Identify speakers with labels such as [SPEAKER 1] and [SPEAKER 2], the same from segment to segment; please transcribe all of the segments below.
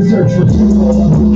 [SPEAKER 1] the search for people.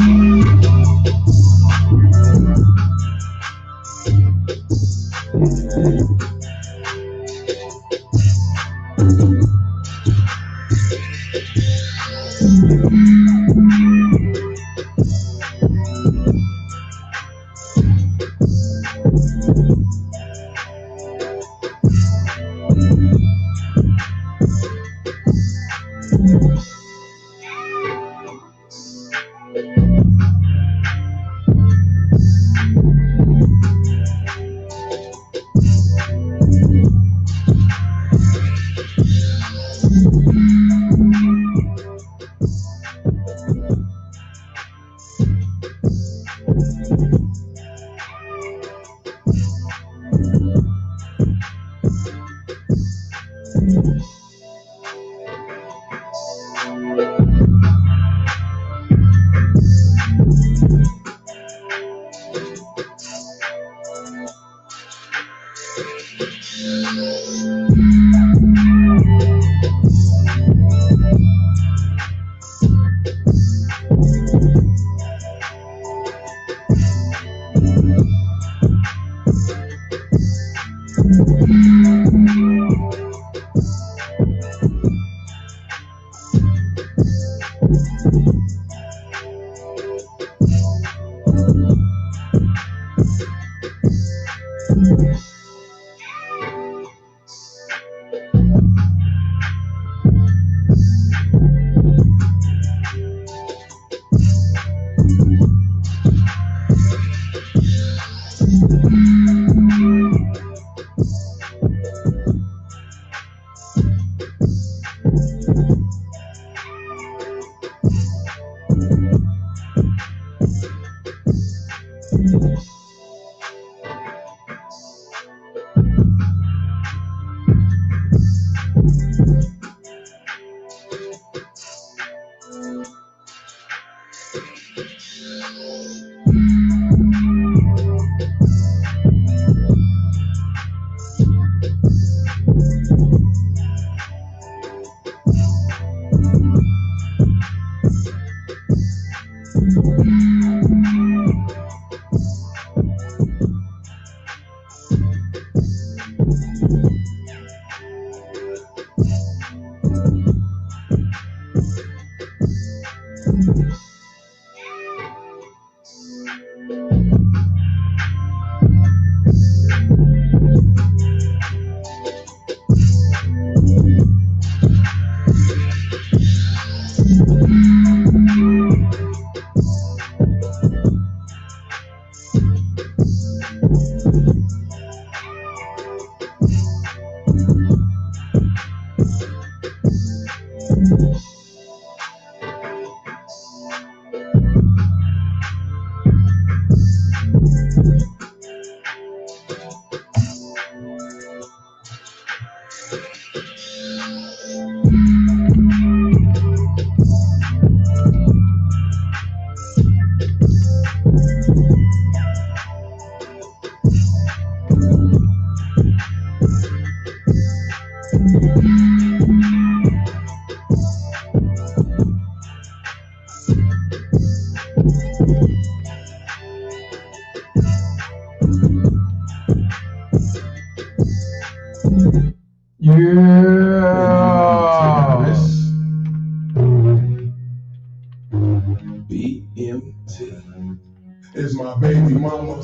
[SPEAKER 2] Is my baby mama,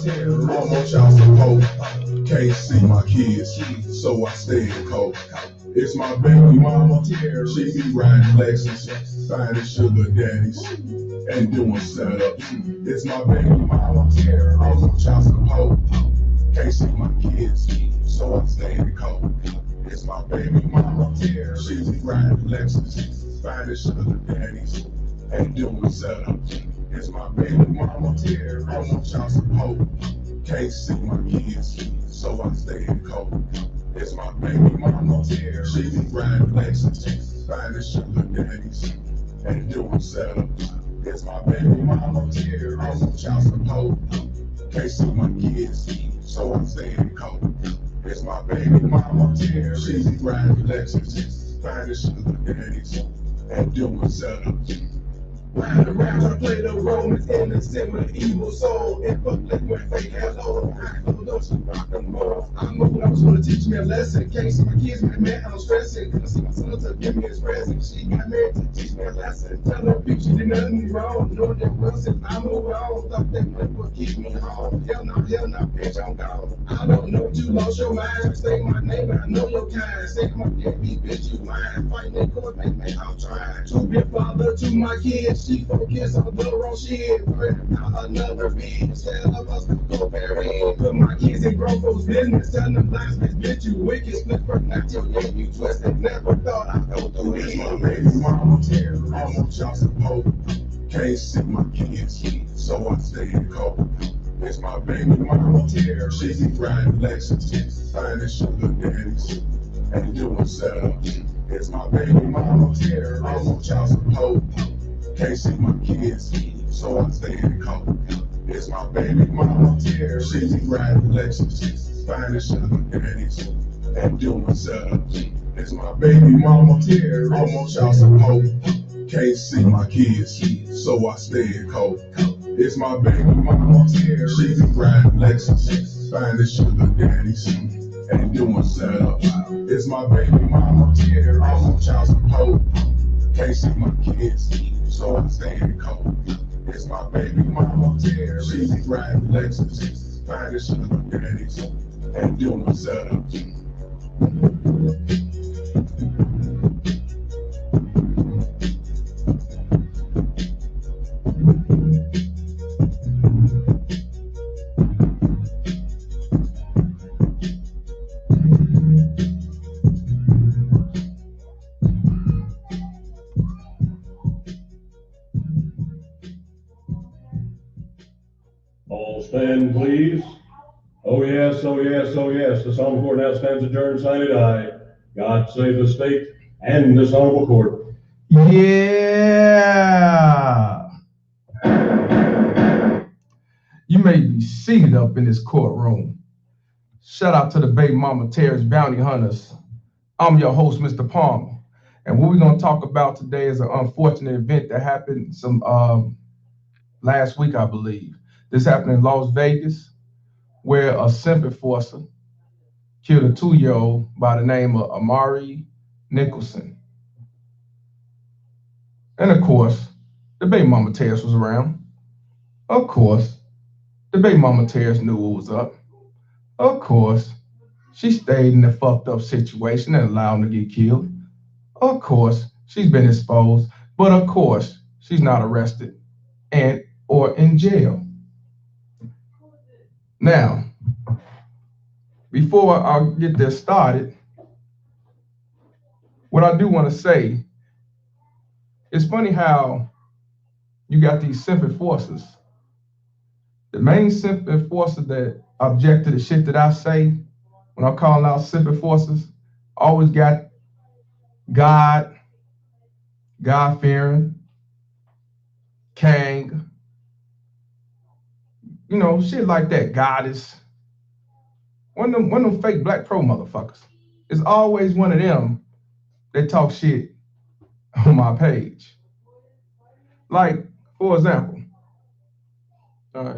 [SPEAKER 2] almost child support. Can't see my kids, so I stay in cold. It's my baby mama, she be riding Lexus, finding sugar daddies, and doing setups. It's my baby mama, almost child support. Can't see my kids, so I stay in cold. It's my baby mama, she be riding Lexus, finding sugar daddies, and doing setups. It's my baby mama, almost child support. Can't see my kids, so I stay in cold. It's my baby mama, she be riding Lexus, finding sugar daddies, and doing setups. It's my baby mama, almost child support. Can't see my kids, so I stay in cold. It's my baby mama, she be riding Lexus, finding sugar daddies, and doing setups. Ride around to play the Romans innocent with an evil soul. In public when they hello, I don't know she rock them all. I'm moving, I was gonna teach me a lesson. Can't see my kids, man, I'm stressing. Couldn't see my son to give me his present. She got married to teach me a lesson. Tell her bitch she did nothing wrong. Know that once if I move on, thought that money would keep me home. Hell no, bitch, I'm gone. I don't know you lost your mind. Say my name, I know your kind. Say my deadbeat bitch, you mine. Fighting in court, man, I'm trying to be a father to my kids. She focus on the wrong shit. Worried about another bitch. Tell of us to go bury. Put my kids in grown folks' business. Tell them lies, bitch, you wicked. Split for not your yeah, you twisted. Never thought I'd go through this. My baby mama terror. Almost y'all support. Can't see my kids, so I stay in cold. It's my baby mama terror. She be riding Lexus, finding sugar daddies, and doing setup. It's my baby mama terror. Almost y'all support. Can't see my kids, so I stay in cold. It's my baby mama terror. She be riding Lexus, finding sugar daddies, and doing setup. It's my baby mama terror. Almost y'all support. Can't see my kids, so I stay in cold. It's my baby mama terror. She be riding Lexus, finding sugar daddies, and doing setup. It's my baby mama terror. I'm on child support. Can't see my kids, so I stay in cold. It's my baby mama terror. She be riding Lexus, finding sugar daddies, and doing setup.
[SPEAKER 1] All stand, please. Oh yes, oh yes, oh yes. This honorable court now stands adjourned, sine die. God save the state and this honorable court.
[SPEAKER 3] Yeah. You may be seated up in this courtroom. Shout out to the baby mama terrorist bounty hunters. I'm your host, Mr. Palmer. And what we're going to talk about today is an unfortunate event that happened last week, I believe. This happened in Las Vegas, where a Simp enforcer killed a 2-year-old by the name of Amari Nicholson. And of course, the baby mama terrorist was around. Of course, the baby mama terrorist knew what was up. Of course, she stayed in the fucked up situation and allowed him to get killed. Of course, she's been exposed, but of course, she's not arrested and or in jail. Now, before I get this started, what I do want to say, it's funny how you got these simp enforcers. The main simp enforcer that object to the shit that I say when I'm calling out simp enforcers, always got God-fearing, Kang, shit like that, goddess. One of them fake Black Pro motherfuckers. It's always one of them that talk shit on my page. Like, for example, I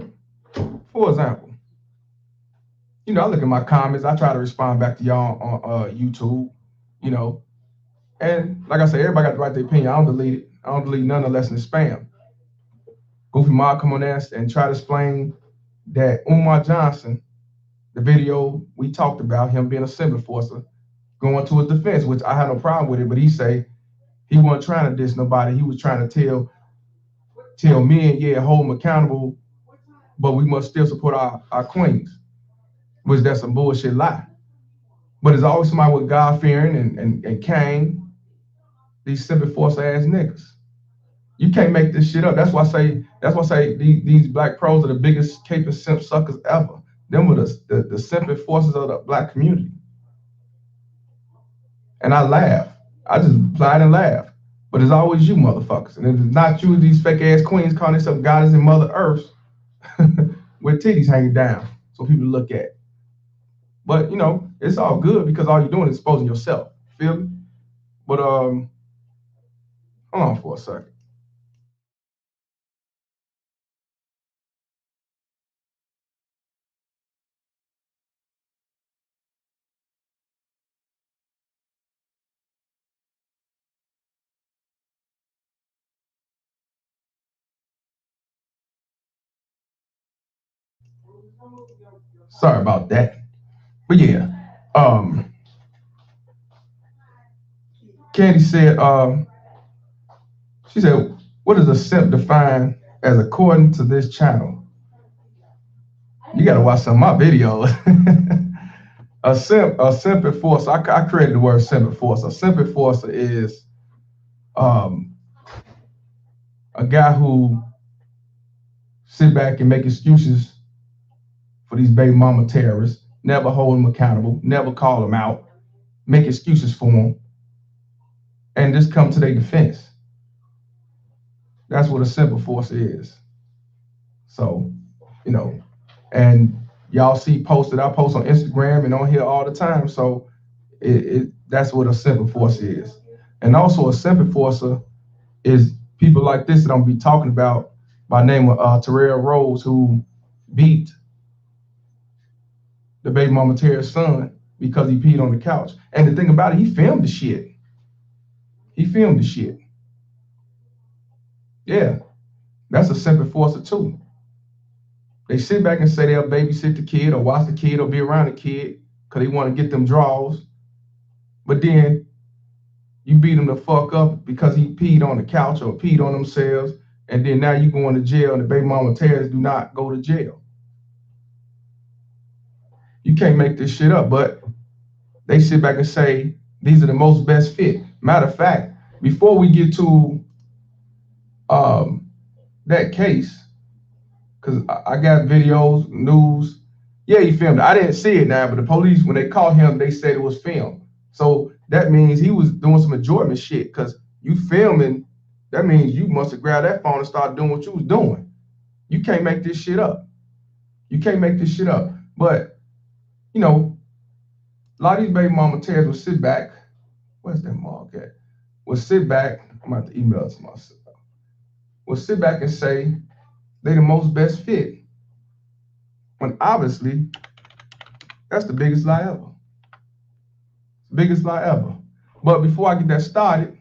[SPEAKER 3] look at my comments, I try to respond back to y'all on YouTube, and like I said, everybody got the right to their opinion. I don't delete it. I don't delete none unless it's spam. Goofy Mob come on there and try to explain that Umar Johnson, the video we talked about, him being a simp enforcer, going to his defense, which I had no problem with it, but he say he wasn't trying to diss nobody. He was trying to tell men, yeah, hold them accountable, but we must still support our queens, which that's some bullshit lie. But it's always somebody with God-fearing and Kang, these simp enforcer ass niggas. You can't make this shit up. That's why I say these Black pros are the biggest cape and simp suckers ever. Them were the simp enforcers of the Black community. And I laugh. I just applied and laugh. But it's always you motherfuckers. And if it's not you, these fake ass queens calling themselves goddess and Mother Earth with titties hanging down so people look at. But it's all good because all you're doing is exposing yourself. Feel me? But hold on for a second. Sorry about that. But yeah, Candy said, she said, what is a simp defined as according to this channel? You gotta watch some of my videos. A simp enforcer. I created the word simp enforcer. A simp enforcer is a guy who sit back and make excuses for these baby mama terrorists, never hold them accountable, never call them out, make excuses for them, and just come to their defense. That's what a simp enforcer is. So, and y'all see posted, I post on Instagram and on here all the time. So that's what a simp enforcer is. And also a simp enforcer is people like this that I'm gonna be talking about by name of Terrell Rose, who beat the baby mama terrorist son because he peed on the couch. And the thing about it, he filmed the shit. He filmed the shit. Yeah, that's a simp enforcer too. They sit back and say they'll babysit the kid or watch the kid or be around the kid because they want to get them draws. But then you beat him the fuck up because he peed on the couch or peed on themselves. And then now you going to jail and the baby mama terrorists do not go to jail. You can't make this shit up, but they sit back and say these are the most best fit. Matter of fact, before we get to that case, because I got videos, news. Yeah, he filmed it. I didn't see it now, but the police, when they called him, they said it was filmed. So that means he was doing some enjoyment shit, because you filming, that means you must have grabbed that phone and started doing what you was doing. You can't make this shit up. You can't make this shit up. But, a lot of these baby mama terrorists will sit back. Where's that mark at? Will sit back. I'm about to email it to myself. Will sit back and say they the most best fit. When obviously, that's the biggest lie ever. Biggest lie ever. But before I get that started,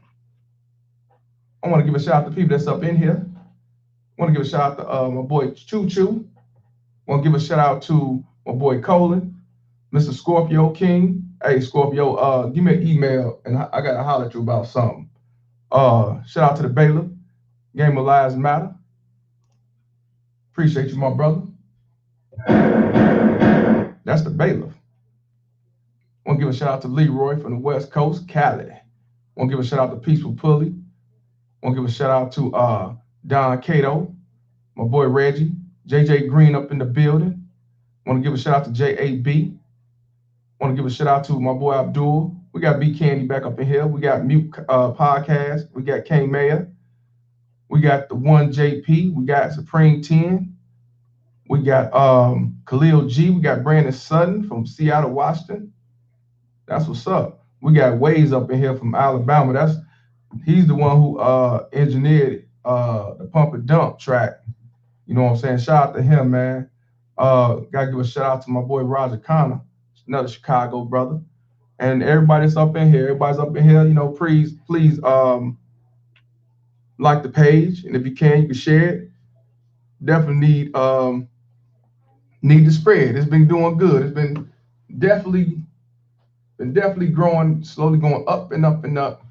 [SPEAKER 3] I want to give a shout out to people that's up in here. I want to give a shout out to my boy Choo Choo. I want to give a shout out to my boy Colin, Mr. Scorpio King. Hey, Scorpio, give me an email and I got to holler at you about something. Shout out to the Bailiff. Game of Lives Matter. Appreciate you, my brother. That's the Bailiff. I want to give a shout out to Leroy from the West Coast, Cali. I want to give a shout out to Peaceful Pulley. I want to give a shout out to Don Cato, my boy Reggie, JJ Green up in the building. I want to give a shout out to JAB. I want to give a shout out to my boy Abdul. We got B Candy back up in here. We got Mute Podcast. We got King Mayor. We got the One JP. We got Supreme 10. We got Khalil G. We got Brandon Sutton from Seattle, Washington. That's what's up. We got Waze up in here from Alabama. He's the one who engineered the Pump and Dump track. You know what I'm saying? Shout out to him, man. Gotta give a shout out to my boy Roger Connor, another Chicago brother. And everybody's up in here. Everybody's up in here. Please like the page, and if you can share it. Definitely need to spread. It's been doing good. It's been definitely growing, slowly going up and up and up.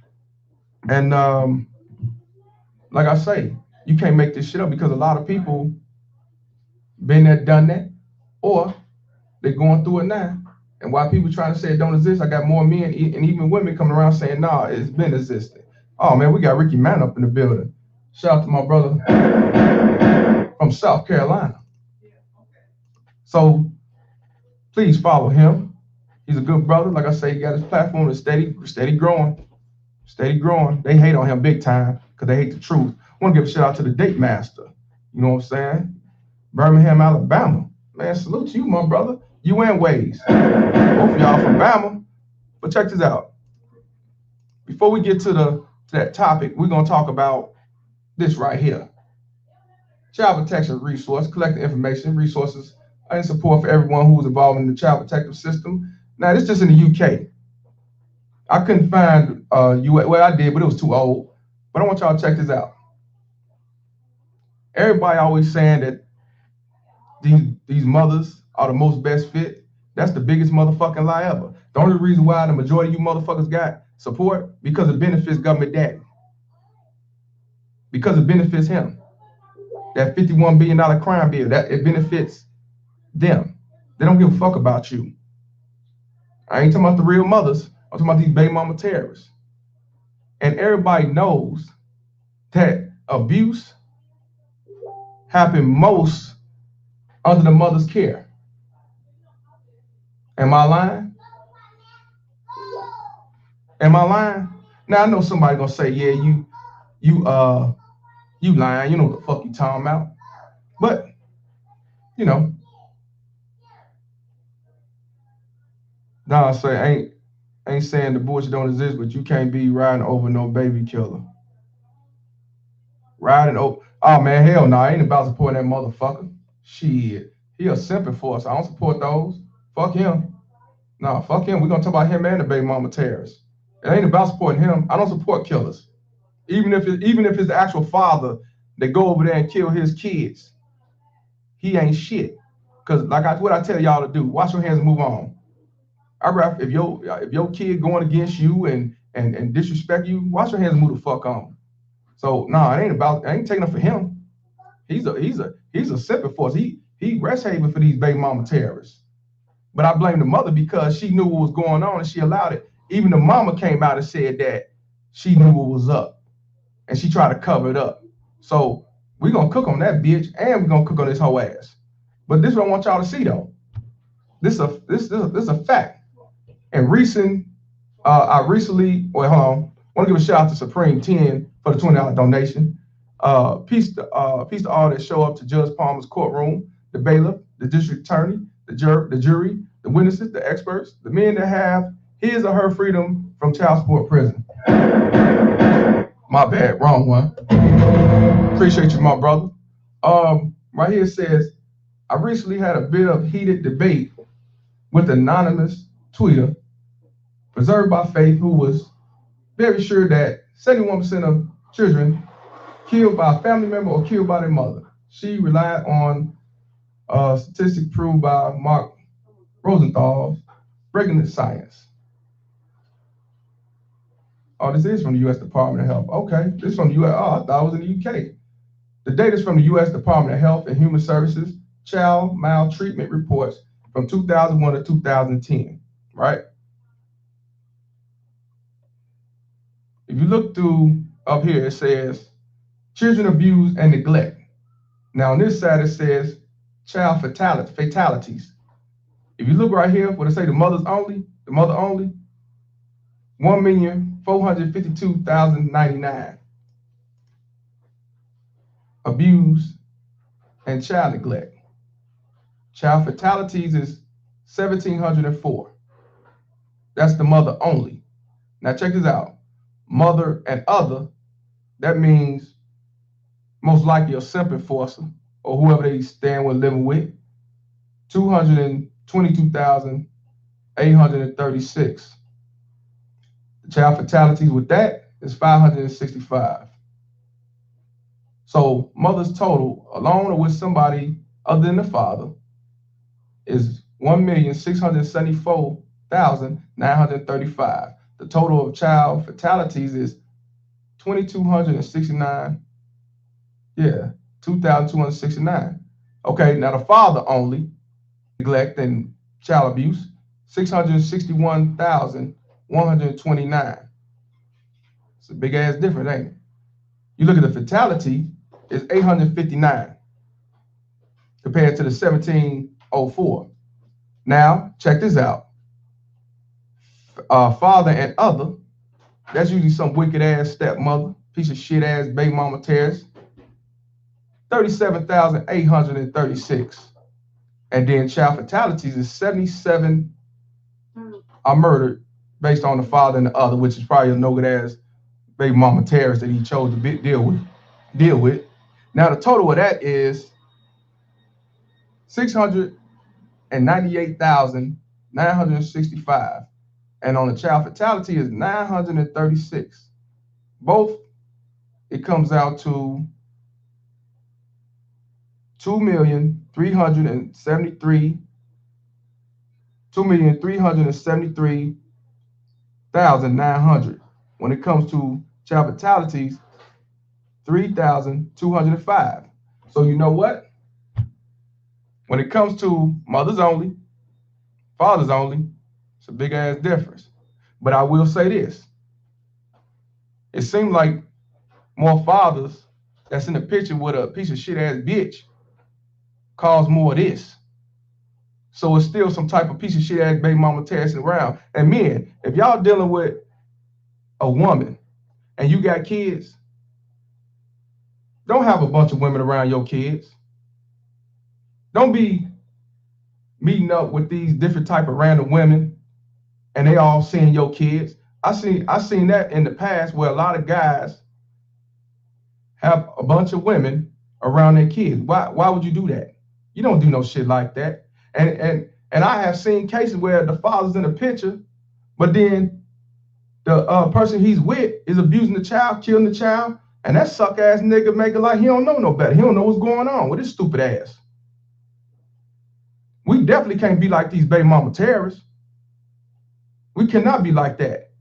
[SPEAKER 3] And like I say, you can't make this shit up because a lot of people been there, done that, or they're going through it now. And while people trying to say it don't exist, I got more men and even women coming around saying, nah, it's been existing. Oh man, we got Ricky Mann up in the building. Shout out to my brother from South Carolina. So please follow him. He's a good brother. Like I say, he got his platform that's steady growing. Steady growing. They hate on him big time because they hate the truth. I want to give a shout out to the Date Master. You know what I'm saying? Birmingham, Alabama. Man, salute to you, my brother. You and Waze. Both of y'all from Bama. But check this out. Before we get to that topic, we're going to talk about this right here. Child protection resource, collecting information, resources, and support for everyone who's involved in the child protective system. Now, this is just in the UK. I couldn't find well, I did, but it was too old. But I want y'all to check this out. Everybody always saying that these mothers are the most best fit. That's the biggest motherfucking lie ever. The only reason why the majority of you motherfuckers got support because it benefits government daddy. Because it benefits him. That $51 billion crime bill, that it benefits them. They don't give a fuck about you. I ain't talking about the real mothers. I'm talking about these baby mama terrorists. And everybody knows that abuse happens most under the mother's care. Am I lying? Am I lying? Now I know somebody gonna say, yeah, you lying. You know what the fuck you talking about. But you know, nah, I say ain't saying the bullshit don't exist, but you can't be riding over no baby killer. Riding over, oh man, hell no, I ain't about supporting that motherfucker. Shit, he a simping for us. I don't support those. Fuck him. No, fuck him. We're gonna talk about him and the baby mama terrorists. It ain't about supporting him. I don't support killers. Even if it's the actual father that go over there and kill his kids, he ain't shit. Cause what I tell y'all to do, wash your hands and move on. If your kid going against you and disrespect you, wash your hands and move the fuck on. So I ain't taking up for him. He's a simping force. He rest haven for these baby mama terrorists. But I blame the mother because she knew what was going on and she allowed it. Even the mama came out and said that she knew what was up and she tried to cover it up. So we're gonna cook on that bitch and we're gonna cook on this whole ass. But this is what I want y'all to see though. This is a fact. And I recently, hold on, I want to give a shout out to Supreme 10 for the $20 donation. Peace to all that show up to Judge Palmer's courtroom, the bailiff, the district attorney, the jury, the witnesses, the experts, the men that have his or her freedom from child support prison. My bad, wrong one. Appreciate you, my brother. Right here it says, I recently had a bit of heated debate with anonymous tweeter, Preserved by Faith, who was very sure that 71% of children killed by a family member or killed by their mother. She relied on a statistic proved by Mark Rosenthal's Breaking the Science. Oh, this is from the U.S. Department of Health. Okay, this is from the U.S. Oh, I thought it was in the U.K. The data is from the U.S. Department of Health and Human Services Child Maltreatment Reports from 2001 to 2010, right? If you look through up here, it says children abuse and neglect. Now on this side, it says child fatalities. If you look right here, where it say the mother only, 1,452,099 abuse and child neglect. Child fatalities is 1,704. That's the mother only. Now check this out. Mother and other, that means most likely a simping forcer or whoever they stand with living with, 222,836. The child fatalities with that is 565. So mother's total, alone or with somebody other than the father, is 1,674,935. The total of child fatalities is 2,269. Yeah, 2,269. Okay, now the father only, neglect and child abuse, 661,129. It's a big ass difference, ain't it? You look at the fatality, it's 859 compared to the 1,704. Now, check this out. Father and other, that's usually some wicked ass stepmother, piece of shit ass baby mama terrorist, 37,836. And then child fatalities is 77 are murdered based on the father and the other, which is probably a no good ass baby mama terrorist that he chose to deal with. Now the total of that is 698,965. And on the child fatality is 936. Both, it comes out to 2,000,000 2,373,900. When it comes to child fatalities, 3,205. So you know what? When it comes to mothers only, fathers only, it's a big ass difference. But I will say this. It seems like more fathers that's in the picture with a piece of shit ass bitch cause more of this. So it's still some type of piece of shit ass baby mama tearing around. And men, if y'all dealing with a woman and you got kids, don't have a bunch of women around your kids. Don't be meeting up with these different type of random women and they all seeing your kids. I seen that in the past where a lot of guys have a bunch of women around their kids. Why would you do that? You don't do no shit like that. And I have seen cases where the father's in the picture, but then the person he's with is abusing the child, killing the child, and that suck ass nigga make it like he don't know no better. He don't know what's going on with his stupid ass. We definitely can't be like these baby mama terrorists. We cannot be like that.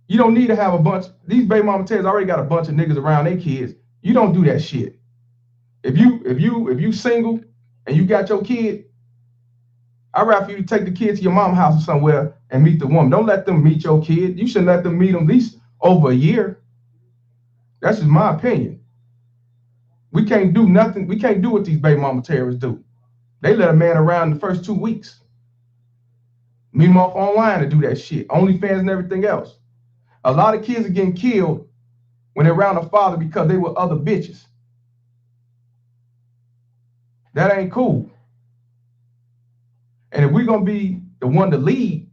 [SPEAKER 3] You don't need to have a bunch. These baby mama terrorists already got a bunch of niggas around their kids. You don't do that shit. If you single and you got your kid, I'd rather for you to take the kid to your mom's house or somewhere and meet the woman. Don't let them meet your kid. You shouldn't let them meet them at least over a year. That's just my opinion. We can't do nothing. We can't do what these baby mama terrorists do. They let a man around the first 2 weeks. Meet him off online to do that shit. OnlyFans and everything else. A lot of kids are getting killed when they're around a father because they were other bitches. That ain't cool. And if we're going to be the one to lead,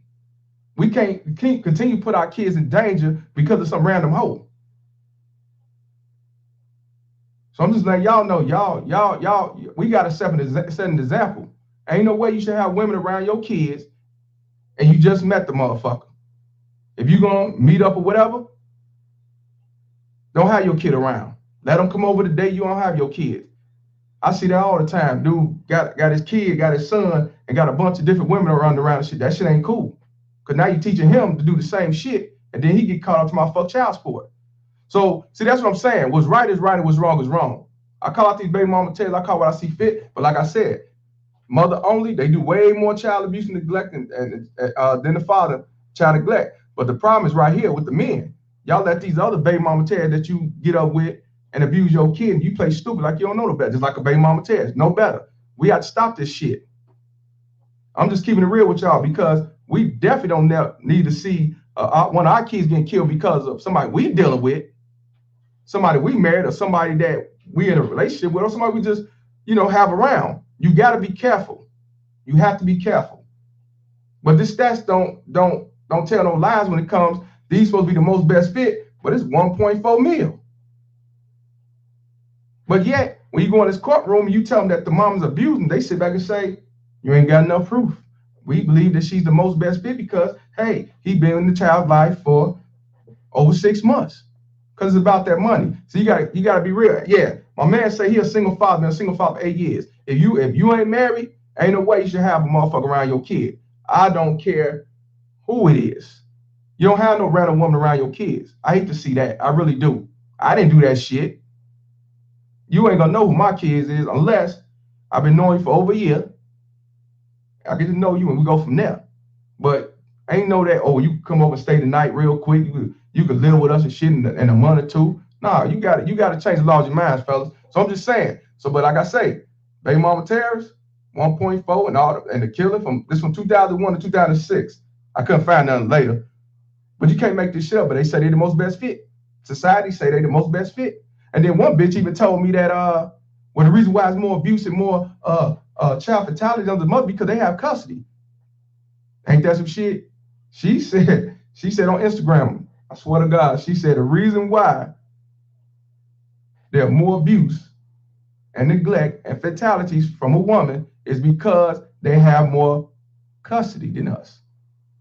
[SPEAKER 3] we can't continue to put our kids in danger because of some random hoe. So I'm just letting y'all know, y'all, we got to set an example. Ain't no way you should have women around your kids and you just met the motherfucker. If you're going to meet up or whatever, don't have your kid around. Let them come over the day you don't have your kid. I see that all the time. Dude got his kid, got his son, and got a bunch of different women around and shit. That shit ain't cool. Because now you're teaching him to do the same shit, and then he get caught up to my fuck child support. So, see, that's what I'm saying. What's right is right and what's wrong is wrong. I call out these baby mama tales. I call what I see fit. But like I said, mother only, they do way more child abuse and neglect than the father child neglect. But the problem is right here with the men. Y'all let these other baby mama tales that you get up with and abuse your kid, and you play stupid like you don't know no better, just like a baby mama test. No better. We have to stop this shit. I'm just keeping it real with y'all because we definitely don't need to see one of our kids getting killed because of somebody we dealing with, somebody we married, or somebody that we in a relationship with, or somebody we just, have around. You got to be careful. You have to be careful. But this stats don't tell no lies when it comes. These supposed to be the most best fit, but it's 1.4 mil. But yet, when you go in this courtroom and you tell them that the mom's abusing, they sit back and say, you ain't got enough proof. We believe that she's the most best fit because, hey, he been in the child's life for over 6 months. Because it's about that money. So you gotta be real. Yeah, my man say he a single father, been a single father for 8 years. If you ain't married, ain't no way you should have a motherfucker around your kid. I don't care who it is. You don't have no random woman around your kids. I hate to see that. I really do. I didn't do that shit. You ain't gonna know who my kids is unless I've been knowing you for over a year. I get to know you and we go from there. But I ain't know that, oh, you can come over and stay the night real quick. You could live with us and shit in a month or two. Nah, you got to change the laws of your minds, fellas. So I'm just saying. So, but like I say, baby mama terrorists, 1.4 and all, and the killing from 2001 to 2006. I couldn't find nothing later. But you can't make this shit up. But they say they the most best fit. Society say they the most best fit. And then one bitch even told me that the reason why it's more abuse and more child fatality on the mother because they have custody. Ain't that some shit? She said on Instagram, I swear to God, she said the reason why there are more abuse and neglect and fatalities from a woman is because they have more custody than us.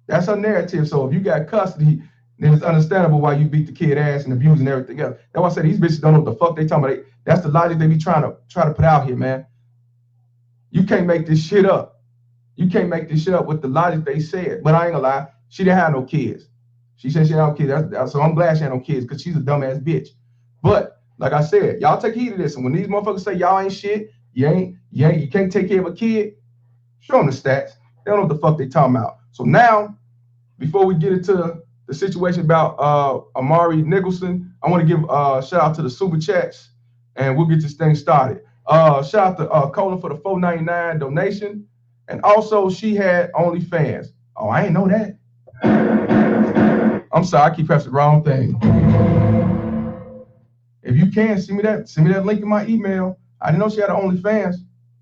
[SPEAKER 3] That's her narrative. So if you got custody, then it's understandable why you beat the kid ass and abuse and everything else. That's why I say these bitches don't know what the fuck they talking about. That's the logic they be trying to put out here, man. You can't make this shit up. You can't make this shit up with the logic they said. But I ain't gonna lie, she didn't have no kids. She said she had no kids. So I'm glad she had no kids because she's a dumbass bitch. But like I said, y'all take heed of this. And when these motherfuckers say y'all ain't shit, you can't take care of a kid, show them the stats. They don't know what the fuck they talking about. So now, before we get into the situation about Amari Nicholson, I want to give a shout out to the super chats, and we'll get this thing started. Shout out to Cola for the $4.99 donation, and also she had OnlyFans. Oh, I ain't know that. I'm sorry, I keep pressing the wrong thing. If you can, send me that link in my email. I didn't know she had an OnlyFans.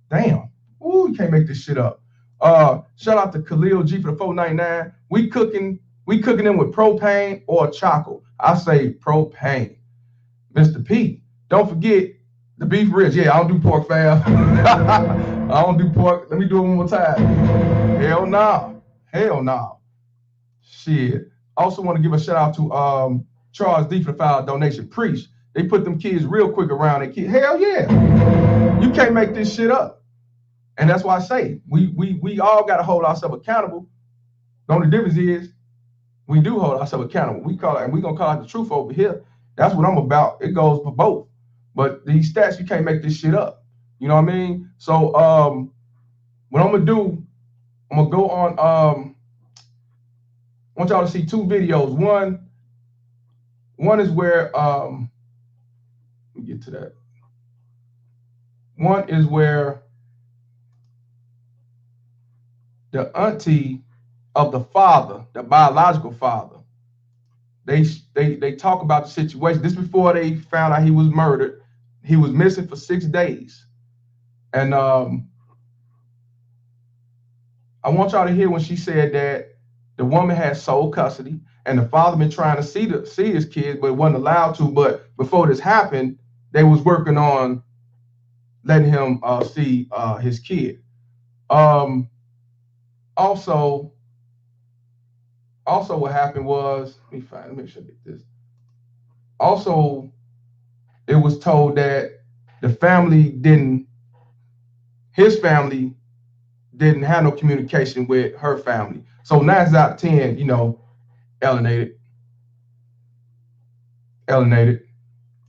[SPEAKER 3] Damn. Ooh, you can't make this shit up. Shout out to Khalil G for the $4.99. We cooking them with propane or charcoal. I say propane. Mr. P, don't forget the beef ribs. Yeah, I don't do pork, fam. I don't do pork. Let me do it one more time. Hell nah. Hell nah. Shit. Also want to give a shout out to Charles D for the $5 donation. Preach. They put them kids real quick around their kids. Hell yeah. You can't make this shit up. And that's why I say we all got to hold ourselves accountable. The only difference is we do hold ourselves accountable. We call it, and we're gonna call it the truth over here. That's what I'm about. It goes for both. But these stats, you can't make this shit up. You know what I mean? So what I'm gonna do, I'm gonna go on. I want y'all to see two videos. One is where let me get to that. One is where the auntie of the father, the biological father, they talk about the situation. This before they found out he was murdered. He was missing for 6 days. And I want y'all to hear when she said that the woman had sole custody and the father been trying to see his kids, but wasn't allowed to. But before this happened, they was working on letting him see his kid. Also what happened was, let me make sure I get this. Also, it was told that his family didn't have no communication with her family. So 9 out of 10, alienated.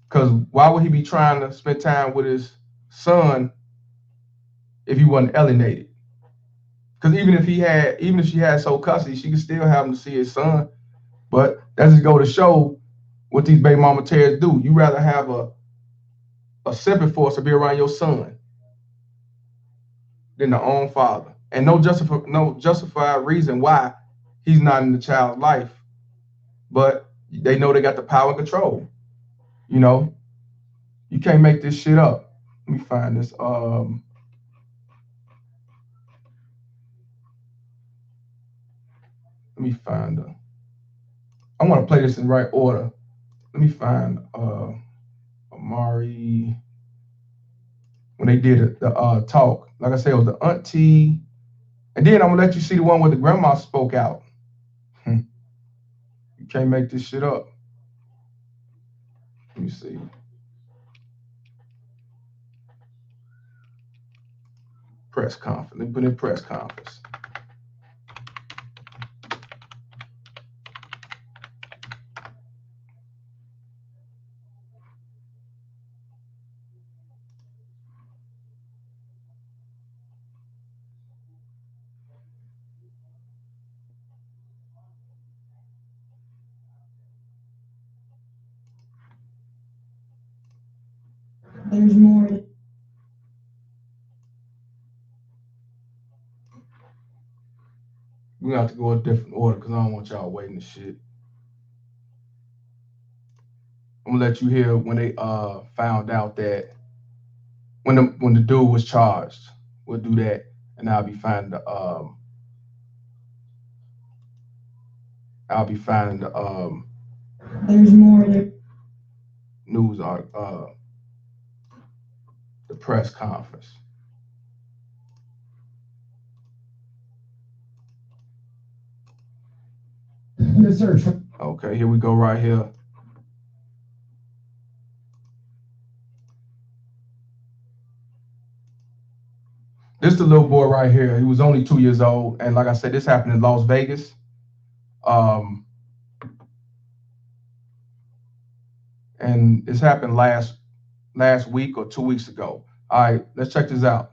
[SPEAKER 3] Because why would he be trying to spend time with his son if he wasn't alienated? Because even if she had sole custody, she could still have him to see his son. But that just go to show what these baby mama terrorists do. You rather have a sympathy force to be around your son than the own father. And no justified reason why he's not in the child's life. But they know they got the power and control. You can't make this shit up. Let me find this. Let me find I want to play this in right order. Let me find Amari when they did the talk. Like I said, it was the auntie, and then I'm gonna let you see the one where the grandma spoke out. You can't make this shit up. Let me see. Press conference. Let me put in press conference.
[SPEAKER 4] There's more.
[SPEAKER 3] We have to go a different order because I don't want y'all waiting this shit. I'm gonna let you hear when they found out that when the dude was charged. We'll do that, and I'll be finding the
[SPEAKER 4] There's more there.
[SPEAKER 3] News article, the press conference.
[SPEAKER 4] The search.
[SPEAKER 3] Okay, here we go right here. This is the little boy right here. He was only 2 years old, and like I said, this happened in Las Vegas. And this happened last week or 2 weeks ago. All right, let's check this out.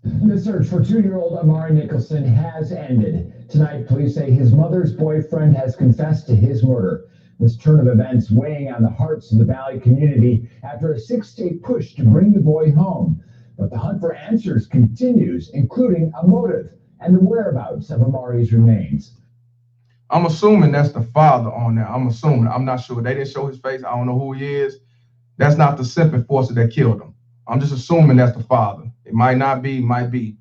[SPEAKER 5] The search for 2-year-old Amari Nicholson has ended. Tonight, police say his mother's boyfriend has confessed to his murder. This turn of events weighing on the hearts of the Valley community after a 6-day push to bring the boy home. But the hunt for answers continues, including a motive and the whereabouts of Amari's remains.
[SPEAKER 3] I'm assuming that's the father on there. I'm assuming. I'm not sure. They didn't show his face. I don't know who he is. That's not the Simp enforcer that killed him. I'm just assuming that's the father. It might not be, might be.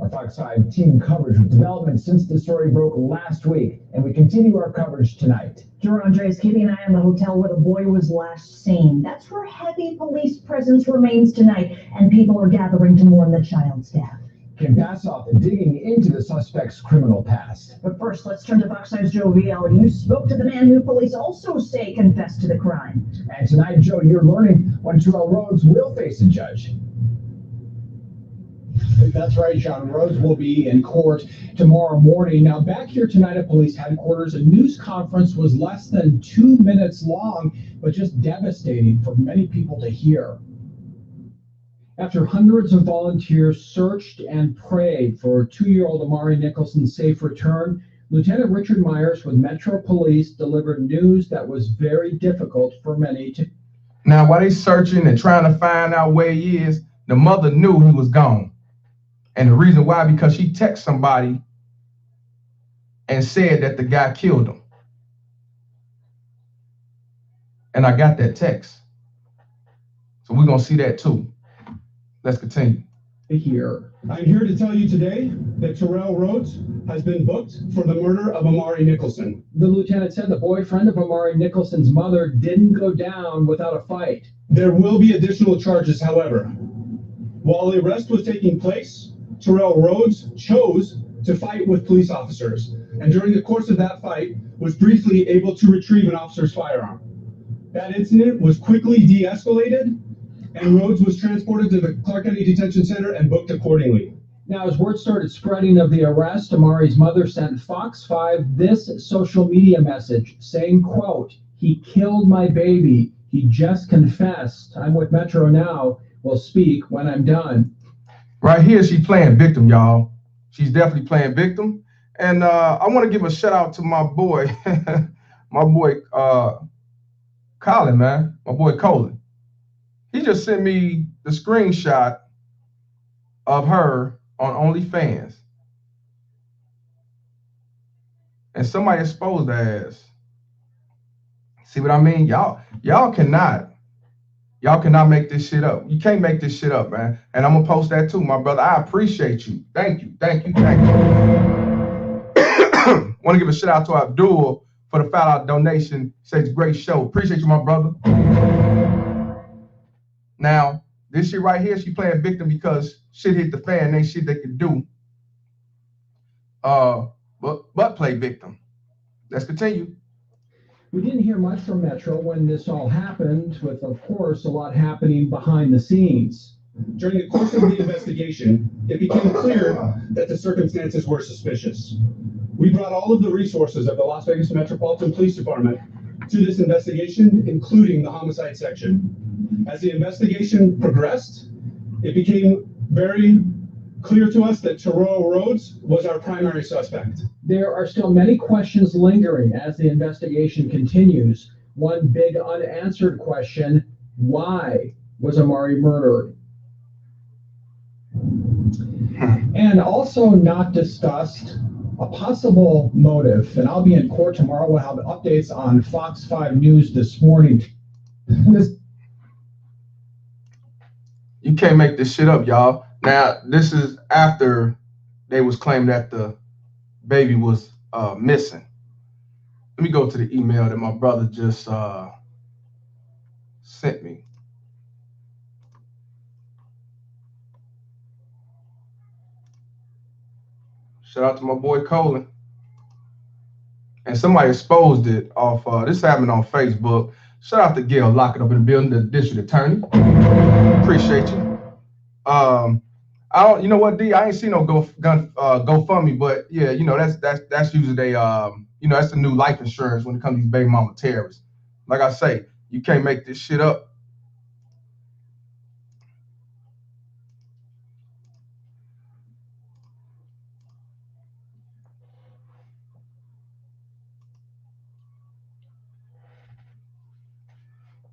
[SPEAKER 5] Our Fox 5 team coverage of developments since the story broke last week, and we continue our coverage tonight.
[SPEAKER 6] Andre is keeping an eye on the hotel where the boy was last seen. That's where heavy police presence remains tonight, and people are gathering to mourn the child's death.
[SPEAKER 5] Kim Bassoff digging into the suspect's criminal past.
[SPEAKER 6] But first, let's turn to Fox 5's Joe Viel. You spoke to the man who police also say confessed to the crime.
[SPEAKER 5] And tonight, Joe, you're learning when Terrell Rhodes will face a judge.
[SPEAKER 7] That's right, Sean. Rhodes will be in court tomorrow morning. Now, back here tonight at police headquarters, a news conference was less than 2 minutes long, but just devastating for many people to hear. After hundreds of volunteers searched and prayed for 2-year-old Amari Nicholson's safe return, Lieutenant Richard Myers with Metro Police delivered news that was very difficult for many to.
[SPEAKER 3] Now, while they searching and trying to find out where he is, the mother knew he was gone. And the reason why, because she texted somebody and said that the guy killed him. And I got that text. So we're going to see that too. Let's continue.
[SPEAKER 8] Here. I'm here to tell you today that Terrell Rhodes has been booked for the murder of Amari Nicholson.
[SPEAKER 7] The lieutenant said the boyfriend of Amari Nicholson's mother didn't go down without a fight.
[SPEAKER 8] There will be additional charges, however. While the arrest was taking place, Terrell Rhodes chose to fight with police officers, and during the course of that fight was briefly able to retrieve an officer's firearm. That incident was quickly de-escalated, and Rhodes was transported to the Clark County Detention Center and booked accordingly.
[SPEAKER 7] Now, as word started spreading of the arrest, Amari's mother sent Fox 5 this social media message saying, quote, "He killed my baby. He just confessed. I'm with Metro now. We'll speak when I'm done."
[SPEAKER 3] Right here, she's playing victim, y'all. She's definitely playing victim. And I want to give a shout out to my boy, Colin, man. My boy Colin. He just sent me the screenshot of her on OnlyFans. And somebody exposed her ass. See what I mean? Y'all cannot make this shit up. You can't make this shit up, man. And I'm gonna post that too, my brother. I appreciate you. Thank you. Want to give a shout out to Abdul for the $5 donation. Says great show. Appreciate you, my brother. Now, this shit right here, she playing victim because shit hit the fan. Ain't shit they could do. But play victim. Let's continue.
[SPEAKER 7] We didn't hear much from Metro when this all happened, with, of course, a lot happening behind the scenes.
[SPEAKER 8] During the course of the investigation, it became clear that the circumstances were suspicious. We brought all of the resources of the Las Vegas Metropolitan Police Department to this investigation, including the homicide section. As the investigation progressed, it became very clear to us that Terrell Rhodes was our primary suspect.
[SPEAKER 7] There are still many questions lingering as the investigation continues. One big unanswered question: why was Amari murdered? And also not discussed, a possible motive. And I'll be in court tomorrow. We'll have updates on Fox 5 News this morning.
[SPEAKER 3] You can't make this shit up, y'all. Now, this is after they was claiming that the baby was missing. Let me go to the email that my brother just sent me. Shout out to my boy Colin. And somebody exposed it off, this happened on Facebook. Shout out to Gail Lockett up in the building, the district attorney. Appreciate you. I don't, you know what, D? I ain't seen no GoFundMe, but yeah, you know that's usually they you know, that's the new life insurance when it comes to these baby mama terrorists. Like I say, you can't make this shit up.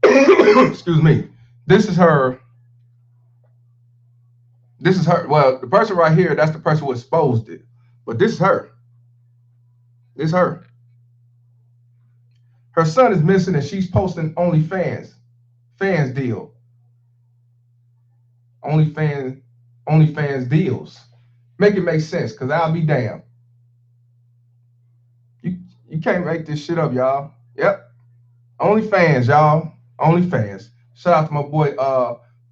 [SPEAKER 3] Excuse me. This is her. This is her. Well, the person right here, that's the person who exposed it. But this is her. This is her. Her son is missing, and she's posting fans deal, OnlyFans deals. Make it make sense, cause I'll be damned. You can't make this shit up, y'all. Yep, OnlyFans, y'all. OnlyFans. Shout out to my boy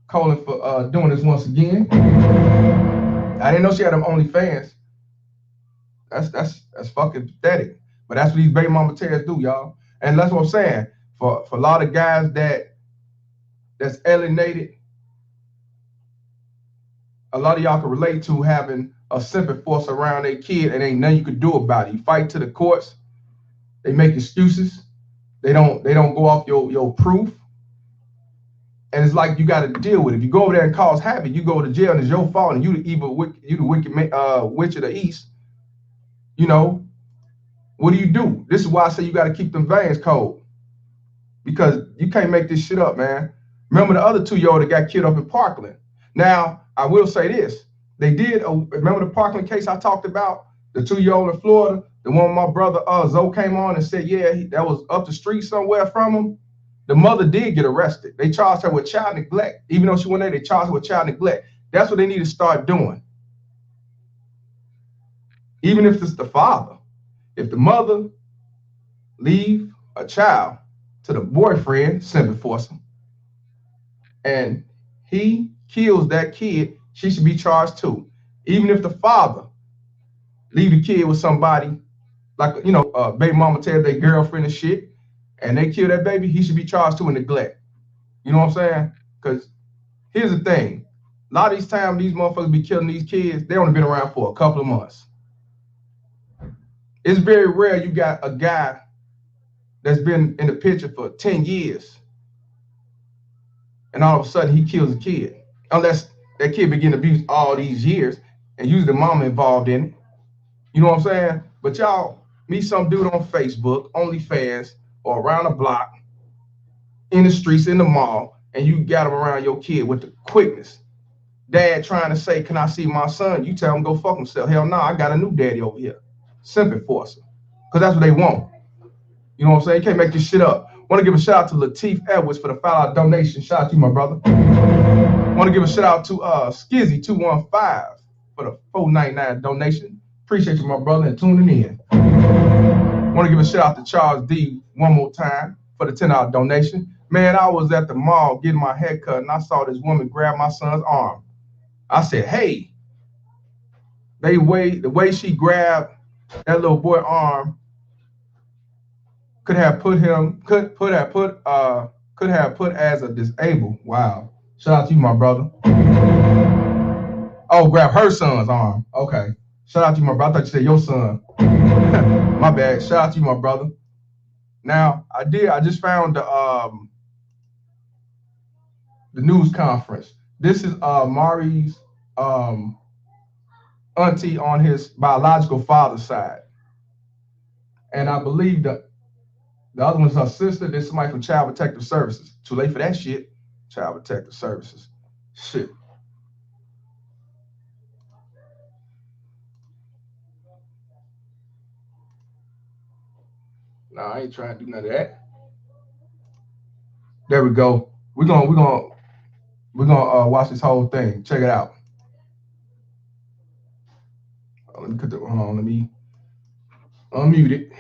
[SPEAKER 3] Colin for doing this once again. I didn't know she had them OnlyFans. That's fucking pathetic. But that's what these baby mama terrorists do, y'all. And that's what I'm saying. For a lot of guys that's alienated, a lot of y'all can relate to having a simp force around their kid and ain't nothing you could do about it. You fight to the courts, they make excuses, they don't go off your proof. And it's like you got to deal with it. If you go over there and cause havoc, you go to jail and it's your fault, and you the wicked witch of the east. You know, what do? This is why I say you got to keep them veins cold, because you can't make this shit up, man. Remember the other 2-year-old that got killed up in Parkland. Now, I will say this. They did, remember the Parkland case I talked about? The 2-year-old in Florida? The one my brother Zoe came on and said, yeah, that was up the street somewhere from him. The mother did get arrested. They charged her with child neglect. Even though she went there, they charged her with child neglect. That's what they need to start doing. Even if it's the father. If the mother leave a child to the boyfriend, simp enforcer, and he kills that kid, she should be charged too. Even if the father leave the kid with somebody, like, you know, baby mama tell their girlfriend and shit, and they kill that baby, he should be charged too in neglect. You know what I'm saying? Because here's the thing. A lot of these times these motherfuckers be killing these kids, they only been around for a couple of months. It's very rare you got a guy that's been in the picture for 10 years and all of a sudden he kills a kid. Unless that kid been getting abused all these years and usually the mama involved in it. You know what I'm saying? But y'all meet some dude on Facebook, OnlyFans, or around the block, in the streets, in the mall, and you got him around your kid with the quickness. Dad trying to say, can I see my son? You tell him go fuck himself. Hell no, I got a new daddy over here. Simp enforcer. Because that's what they want. You know what I'm saying? You can't make this shit up. Want to give a shout out to Lateef Edwards for the $5 donation. Shout out to you, my brother. Want to give a shout out to Skizzy215 for the $4.99 donation. Appreciate you, my brother, and tuning in. Want to give a shout out to Charles D one more time for the $10 donation. Man, I was at the mall getting my hair cut and I saw this woman grab my son's arm. I said, hey, the way she grabbed that little boy's arm could have put as a disabled. Wow. Shout out to you, my brother. Oh, grab her son's arm. Okay. Shout out to you, my brother. I thought you said your son. My bad. Shout out to you, my brother. Now, I just found the news conference. This is Mari's auntie on his biological father's side. And I believe that the other one's her sister. This is somebody from Child Protective Services. Too late for that shit. Child Protective Services. Shit. Nah, I ain't trying to do none of that. There we go. We're gonna watch this whole thing. Check it out. Let me put the hold on. Let me unmute it.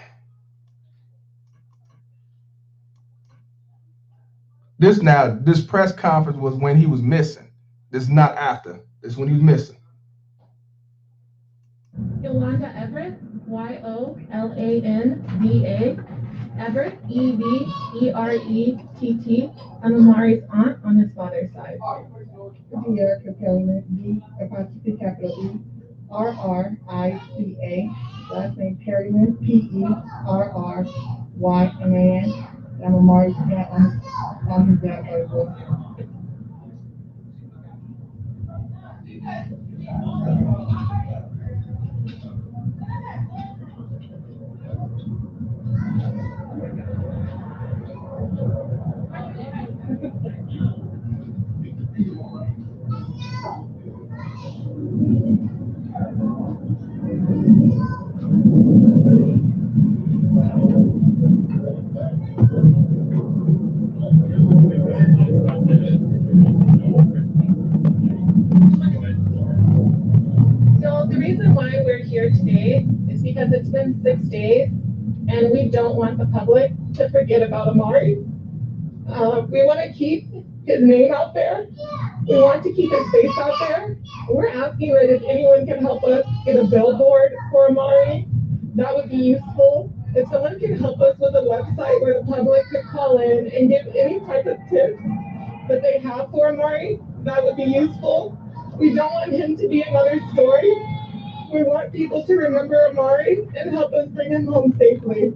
[SPEAKER 3] This press conference was when he was missing. This is not after. This is when he was missing.
[SPEAKER 9] Yolanda Everett, Yolanda, Everett, E-V-E-R-E-T-T. I'm Amari's aunt on his father's side.
[SPEAKER 4] Erica Perryman, D-R-R-I-C-A. Last name Perryman, P-E-R-R-Y-M-A-N. I'm Amari's aunt on his dad's side as well.
[SPEAKER 9] So the reason why we're here today is because it's been 6 days and we don't want the public to forget about Amari. We want to keep his name out there. We want to keep his face out there. We're asking that if anyone can help us get a billboard for Amari, that would be useful. If someone can help us with a website where the public could call in and give any type of tips that they have for Amari, that would be useful. We don't want him to be another story. We want people to remember Amari and help us bring him home safely.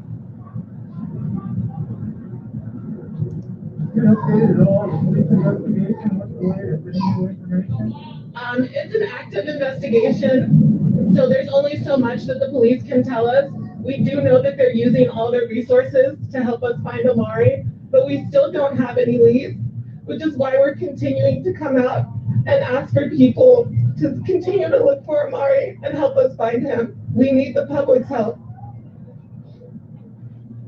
[SPEAKER 9] It's an active investigation, so there's only so much that the police can tell us. We do know that they're using all their resources to help us find Amari, but we still don't have any leads, which is why we're continuing to come out and ask for people to continue to look for Amari and help us find him. We need the public's help.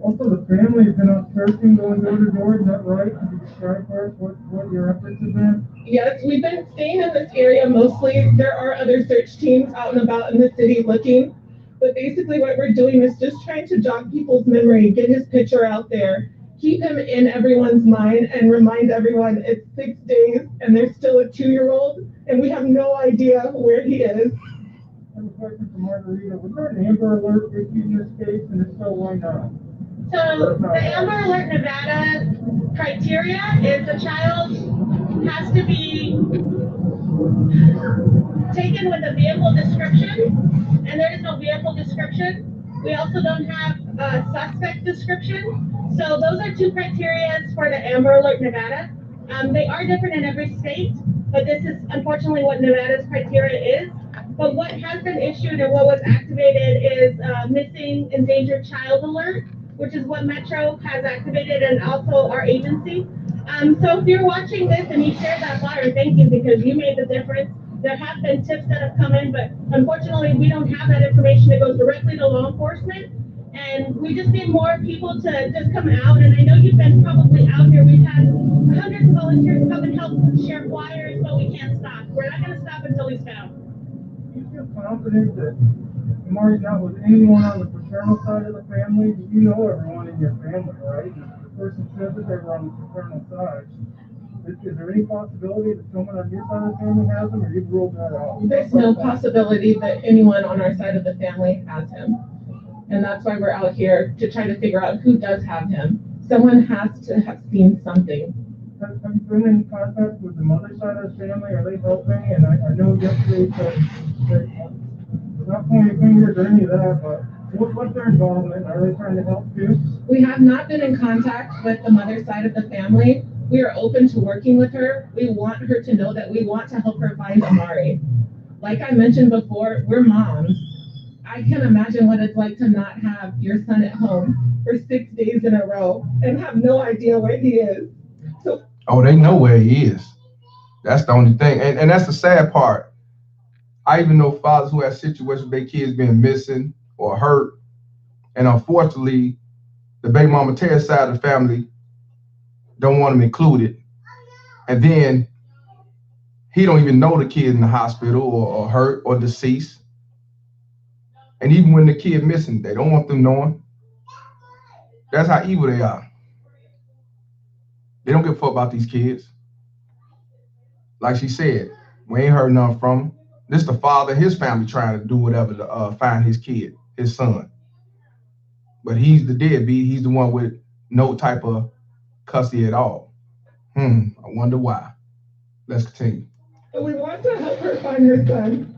[SPEAKER 10] Also, the family has been out searching, going door to door, is that right? Can you describe for us what your efforts have been?
[SPEAKER 9] Yes, we've been staying in this area mostly. There are other search teams out and about in the city looking, but basically what we're doing is just trying to jog people's memory, get his picture out there, keep him in everyone's mind, and remind everyone it's 6 days and there's still a 2-year-old and we have no idea where he is.
[SPEAKER 10] I have a question for Margarita. Was there an Amber Alert issued in this case, and if so, why not?
[SPEAKER 11] So the Amber Alert Nevada criteria is the child has to be taken with a vehicle description, and there is no vehicle description. We also don't have a suspect description. So those are 2 criteria for the Amber Alert Nevada. They are different in every state, but this is unfortunately what Nevada's criteria is. But what has been issued and what was activated is missing endangered child alert, which is what Metro has activated, and also our agency. So if you're watching this and you share that flyer, thank you, because you made the difference. There have been tips that have come in, but unfortunately we don't have that information that goes directly to law enforcement. And we just need more people to just come out. And I know you've been probably out here. We've had hundreds of volunteers come and help share flyers, but we can't stop. We're not going to stop until he's found.
[SPEAKER 10] Do you feel confident that Amari's not with anyone on the paternal side of the family? You know everyone in your family, right? The person said that they were on the paternal side. Is there any possibility that someone on your side of the family has him, or you've ruled that out?
[SPEAKER 9] There's no possibility that anyone on our side of the family has him. And that's why we're out here to try to figure out who does have him. Someone has to have seen something.
[SPEAKER 10] Have you been in contact with the mother side of the family? Are they helping? And I know yesterday that not pointing fingers or any of that, but what's their involvement? Are they trying to help too?
[SPEAKER 9] We have not been in contact with the mother side of the family. We are open to working with her. We want her to know that we want to help her find Amari. Like I mentioned before, we're moms. I can't imagine what it's like to not have your son at home for 6 days in a row and have no idea where he is. So,
[SPEAKER 3] they know where he is. That's the only thing. And that's the sad part. I even know fathers who have situations with their kids being missing or hurt. And unfortunately, the baby mama terrorist side of the family don't want them included. And then he don't even know the kid in the hospital or hurt or deceased. And even when the kid missing, they don't want them knowing. That's how evil they are. They don't give a fuck about these kids. Like she said, we ain't heard nothing from him. This is the father and his family trying to do whatever to find his kid, his son. but he's the deadbeat. He's the one with no type of custody at all. I wonder why. Let's continue.
[SPEAKER 9] And we want to help her find her son.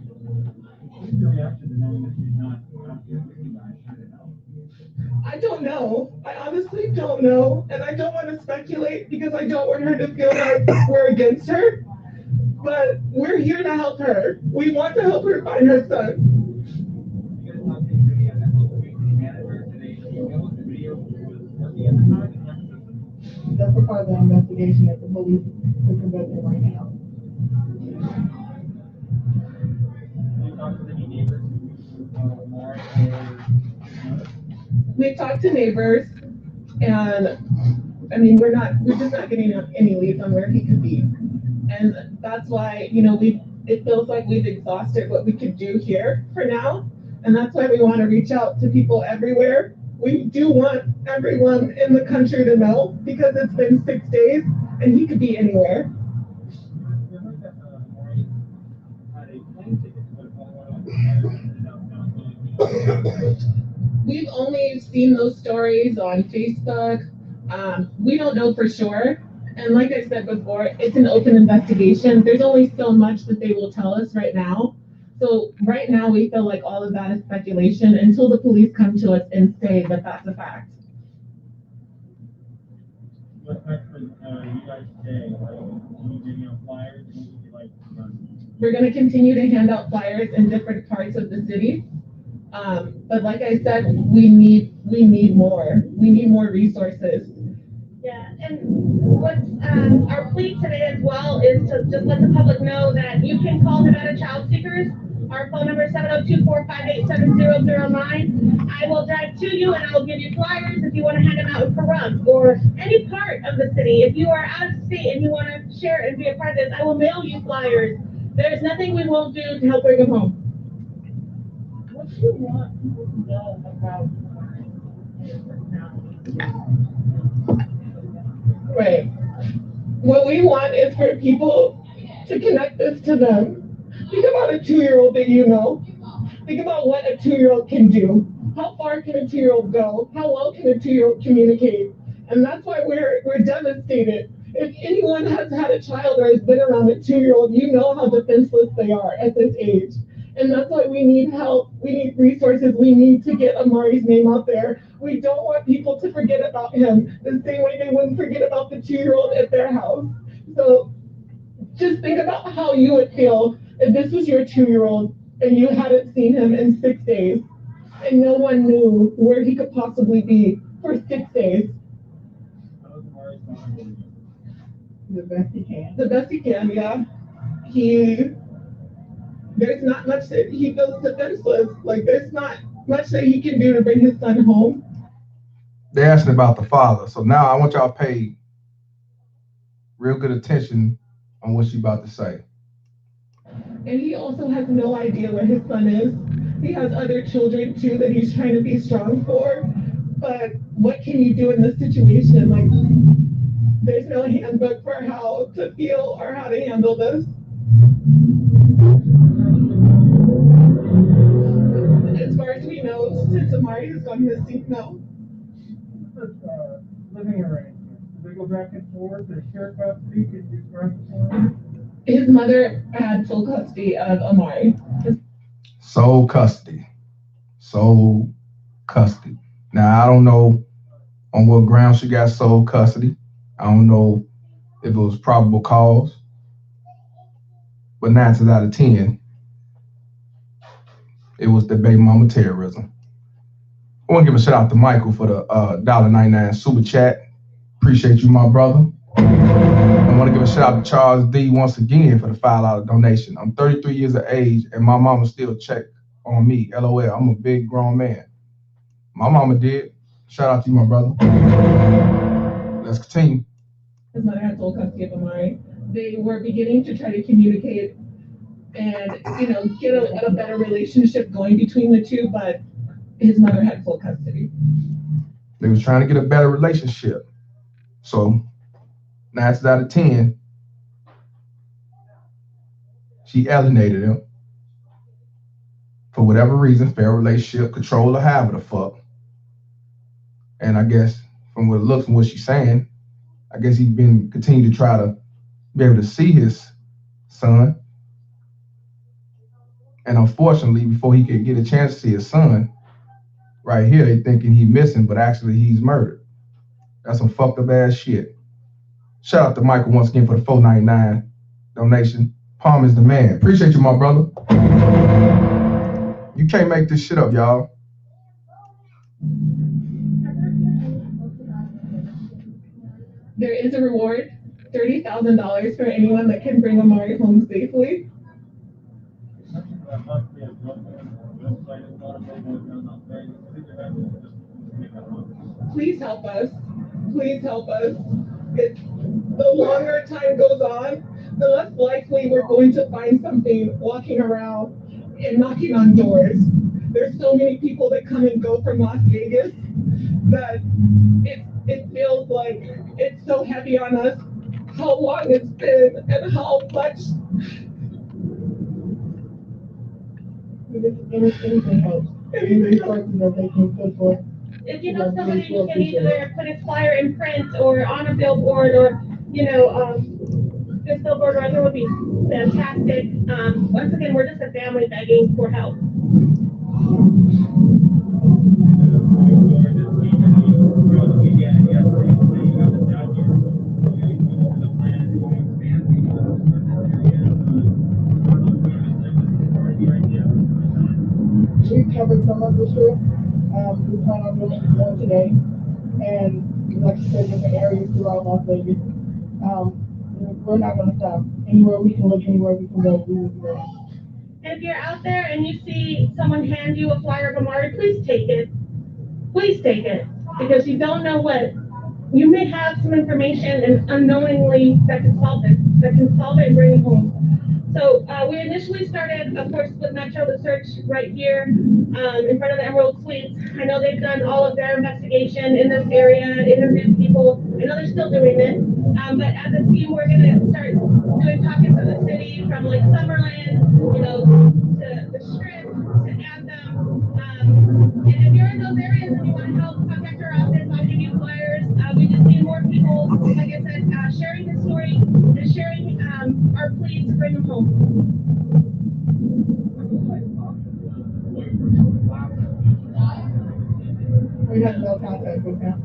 [SPEAKER 9] I don't know. I honestly don't know. And I don't want to speculate because I don't want her to feel like we're against her. But we're here to help her. We want to help her find her son.
[SPEAKER 4] That's a part of the investigation that the police is conducting right now.
[SPEAKER 9] We've talked to neighbors, and I mean, we're just not getting any leads on where he could be. And that's why, it feels like we've exhausted what we could do here for now. And that's why we want to reach out to people everywhere. We do want everyone in the country to know because it's been 6 days and he could be anywhere. We've only seen those stories on Facebook. We don't know for sure. And like I said before, it's an open investigation. There's only so much that they will tell us right now. So right now we feel like all of that is speculation until the police come to us and say that that's a fact.
[SPEAKER 10] What's next for you guys today? Flyers?
[SPEAKER 9] We're going to continue to hand out flyers in different parts of the city. But like I said, we need more. We need more resources.
[SPEAKER 11] Yeah, and what's our plea today as well is to just let the public know that you can call Nevada Child Seekers. Our phone number is 702-458-7009. I will drive to you and I will give you flyers if you want to hand them out in Pahrump or any part of the city. If you are out of state and you want to share and be a part of this, I will mail you flyers. There's nothing we won't do to help bring them home.
[SPEAKER 4] What do you want people to know about
[SPEAKER 9] Right. What we want is for people to connect this to them. Think about a 2-year-old that you know. Think about what a 2-year-old can do. How far can a 2-year-old go? How well can a 2-year-old communicate? And that's why we're devastated. If anyone has had a child or has been around a 2-year-old, you know how defenseless they are at this age. And that's why we need help. We need resources. We need to get Amari's name out there. We don't want people to forget about him the same way they wouldn't forget about the 2-year-old at their house. So just think about how you would feel if this was your 2-year-old and you hadn't seen him in 6 days and no one knew where he could possibly be for 6 days.
[SPEAKER 4] the best he can?
[SPEAKER 9] The best he can, yeah. There's not much that he feels defenseless. Like, there's not much that he can do to bring his son home.
[SPEAKER 3] They're asking about the father. So now I want y'all to pay real good attention on what she's about to say.
[SPEAKER 9] And he also has no idea where his son is. He has other children too that he's trying to be strong for. But what can you do in this situation? Like, there's no handbook for how to feel or how to handle this. As far as we know, since Amari has gone missing, no.
[SPEAKER 10] Living arrangements. Do they go back and forth? Does share custody? Could you back and forth?
[SPEAKER 9] His mother had full custody of Amari.
[SPEAKER 3] Sole custody. Sole custody. Now, I don't know on what grounds she got sole custody. I don't know if it was probable cause. But 9 times out of 10, it was the baby mama terrorism. I want to give a shout out to Michael for the $1.99 super chat. Appreciate you, my brother. I want to give a shout out to Charles D once again for the $5 donation. I'm 33 years of age and my mama still check on me. LOL, I'm a big grown man. My mama did. Shout out to you, my brother. Let's continue.
[SPEAKER 9] His mother had full custody of Amari. They were beginning to try to communicate and, get a better relationship going between the two, but his mother had full custody.
[SPEAKER 3] They was trying to get a better relationship. So 9 times out of 10, she alienated him for whatever reason, fair relationship, control, or however the fuck. And I guess from what it looks and what she's saying, I guess he's been continue to try to be able to see his son. And unfortunately, before he could get a chance to see his son, right here, they thinking he's missing, but actually he's murdered. That's some fucked up ass shit. Shout out to Michael once again for the $4.99 donation. Palm is the man. Appreciate you, my brother. You can't make this shit up, y'all.
[SPEAKER 9] There is a reward, $30,000 for anyone that can bring Amari home safely. Please help us. Please help us. The longer time goes on, the less likely we're going to find something walking around and knocking on doors. There's so many people that come and go from Las Vegas that it feels like it's so heavy on us how long it's been and how much.
[SPEAKER 4] Anything helps. Any resources that they can put for.
[SPEAKER 11] If you know somebody who can either put a flyer in print or on a billboard or, this billboard right there would be fantastic. Once again, we're just a family begging for help.
[SPEAKER 4] We've covered some of the trip. We plan on doing more today. And like you said, different areas throughout Las Vegas. We're not going to stop. Anywhere we can look, anywhere we can go, we will be there.
[SPEAKER 11] And if you're out there and you see someone hand you a flyer of Amari, please take it. Please take it. Because you don't know what. You may have some information and unknowingly that can solve it and bring it home. So we initially started, of course, with Metro, the search right here in front of the Emerald Suites. I know they've done all of their investigation in this area, interviewed people. I know they're still doing it. But as a team, we're going to start doing pockets of the city from like Summerlin, to the Strip, to Anthem. And if you're in those areas and you want to help, contact our office. I'll give you flyers. We just need more people, like I said, sharing the story and sharing our pleas to bring them home.
[SPEAKER 4] We have no contact with them.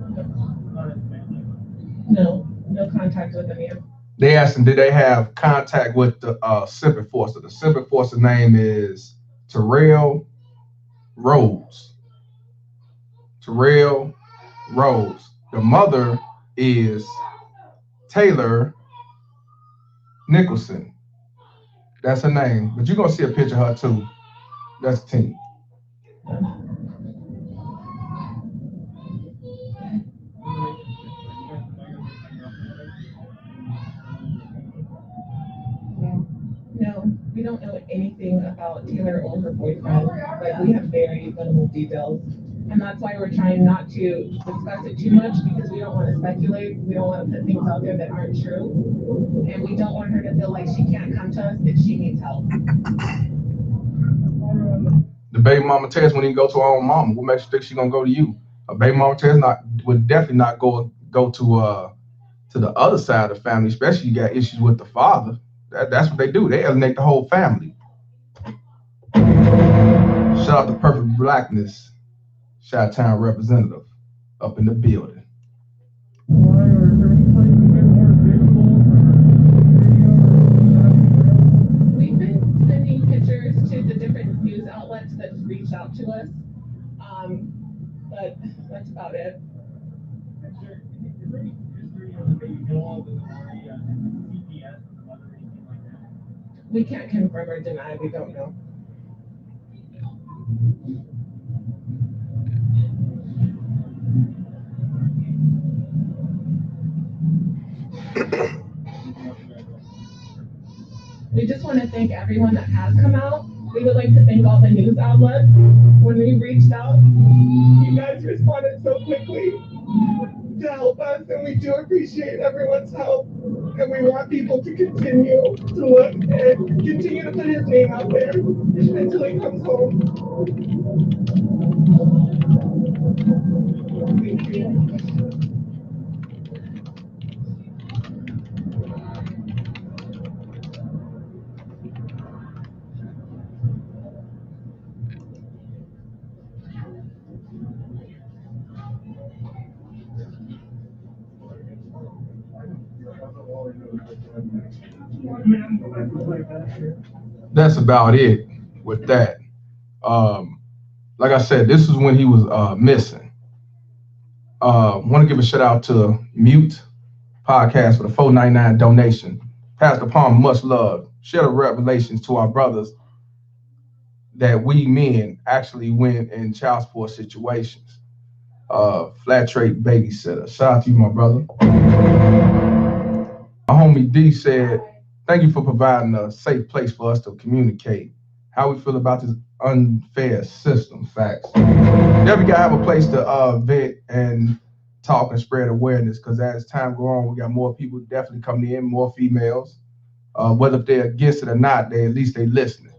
[SPEAKER 9] No contact with them yet.
[SPEAKER 3] They asked him, did they have contact with the Simp enforcer? The Simp enforcer name is Terrell Rose. Terrell Rose. The mother is Taylor Nicholson. That's her name. But you're going to see a picture of her too. That's the team.
[SPEAKER 9] No, we don't know anything about Taylor or her boyfriend. Like, we have very minimal details. And that's why we're trying not to discuss it too much, because we don't want to speculate. We don't want to put things out there that aren't true. And we don't want her to feel like she can't come to us if she needs help.
[SPEAKER 3] The baby mama Tess wouldn't even go to her own mama. What makes you think she's gonna go to you? A baby mama Tess would definitely not go to the other side of the family, especially you got issues with the father. That's what they do. They alienate the whole family. Shout out to Perfect Blackness, Chi-Town representative up in the building.
[SPEAKER 9] We've been sending pictures to the different news outlets that reached out to us, but that's about it. We can't confirm or deny. We don't know. We just want to thank everyone that has come out. We would like to thank all the news outlets. When we reached out, you guys responded so quickly to help us, and we do appreciate everyone's help. And we want people to continue to look and continue to put his name out there until he comes home. Thank you.
[SPEAKER 3] That's about it with that. Like I said, this is when he was missing. Want to give a shout out to Mute Podcast for the $4.99 donation. Pastor Palmer, much love. Share the revelations to our brothers that we men actually win in child support situations. Flat rate babysitter. Shout out to you, my brother. My homie D said, thank you for providing a safe place for us to communicate how we feel about this unfair system. Facts. Yeah, we gotta have a place to vent and talk and spread awareness, because as time goes on, we got more people definitely coming in, more females. Whether they're against it or not, at least they listening.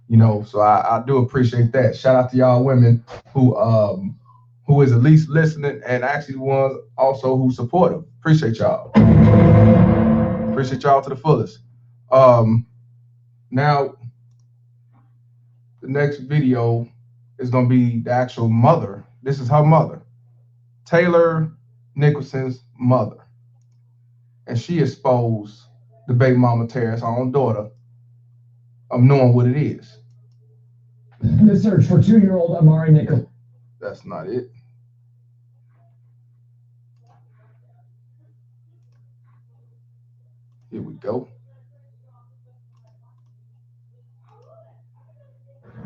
[SPEAKER 3] You know, so I do appreciate that. Shout out to y'all women who is at least listening and actually ones also who support them. Appreciate y'all. Appreciate y'all to the fullest. Now, the next video is going to be the actual mother. This is her mother, Taylor Nicholson's mother. And she exposed the baby mama terrorist, her own daughter, of knowing what it is.
[SPEAKER 5] The search for 2-year-old Amari Nicholson.
[SPEAKER 3] That's not it. Here we go.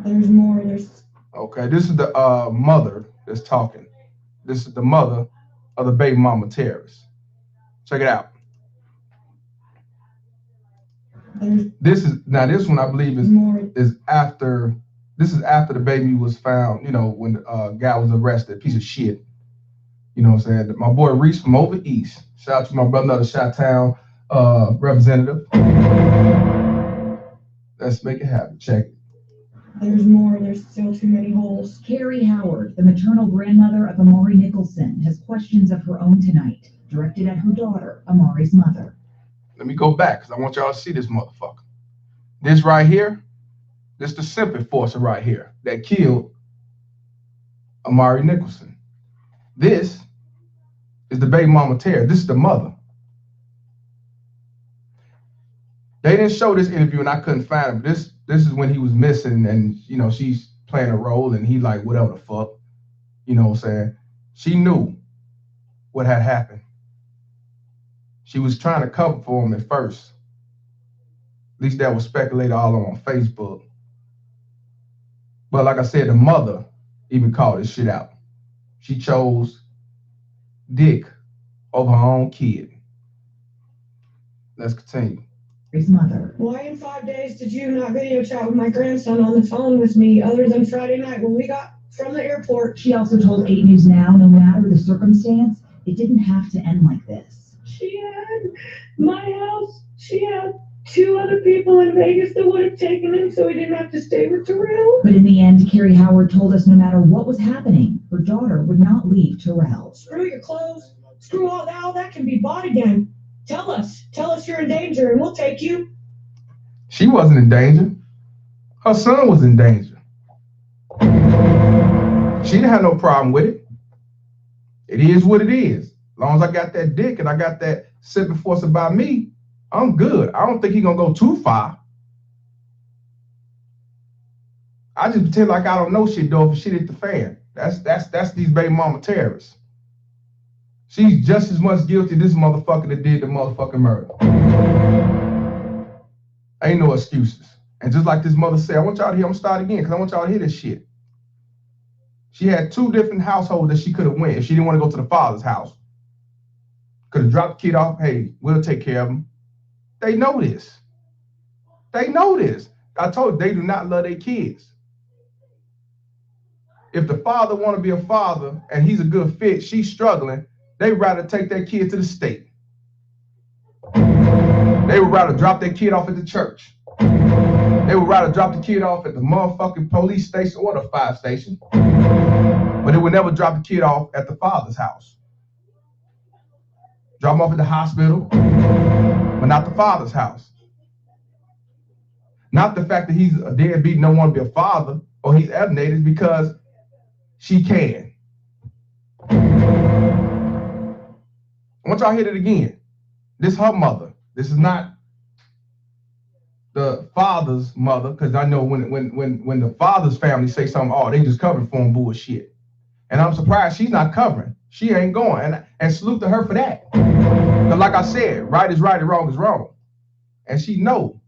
[SPEAKER 4] There's more.
[SPEAKER 3] Okay, this is the mother that's talking. This is the mother of the baby mama terrorist. Check it out. This one I believe is after. This is after the baby was found. You know, when the guy was arrested. Piece of shit. You know what I'm saying? My boy Reese from over east. Shout out to my brother, the Chi-Town representative. Let's make it happen. Check it.
[SPEAKER 4] There's more. There's still too many holes.
[SPEAKER 6] Carrie Howard, the maternal grandmother of Amari Nicholson, has questions of her own tonight, directed at her daughter, Amari's mother.
[SPEAKER 3] Let me go back, because I want y'all to see this motherfucker. This right here, this the Simp enforcer right here that killed Amari Nicholson. This is the baby mama terror. This is the mother. They didn't show this interview and I couldn't find him. This is when he was missing, and you know, she's playing a role and he like whatever the fuck. You know what I'm saying? She knew what had happened. She was trying to cover for him at first. At least that was speculated all on Facebook. But like I said, the mother even called this shit out. She chose dick over her own kid. Let's continue.
[SPEAKER 6] His mother.
[SPEAKER 4] Why in 5 days did you not video chat with my grandson on the phone with me other than Friday night when we got from the airport?
[SPEAKER 6] She also told 8 News Now, no matter the circumstance, it didn't have to end like this.
[SPEAKER 4] She had my house. She had 2 other people in Vegas that would have taken him so he didn't have to stay with Terrell.
[SPEAKER 6] But in the end, Carrie Howard told us no matter what was happening, her daughter would not leave Terrell.
[SPEAKER 4] Screw your clothes. Screw all that can be bought again. Tell us you're in danger and we'll take you.
[SPEAKER 3] She wasn't in danger. Her son was in danger. She didn't have no problem with it. It is what it is. As long as I got that dick and I got that Simp force about me, I'm good. I don't think he's gonna go too far. I just pretend like I don't know shit though if shit hit the fan. That's these baby mama terrorists. She's just as much guilty as this motherfucker that did the motherfucking murder. Ain't no excuses. And just like this mother said, I want y'all to hear, I'm gonna start again because I want y'all to hear this shit. She had 2 different households that she could have went if she didn't want to go to the father's house. Could have dropped the kid off, hey, we'll take care of him. They know this. They know this. I told you, they do not love their kids. If the father want to be a father and he's a good fit, she's struggling, they would rather take their kid to the state. They would rather drop their kid off at the church. They would rather drop the kid off at the motherfucking police station or the fire station. But they would never drop the kid off at the father's house. Drop him off at the hospital, but not the father's house. Not the fact that he's a deadbeat and don't want to be a father, or he's alienated, because she can. I want y'all to hear it again. This her mother. This is not the father's mother, because I know when the father's family say something, oh, they just covering for him bullshit. And I'm surprised she's not covering. She ain't going. And salute to her for that. Because like I said, right is right and wrong is wrong. And she know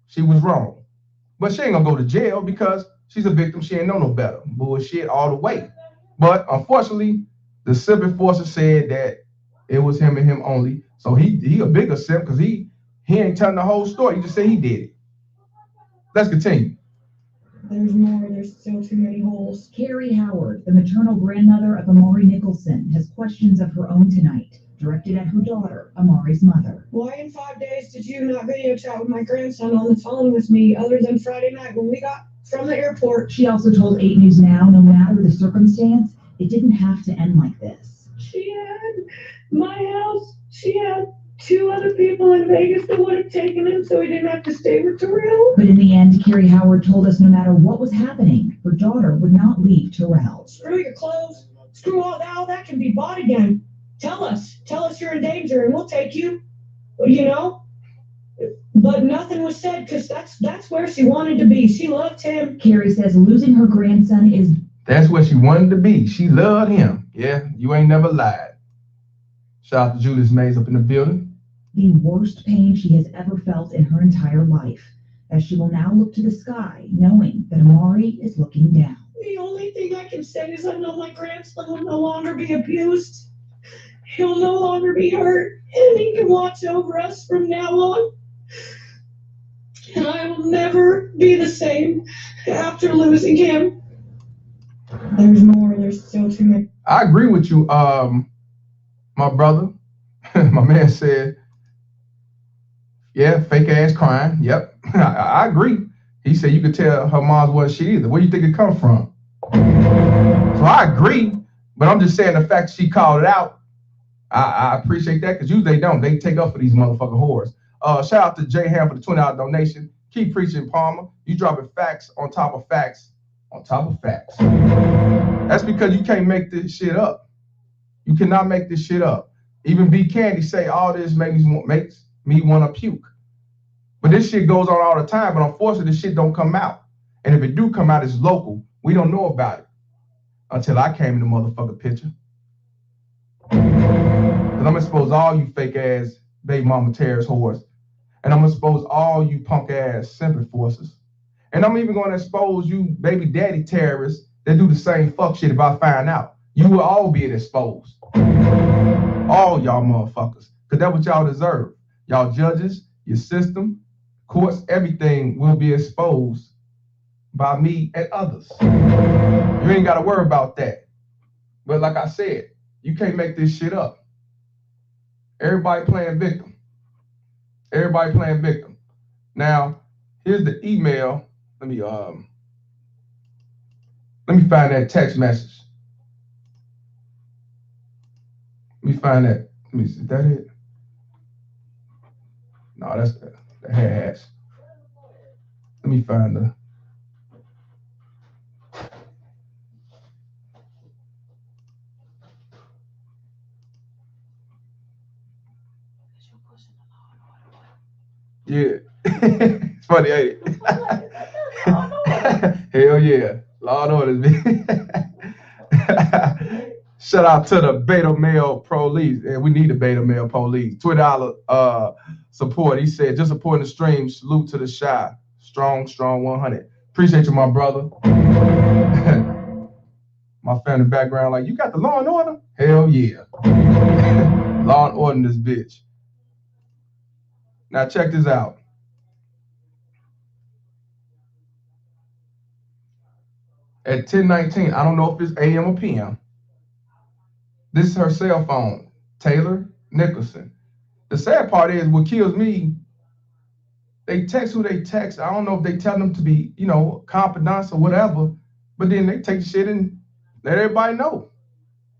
[SPEAKER 3] she was wrong. But she ain't gonna go to jail because she's a victim. She ain't know no better. Bullshit all the way. But unfortunately, the Simp enforcer said that it was him and him only. So he a bigger simp because he ain't telling the whole story. He just said he did it. Let's continue.
[SPEAKER 6] There's more. There's still too many holes. Carrie Howard, the maternal grandmother of Amari Nicholson, has questions of her own tonight, directed at her daughter, Amari's mother.
[SPEAKER 12] Why in 5 days did you not video chat with my grandson on the phone with me other than Friday night when we got from the airport?
[SPEAKER 6] She also told 8 News Now, no matter the circumstance, it didn't have to end like this.
[SPEAKER 12] She had my house. She had 2 other people in Vegas that would have taken him so he didn't have to stay with Terrell.
[SPEAKER 6] But in the end, Carrie Howard told us no matter what was happening, her daughter would not leave Terrell.
[SPEAKER 12] Screw your clothes. Screw all that can be bought again. Tell us you're in danger and we'll take you, you know? But nothing was said because that's where she wanted to be. She loved him.
[SPEAKER 6] Carrie says losing her grandson is...
[SPEAKER 3] That's where she wanted to be. She loved him. Yeah, you ain't never lied. Shout out to Julius Mays up in the building.
[SPEAKER 6] The worst pain she has ever felt in her entire life, as she will now look to the sky, knowing that Amari is looking down.
[SPEAKER 12] The only thing I can say is I know my grandson will no longer be abused. He'll no longer be hurt, and he can watch over us from now on. And I will never be the same after losing him. There's more. There's still too many.
[SPEAKER 3] I agree with you, my brother. My man said, yeah, fake ass crying. Yep, I agree. He said you could tell her mom wasn't shit either. Where do you think it come from? So I agree, but I'm just saying the fact she called it out, I appreciate that because usually they don't. They take up for these motherfucking whores. Shout out to Jay Ham for the $20 donation. Keep preaching, Palmer. You dropping facts on top of facts on top of facts. That's because you can't make this shit up. You cannot make this shit up. Even B Candy say all this makes me want to puke. But this shit goes on all the time, but unfortunately this shit don't come out. And if it do come out, it's local. We don't know about it until I came in the motherfucking picture. Because I'm gonna expose all you fake ass baby mama terrorist whores. And I'm gonna expose all you punk ass Simp enforcers. And I'm even gonna expose you baby daddy terrorists that do the same fuck shit if I find out. You will all be exposed. All y'all motherfuckers. Because that's what y'all deserve. Y'all judges, your system, courts, everything will be exposed by me and others. You ain't gotta worry about that. But like I said, you can't make this shit up. Everybody playing victim. Everybody playing victim. Now, here's the email. Let me find that text message. Let me find that. Let me see. Is that it? No, that's the hash. Let me find the. Yeah. It's funny, ain't it? Hell yeah. Law and Order. Shout out to the beta male police. Yeah, we need a beta male police. $20 support. He said, just supporting the stream. Salute to the shy. Strong 100. Appreciate you, my brother. My family background, like, you got the Law and Order? Hell yeah. Law and Order in this bitch. Now check this out. At 10:19, I don't know if it's AM or PM. This is her cell phone, Taylor Nicholson. The sad part is, what kills me, they text who they text. I don't know if they tell them to be, confidants or whatever, but then they take the shit and let everybody know.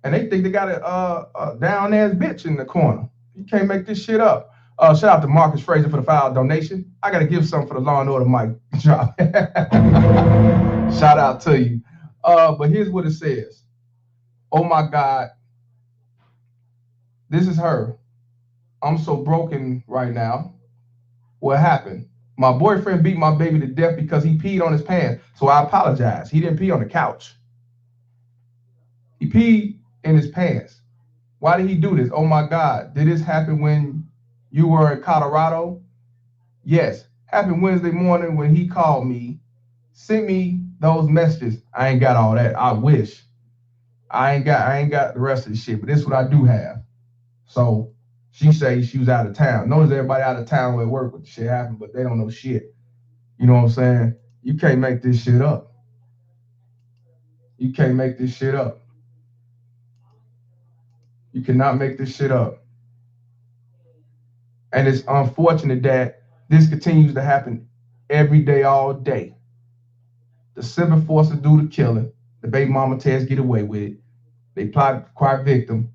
[SPEAKER 3] And they think they got a down-ass bitch in the corner. You can't make this shit up. Shout out to Marcus Fraser for the $5 donation. I got to give something for the Law and Order mic drop. Shout out to you. But here's what it says. Oh, my God. This is her. I'm so broken right now. What happened? My boyfriend beat my baby to death because he peed on his pants. So I apologize. He didn't pee on the couch. He peed in his pants. Why did he do this? Oh my God. Did this happen when you were in Colorado? Yes. Happened Wednesday morning when he called me, sent me those messages. I ain't got all that. I wish. I ain't got the rest of the shit, but this is what I do have. So she say she was out of town. Notice everybody out of town at work when shit happened, but they don't know shit. You know what I'm saying? You can't make this shit up. You can't make this shit up. You cannot make this shit up. And it's unfortunate that this continues to happen every day, all day. The Simp forces do the killing. The baby mama Tess get away with it. They plot acquire victim,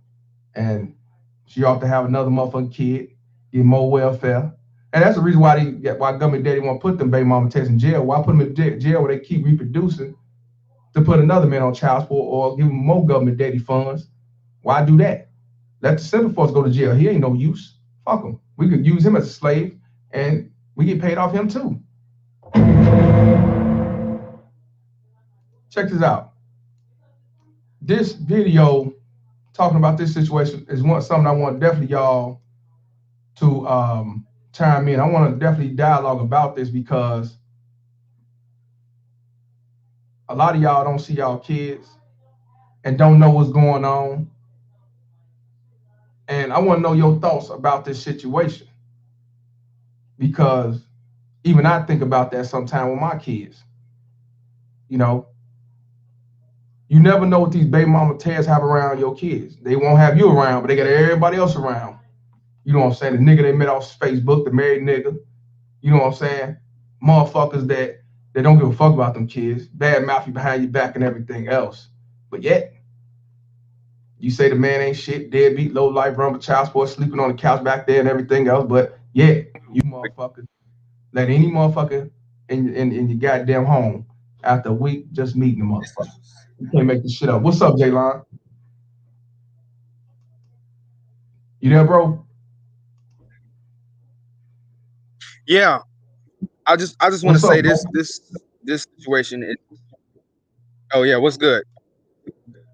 [SPEAKER 3] and she ought to have another motherfucking kid, get more welfare. And that's the reason why government daddy want to put them baby mama Tess in jail. Why put them in jail where they keep reproducing to put another man on child support or give him more government daddy funds? Why do that? Let the Simp force go to jail. He ain't no use. Fuck him. We could use him as a slave, and we get paid off him too. Check this out. This video talking about this situation is something I want definitely y'all to chime in. I want to definitely dialogue about this because a lot of y'all don't see y'all kids and don't know what's going on. And I want to know your thoughts about this situation because even I think about that sometime with my kids. You know, you never know what these baby mama Tess have around your kids. They won't have you around, but they got everybody else around. You know what I'm saying? The nigga they met off Facebook, the married nigga. You know what I'm saying? Motherfuckers that don't give a fuck about them kids, bad mouth you behind your back and everything else. But yet, you say the man ain't shit, deadbeat, low life, rumble, child support, sleeping on the couch back there and everything else. But yet, you motherfuckers let any motherfucker in your goddamn home after a week just meeting the motherfucker. You can't make this shit up. What's up, Jaylon? You there, bro?
[SPEAKER 13] Yeah, I just want to
[SPEAKER 3] What's up,
[SPEAKER 13] say
[SPEAKER 3] bro?
[SPEAKER 13] this situation is, oh yeah, what's good?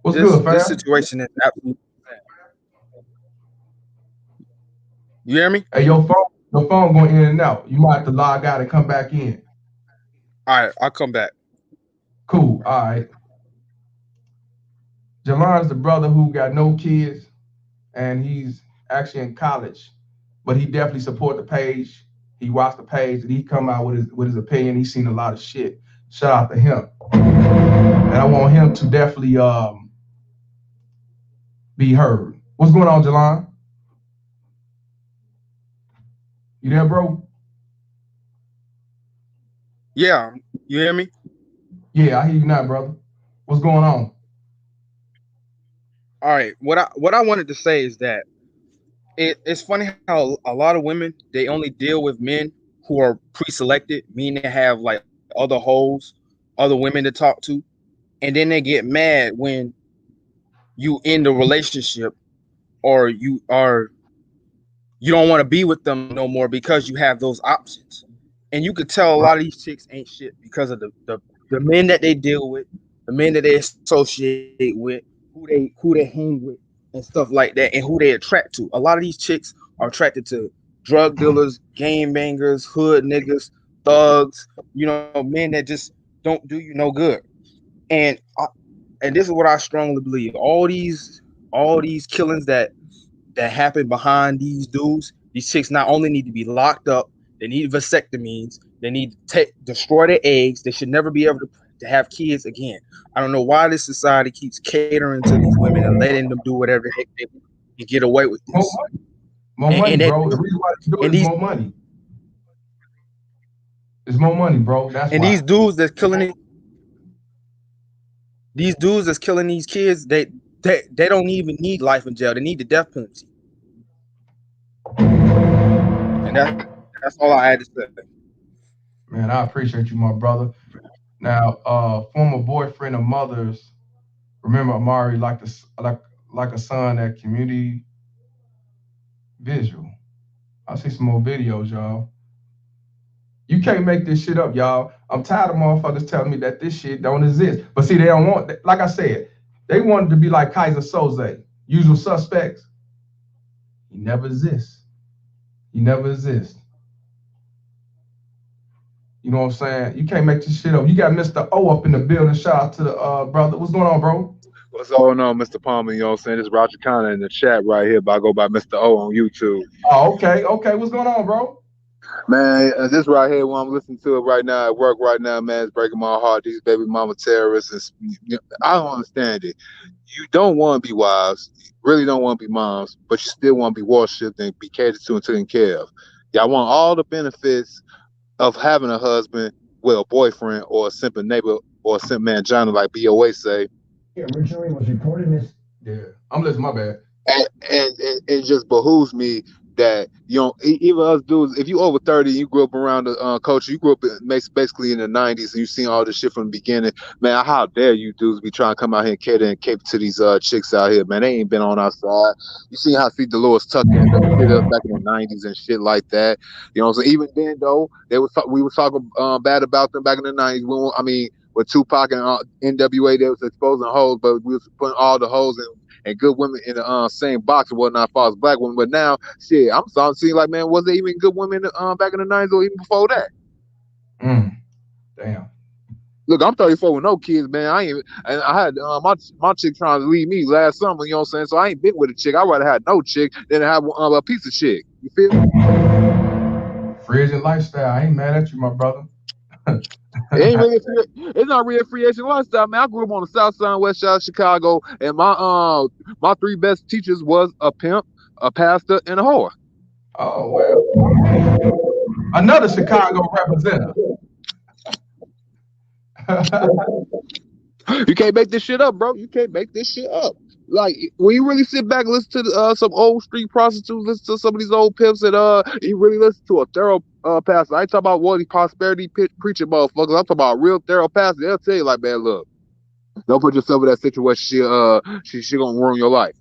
[SPEAKER 3] What's
[SPEAKER 13] This
[SPEAKER 3] good,
[SPEAKER 13] this
[SPEAKER 3] fam?
[SPEAKER 13] situation is absolutely, you hear me?
[SPEAKER 3] Hey, your phone going in and out. You might have to log out and come back in.
[SPEAKER 13] All right, I'll come back.
[SPEAKER 3] Cool. All right. Jalan's the brother who got no kids, and he's actually in college, but he definitely support the page. He watched the page, and he come out with his opinion. He's seen a lot of shit. Shout out to him, and I want him to definitely be heard. What's going on, Jalan? You there, bro?
[SPEAKER 13] Yeah, you hear me?
[SPEAKER 3] Yeah, I hear you now, brother. What's going on?
[SPEAKER 13] All right, what I wanted to say is that it's funny how a lot of women they only deal with men who are pre-selected, meaning they have like other hoes, other women to talk to, and then they get mad when you end a relationship or you don't want to be with them no more because you have those options. And you could tell a
[SPEAKER 3] Right.
[SPEAKER 13] lot of these chicks ain't shit because of the men that they deal with, the men that they associate with, who they hang with, and stuff like that, and who they attract to. A lot of these chicks are attracted to drug dealers, game bangers, hood niggas, thugs, men that just don't do you no good. And and this is what I strongly believe. All these killings that happen behind these dudes, these chicks not only need to be locked up, they need vasectomies, they need to destroy their eggs. They should never be able to have kids again. I don't know why this society keeps catering to these women and letting them do whatever the heck they want and get away with
[SPEAKER 3] More
[SPEAKER 13] this.
[SPEAKER 3] money. More
[SPEAKER 13] And,
[SPEAKER 3] money,
[SPEAKER 13] and that
[SPEAKER 3] bro. The reason why they do it
[SPEAKER 13] and
[SPEAKER 3] is
[SPEAKER 13] these
[SPEAKER 3] more money. It's more money, bro. That's
[SPEAKER 13] and these
[SPEAKER 3] why.
[SPEAKER 13] dudes that's killing these dudes that's killing these kids, they don't even need life in jail. They need the death penalty. And that's all I had to say.
[SPEAKER 3] Man, I appreciate you, my brother. Now, former boyfriend of mother's, remember Amari like a son at Community Visual. I see some more videos, y'all. You can't make this shit up, y'all. I'm tired of motherfuckers telling me that this shit don't exist. But see, they don't want, like I said, they wanted to be like Kaiser Soze, Usual Suspects. He never exists. He never exists. You know what I'm saying? You can't make this shit up. You got Mr. O up in the building. Shout out to the brother. What's going on, bro?
[SPEAKER 14] What's going on, Mr. Palmer? You know what I'm saying? This is Roger Connor in the chat right here, but I go by Mr. O on YouTube.
[SPEAKER 3] Oh, okay. Okay. What's going on, bro?
[SPEAKER 14] Man, this right here, what I'm listening to it right now at work right now, man, it's breaking my heart. These baby mama terrorists. I don't understand it. You don't want to be wives, you really don't want to be moms, but you still want to be worshipped and be catered to and taken care of. Y'all want all the benefits of having a husband with a boyfriend or a simple neighbor or a simple man, Johnny, like BOA say.
[SPEAKER 5] Originally was reported as.
[SPEAKER 3] Yeah, I'm listening. My bad.
[SPEAKER 14] And it just behooves me that, you know, even us dudes, if you over 30, you grew up around the culture, you grew up basically in the 90s, and you seen all this shit from the beginning, man, how dare you dudes be trying to come out here and cater to these chicks out here, man. They ain't been on our side. You seen how C. Dolores Tucker ended up hit us back in the 90s and shit like that. You know, so even then though, we was talking bad about them back in the 90s. With Tupac and NWA, they was exposing hoes, but we was putting all the hoes and good women in the same box and whatnot, as far as black women. But now, shit, I'm starting to see like, man, was there even good women back in the 90s or even before that?
[SPEAKER 3] Damn.
[SPEAKER 14] Look, I'm 34 with no kids, man. I had my chick trying to leave me last summer, you know what I'm saying? So I ain't been with a chick. I'd rather have no chick than have a piece of chick. You feel me?
[SPEAKER 3] Free-agent lifestyle. I ain't mad at you, my brother.
[SPEAKER 14] It's not really a free agent lifestyle, man. I grew up on the south side and west side of Chicago, and my three best teachers was a pimp, a pastor, and a whore.
[SPEAKER 3] Oh, well. Another Chicago representative.
[SPEAKER 14] You can't make this shit up, bro. You can't make this shit up. Like, when you really sit back and listen to some old street prostitutes, listen to some of these old pimps, and you really listen to a thorough pastor. I ain't talking about what these prosperity preaching motherfuckers. I'm talking about a real thorough pastor. They'll tell you, like, man, look, don't put yourself in that situation. She gonna ruin your life.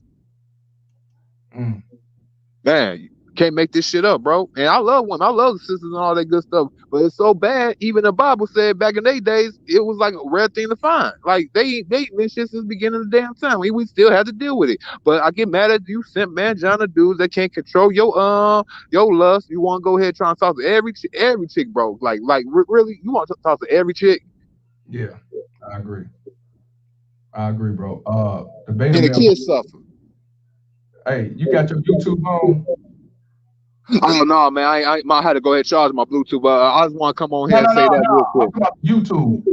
[SPEAKER 14] Man, you can't make this shit up, bro. And I love women. I love the sisters and all that good stuff. But it's so bad. Even the Bible said back in their days, it was like a rare thing to find. Like they been shit since the beginning of the damn time. We still had to deal with it. But I get mad at you, simp man, John, dudes that can't control your lust. You want to go ahead and try and talk to every chick, bro. Like really, you want to talk to every chick?
[SPEAKER 3] Yeah, I agree. Bro.
[SPEAKER 14] And the kids suffer.
[SPEAKER 3] Hey, you got your YouTube on?
[SPEAKER 14] Oh no, man! I had to go ahead and charge my Bluetooth, but I just want to come on here and say that real quick.
[SPEAKER 3] YouTube.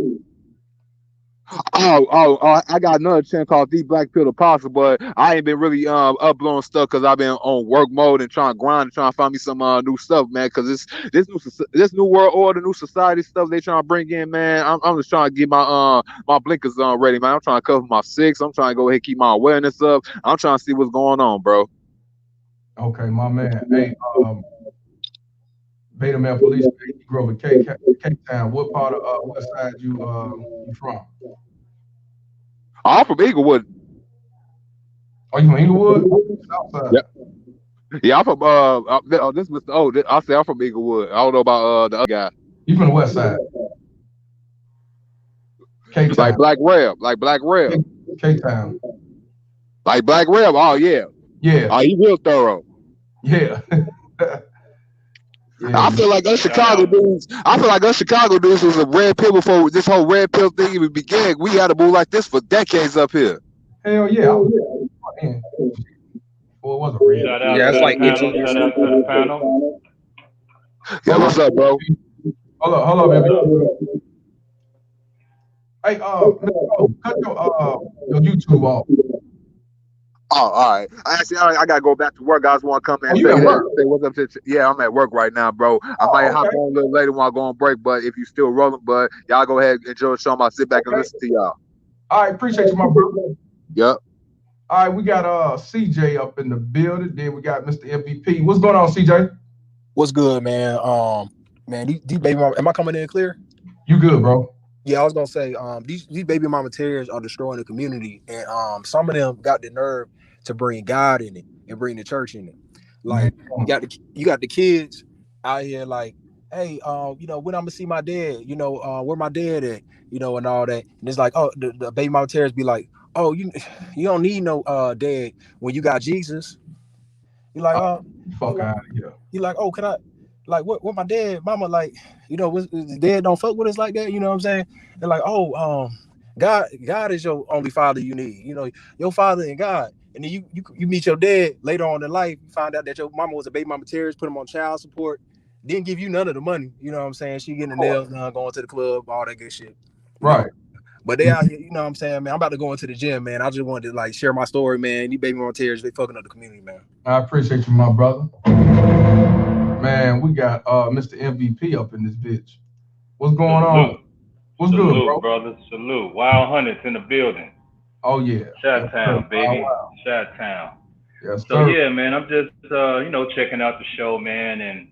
[SPEAKER 14] I got another channel called The Black Pill Apostle, but I ain't been really uploading stuff because I've been on work mode and trying to grind and trying to find me some new stuff, man. Because this new world order, new society stuff they trying to bring in, man. I'm just trying to get my blinkers on ready, man. I'm trying to cover my 6. I'm trying to go ahead and keep my awareness up. I'm trying to see what's going on, bro.
[SPEAKER 3] Okay, my man. Hey, Beta Male Police, you grew up in K-Town. What part of West Side you from?
[SPEAKER 14] I'm from Inglewood.
[SPEAKER 3] Oh, you from Inglewood? Southside.
[SPEAKER 14] Yep. Yeah, I'm from this Mr. O. I say I'm from Inglewood. I don't know about the other guy.
[SPEAKER 3] You from the West Side? K-Town.
[SPEAKER 14] Like Black Reb.
[SPEAKER 3] K-Town.
[SPEAKER 14] Like Black Reb. Oh yeah.
[SPEAKER 3] Yeah.
[SPEAKER 14] Oh, he real thorough.
[SPEAKER 3] Yeah.
[SPEAKER 14] I feel like us Chicago dudes. Was a red pill before this whole red pill thing even began. We had to move like this for decades up here.
[SPEAKER 3] Hell yeah. Well, it was a red.
[SPEAKER 15] Yeah, it's like shout out to the panel.
[SPEAKER 14] Yeah, what's up, bro?
[SPEAKER 3] Hold up, baby. Hey, cut your YouTube off.
[SPEAKER 14] Oh, all right. I gotta go back to work. I just want to come in and say what's up to. Yeah, I'm at work right now, bro. I might hop on a little later when I go on break, but if you still rolling, but y'all go ahead and enjoy the show. I'll sit back and listen to y'all.
[SPEAKER 3] All right, appreciate you, my brother.
[SPEAKER 14] Yep.
[SPEAKER 3] All right, we got CJ up in the building. Then we got Mr. MVP. What's going on, CJ?
[SPEAKER 16] What's good, man? Man, these baby mama, am I coming in clear?
[SPEAKER 3] You good, bro?
[SPEAKER 16] Yeah, I was gonna say, these baby mama terrorists are destroying the community, and some of them got the nerve to bring God in it and bring the church in it. Like you got the kids out here like, hey, you know, when I'm gonna see my dad, you know, where my dad at, you know, and all that. And it's like, oh, the baby mama terrorists be like, oh, you don't need no dad when you got Jesus. You're like,
[SPEAKER 3] fuck out of here.
[SPEAKER 16] You like, oh, can I, like, what my dad, mama, like, you know, his dad don't fuck with us like that, you know what I'm saying? They're like, oh, God is your only father you need, you know, your father and God. And then you meet your dad later on in life, you find out that your mama was a baby mama terrorist, put him on child support, didn't give you none of the money, you know what I'm saying? She getting the nails done, going to the club, all that good shit.
[SPEAKER 3] Right.
[SPEAKER 16] Know? But they out here, you know what I'm saying, man. I'm about to go into the gym, man. I just wanted to like share my story, man. These baby mama terrorists, they fucking up the community, man.
[SPEAKER 3] I appreciate you, my brother. Man, we got Mr. MVP up in this bitch. What's going on? What's good, bro?
[SPEAKER 15] Brother. Salute. Wild Hunters in the building.
[SPEAKER 3] Oh yeah.
[SPEAKER 15] Chi-Town, baby. Chi-Town.
[SPEAKER 3] Yes,
[SPEAKER 15] so
[SPEAKER 3] sir.
[SPEAKER 15] Yeah, man, I'm just you know, checking out the show, man, and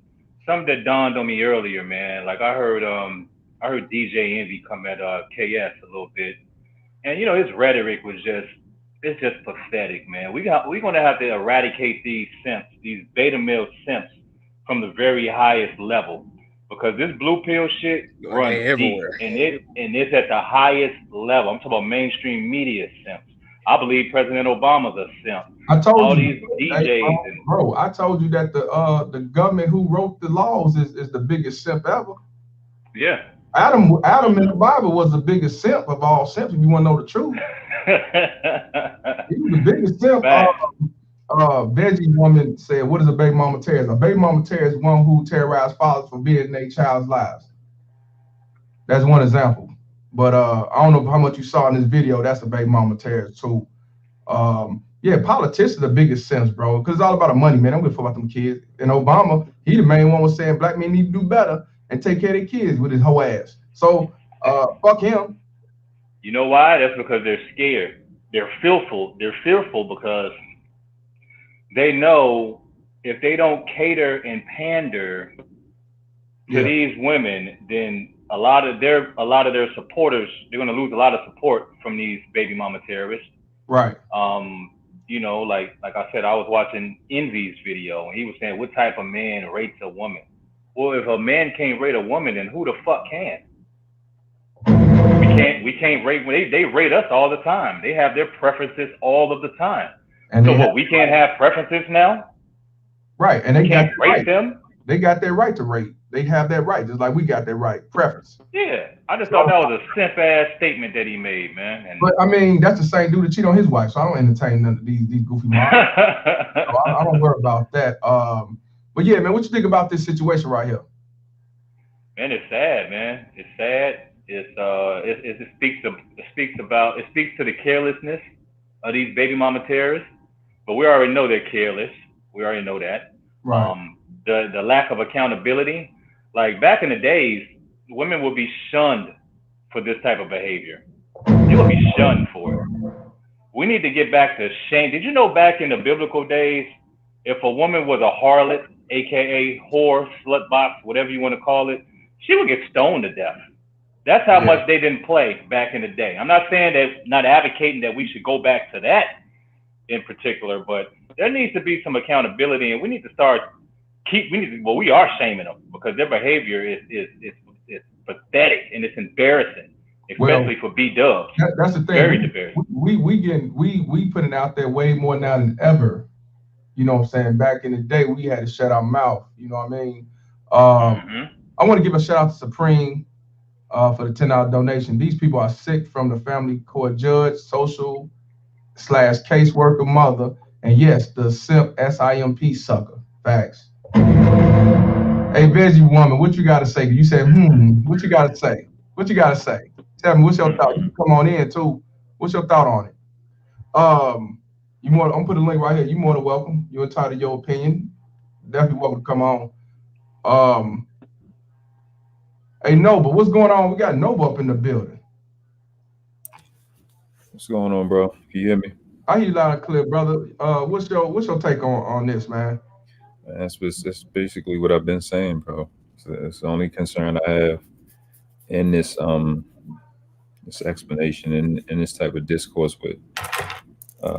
[SPEAKER 15] something that dawned on me earlier, man. Like I heard DJ Envy come at KS a little bit. And you know, his rhetoric was it's just pathetic, man. We're gonna have to eradicate these simps, these beta male simps from the very highest level. Because this blue pill shit runs deep, and it's at the highest level. I'm talking about mainstream media simps. I believe President Obama's a simp.
[SPEAKER 3] I told
[SPEAKER 15] all
[SPEAKER 3] you,
[SPEAKER 15] these DJs
[SPEAKER 3] bro. I told you that the government who wrote the laws is the biggest simp ever.
[SPEAKER 15] Yeah.
[SPEAKER 3] Adam in the Bible was the biggest simp of all simps. If you want to know the truth, he was the biggest simp. Veggie woman said, "What is a baby mama terrorist? A baby mama terrorist is one who terrorized fathers for being in their child's lives." That's one example. But I don't know how much you saw in this video. That's a baby mama terrorist too. Yeah, politicians are the biggest simps, bro, because it's all about the money, man. I'm gonna fuck about them kids. And Obama, he the main one was saying black men need to do better and take care of their kids with his whole ass. So fuck him.
[SPEAKER 15] You know why? That's because they're scared. They're fearful. They're fearful because they know if they don't cater and pander to these women, then a lot of their supporters, they're gonna lose a lot of support from these baby mama terrorists.
[SPEAKER 3] Right.
[SPEAKER 15] You know, like I said, I was watching Envy's video and he was saying, what type of man rates a woman? Well, if a man can't rate a woman, then who the fuck can? We can't rate. They rate us all the time. They have their preferences all of the time. And so what? We can't have preferences now?
[SPEAKER 3] Right. And they
[SPEAKER 15] can't rate them.
[SPEAKER 3] They got their right to rate. They have that right, just like we got that right. Preference.
[SPEAKER 15] Yeah, I just thought that was a simp ass statement that he made, man. And
[SPEAKER 3] but I mean, that's the same dude that cheated on his wife, so I don't entertain none of these goofy moms. So I don't worry about that. But yeah, man, what you think about this situation right here?
[SPEAKER 15] Man, it's sad, man. It's sad. It speaks to the carelessness of these baby mama terrorists. But we already know they're careless. We already know that.
[SPEAKER 3] Right.
[SPEAKER 15] The lack of accountability. Like back in the days, women would be shunned for this type of behavior. They would be shunned for it. We need to get back to shame. Did you know back in the biblical days, if a woman was a harlot, aka whore, slut box, whatever you want to call it, she would get stoned to death. That's how much they didn't play back in the day. I'm not saying that, not advocating that we should go back to that in particular, but there needs to be some accountability, and we need to start we are shaming them because their behavior is pathetic and it's embarrassing, especially for B-dubs.
[SPEAKER 3] That's the thing.
[SPEAKER 15] Very embarrassing.
[SPEAKER 3] We put it out there way more now than ever. You know what I'm saying? Back in the day, we had to shut our mouth. You know what I mean? I want to give a shout out to Supreme for the $10 donation. These people are sick from the family court judge, social / caseworker mother, and yes, the simp SIMP sucker. Facts. Hey, Veggie woman, what you got to say? You said, what you got to say? What you got to say? Tell me, what's your thought? You can come on in, too. What's your thought on it? I'm going to put a link right here. You're more than welcome. You're entitled to your opinion. Definitely welcome to come on. Hey, Nova, what's going on? We got Nova up in the building.
[SPEAKER 17] What's going on, bro? Can you hear me?
[SPEAKER 3] I hear you loud and clear, brother. What's your take on this, man?
[SPEAKER 17] That's basically what I've been saying, bro. It's the only concern I have in this this explanation in this type of discourse with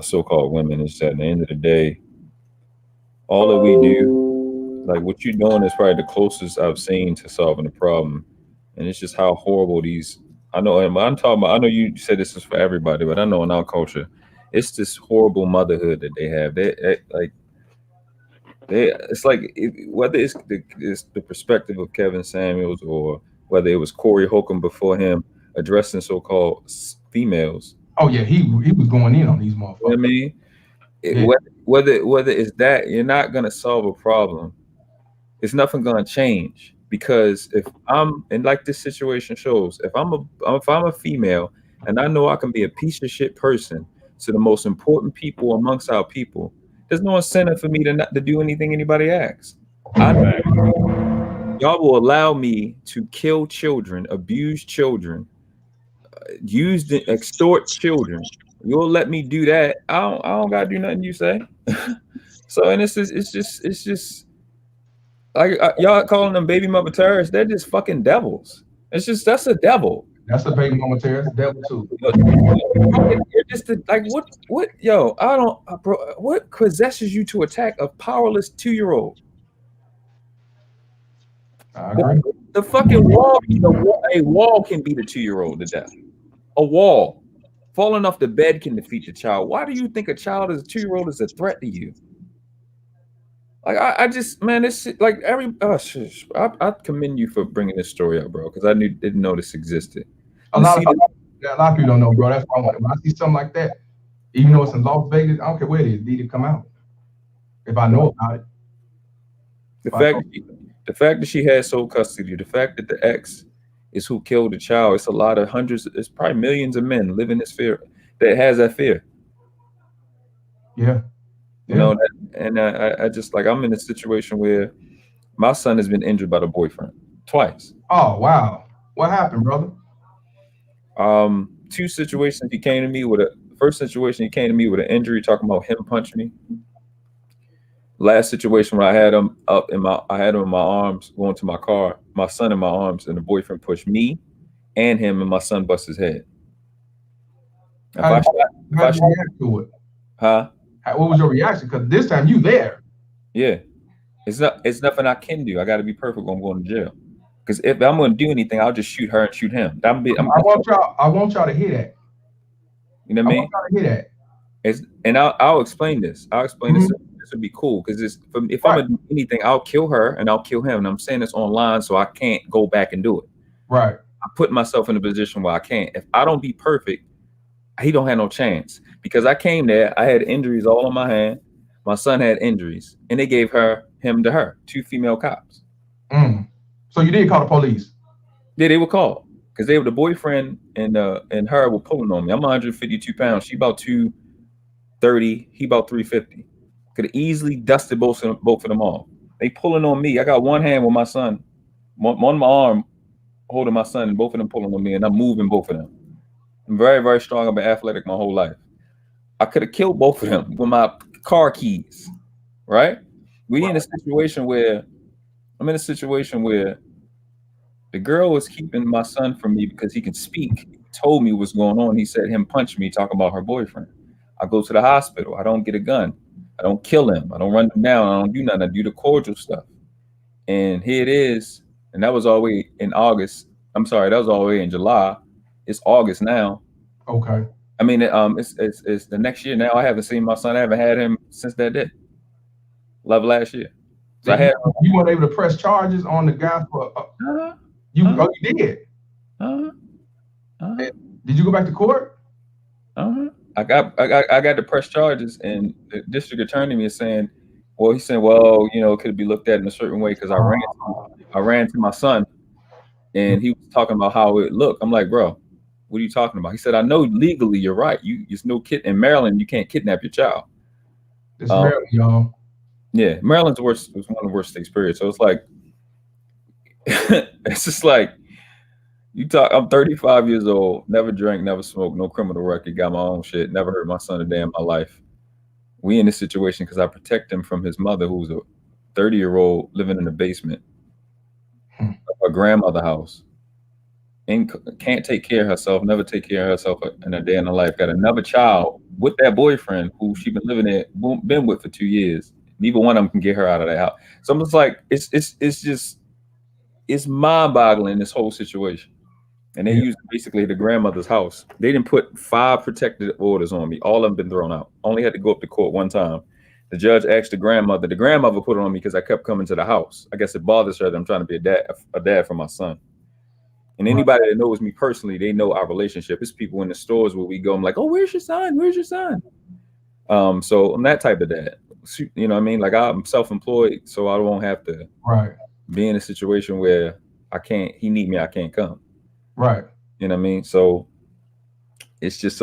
[SPEAKER 17] so-called women is that at the end of the day, all that we do, like what you're doing is probably the closest I've seen to solving the problem. And it's just how horrible these, I know, and I'm talking about, I know you said this is for everybody, but I know in our culture, it's this horrible motherhood that they have. It's like whether it's the perspective of Kevin Samuels or whether it was Corey Holcomb before him addressing so-called females.
[SPEAKER 3] Oh yeah, he was going in on these motherfuckers.
[SPEAKER 17] You know what I mean?
[SPEAKER 3] Yeah.
[SPEAKER 17] Whether it's that, you're not gonna solve a problem. It's nothing gonna change, because if I'm, and like this situation shows, if I'm a female and I know I can be a piece of shit person to the most important people amongst our people, there's no incentive for me to not to do anything anybody asks. Y'all will allow me to kill children, abuse children, extort children. You'll let me do that. I don't gotta do nothing you say. So, and it's just like y'all calling them baby mama terrorists. They're just fucking devils. That's a devil.
[SPEAKER 3] That's a baby mama terrorist, devil too.
[SPEAKER 17] You're just like what yo, I don't bro, what possesses you to attack a powerless 2-year-old? The fucking wall, a wall can beat a 2-year-old to death. A wall falling off the bed can defeat the child. Why do you think a child as a 2-year-old is a threat to you? Like I just, man, this like I commend you for bringing this story up, bro, because I didn't know this existed.
[SPEAKER 3] A lot of people don't know, bro. That's why when I see something like that, even though it's in Las Vegas, I don't care where it is, need to come out. If I know about it.
[SPEAKER 17] The fact that she had sole custody, the fact that the ex is who killed the child, it's a lot of hundreds, it's probably millions of men living this fear that has that fear.
[SPEAKER 3] Yeah.
[SPEAKER 17] You know, and I just like, I'm in a situation where my son has been injured by the boyfriend twice.
[SPEAKER 3] Oh wow, what happened, brother?
[SPEAKER 17] Two situations. He came to me with first situation. He came to me with an injury, talking about him punching me. Last situation where I had him in my arms, going to my car, my son in my arms, and the boyfriend pushed me and him, and my son bust his head.
[SPEAKER 3] How did you react to it?
[SPEAKER 17] Huh?
[SPEAKER 3] What was your reaction? Because this time you there.
[SPEAKER 17] Yeah, it's nothing I can do. I got to be perfect when I'm going to jail. Because if I'm going to do anything, I'll just shoot her and shoot him. I
[SPEAKER 3] want y'all to hear that.
[SPEAKER 17] You know what I mean?
[SPEAKER 3] I want y'all to hear that.
[SPEAKER 17] And I'll explain this. I'll explain this. This would be cool because if I'm gonna do anything, I'll kill her and I'll kill him. And I'm saying this online, so I can't go back and do it.
[SPEAKER 3] Right.
[SPEAKER 17] I put myself in a position where I can't. If I don't be perfect, he don't have no chance. Because I came there, I had injuries all on my hand. My son had injuries, and they gave him to her, 2 female cops.
[SPEAKER 3] So you did call the police? Yeah,
[SPEAKER 17] they were called because the boyfriend and her were pulling on me. I'm 152 pounds. She about 230. He about 350. Could have easily dusted both of them off. They pulling on me. I got one hand with my son, one my arm holding my son, and both of them pulling on me, and I'm moving both of them. I'm very, very strong. I've been athletic my whole life. I could have killed both of them with my car keys, right? I'm in a situation where the girl was keeping my son from me because he could speak. He told me what's going on. He said him punch me, talking about her boyfriend. I go to the hospital. I don't get a gun. I don't kill him. I don't run him down. I don't do nothing. I do the cordial stuff. And here it is. And that was all the way in August. I'm sorry, that was all the way in July. It's August now.
[SPEAKER 3] Okay.
[SPEAKER 17] I mean, it's the next year now. I haven't seen my son. I haven't had him since that day. Last year. So
[SPEAKER 3] you weren't able to press charges on the guy for you did. Did you go back to court?
[SPEAKER 17] I got to press charges, and the district attorney is saying, well, he said, well, you know, it could be looked at in a certain way because I ran to my son, and he was talking about how it looked. I'm like, bro, what are you talking about? He said, I know legally you're right. It's no kid in Maryland. You can't kidnap your child.
[SPEAKER 3] It's Maryland, y'all.
[SPEAKER 17] Yeah, Maryland's was one of the worst states, period. So it's like, it's just like, I'm 35 years old, never drank, never smoked, no criminal record, got my own shit, never hurt my son a day in my life. We in this situation because I protect him from his mother, who's a 30-year-old living in the basement of her grandmother's house. And can't take care of herself, never take care of herself in a day in her life. Got another child with that boyfriend who she been living there, been with for 2 years. Neither one of them can get her out of that house. So I'm just like, it's mind-boggling, this whole situation. And they used basically the grandmother's house. They didn't put 5 protective orders on me. All of them been thrown out. Only had to go up to court one time. The judge asked the grandmother. The grandmother put it on me because I kept coming to the house. I guess it bothers her that I'm trying to be a dad for my son. And anybody that knows me personally, they know our relationship. It's people in the stores where we go. I'm like, oh, where's your son? Where's your son? So I'm that type of dad. You know what I mean? Like, I'm self-employed, so I won't have to be in a situation where he need me, I can't come.
[SPEAKER 3] Right.
[SPEAKER 17] You know what I mean? So it's just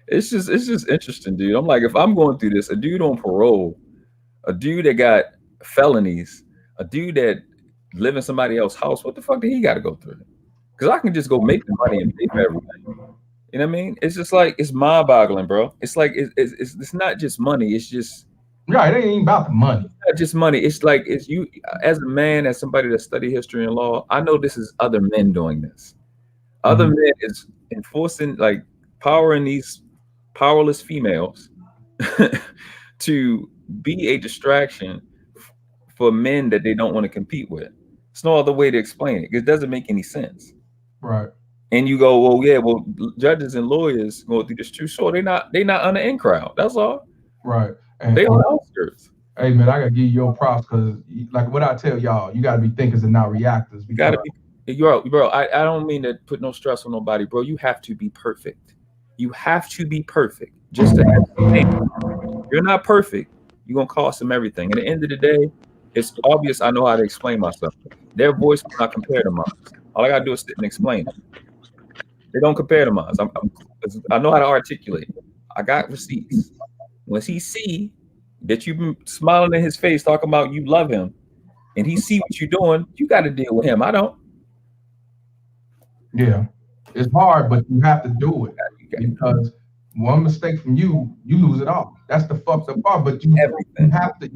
[SPEAKER 17] it's just interesting, dude. I'm like, if I'm going through this, a dude on parole, a dude that got felonies, a dude that live in somebody else's house, what the fuck did he got to go through? Because I can just go make the money and pay for everything. You know what I mean? It's just like, it's mind-boggling, bro. It's like it's not just money. It's just
[SPEAKER 3] it ain't even about the money.
[SPEAKER 17] It's not just money. It's like, it's you as a man, as somebody that study history and law. I know this is other men doing this. Other men is enforcing, like, powering these powerless females to be a distraction for men that they don't want to compete with. There's no other way to explain it. It doesn't make any sense.
[SPEAKER 3] Right.
[SPEAKER 17] And you go, well, yeah, well, judges and lawyers go through this too. Sure, they're not on the in crowd. That's all.
[SPEAKER 3] Right. And
[SPEAKER 17] they on the outskirts.
[SPEAKER 3] Hey man, I gotta give you your props, because like what I tell y'all, you gotta be thinkers and not reactors.
[SPEAKER 17] You gotta be, bro. I don't mean to put no stress on nobody, bro. You have to be perfect. You have to be perfect just to have to. You're not perfect. You're gonna cost them everything. At the end of the day, it's obvious. I know how to explain myself. Their voice will not compare to mine. All I gotta do is sit and explain it. They don't compare to mine. I know how to articulate. I got receipts. Once he see that you've been smiling in his face, talking about you love him, and he see what you're doing, you got to deal with him. I don't.
[SPEAKER 3] Yeah, it's hard, but you have to do it, because one mistake from you lose it all. That's the fucked up part. But you have to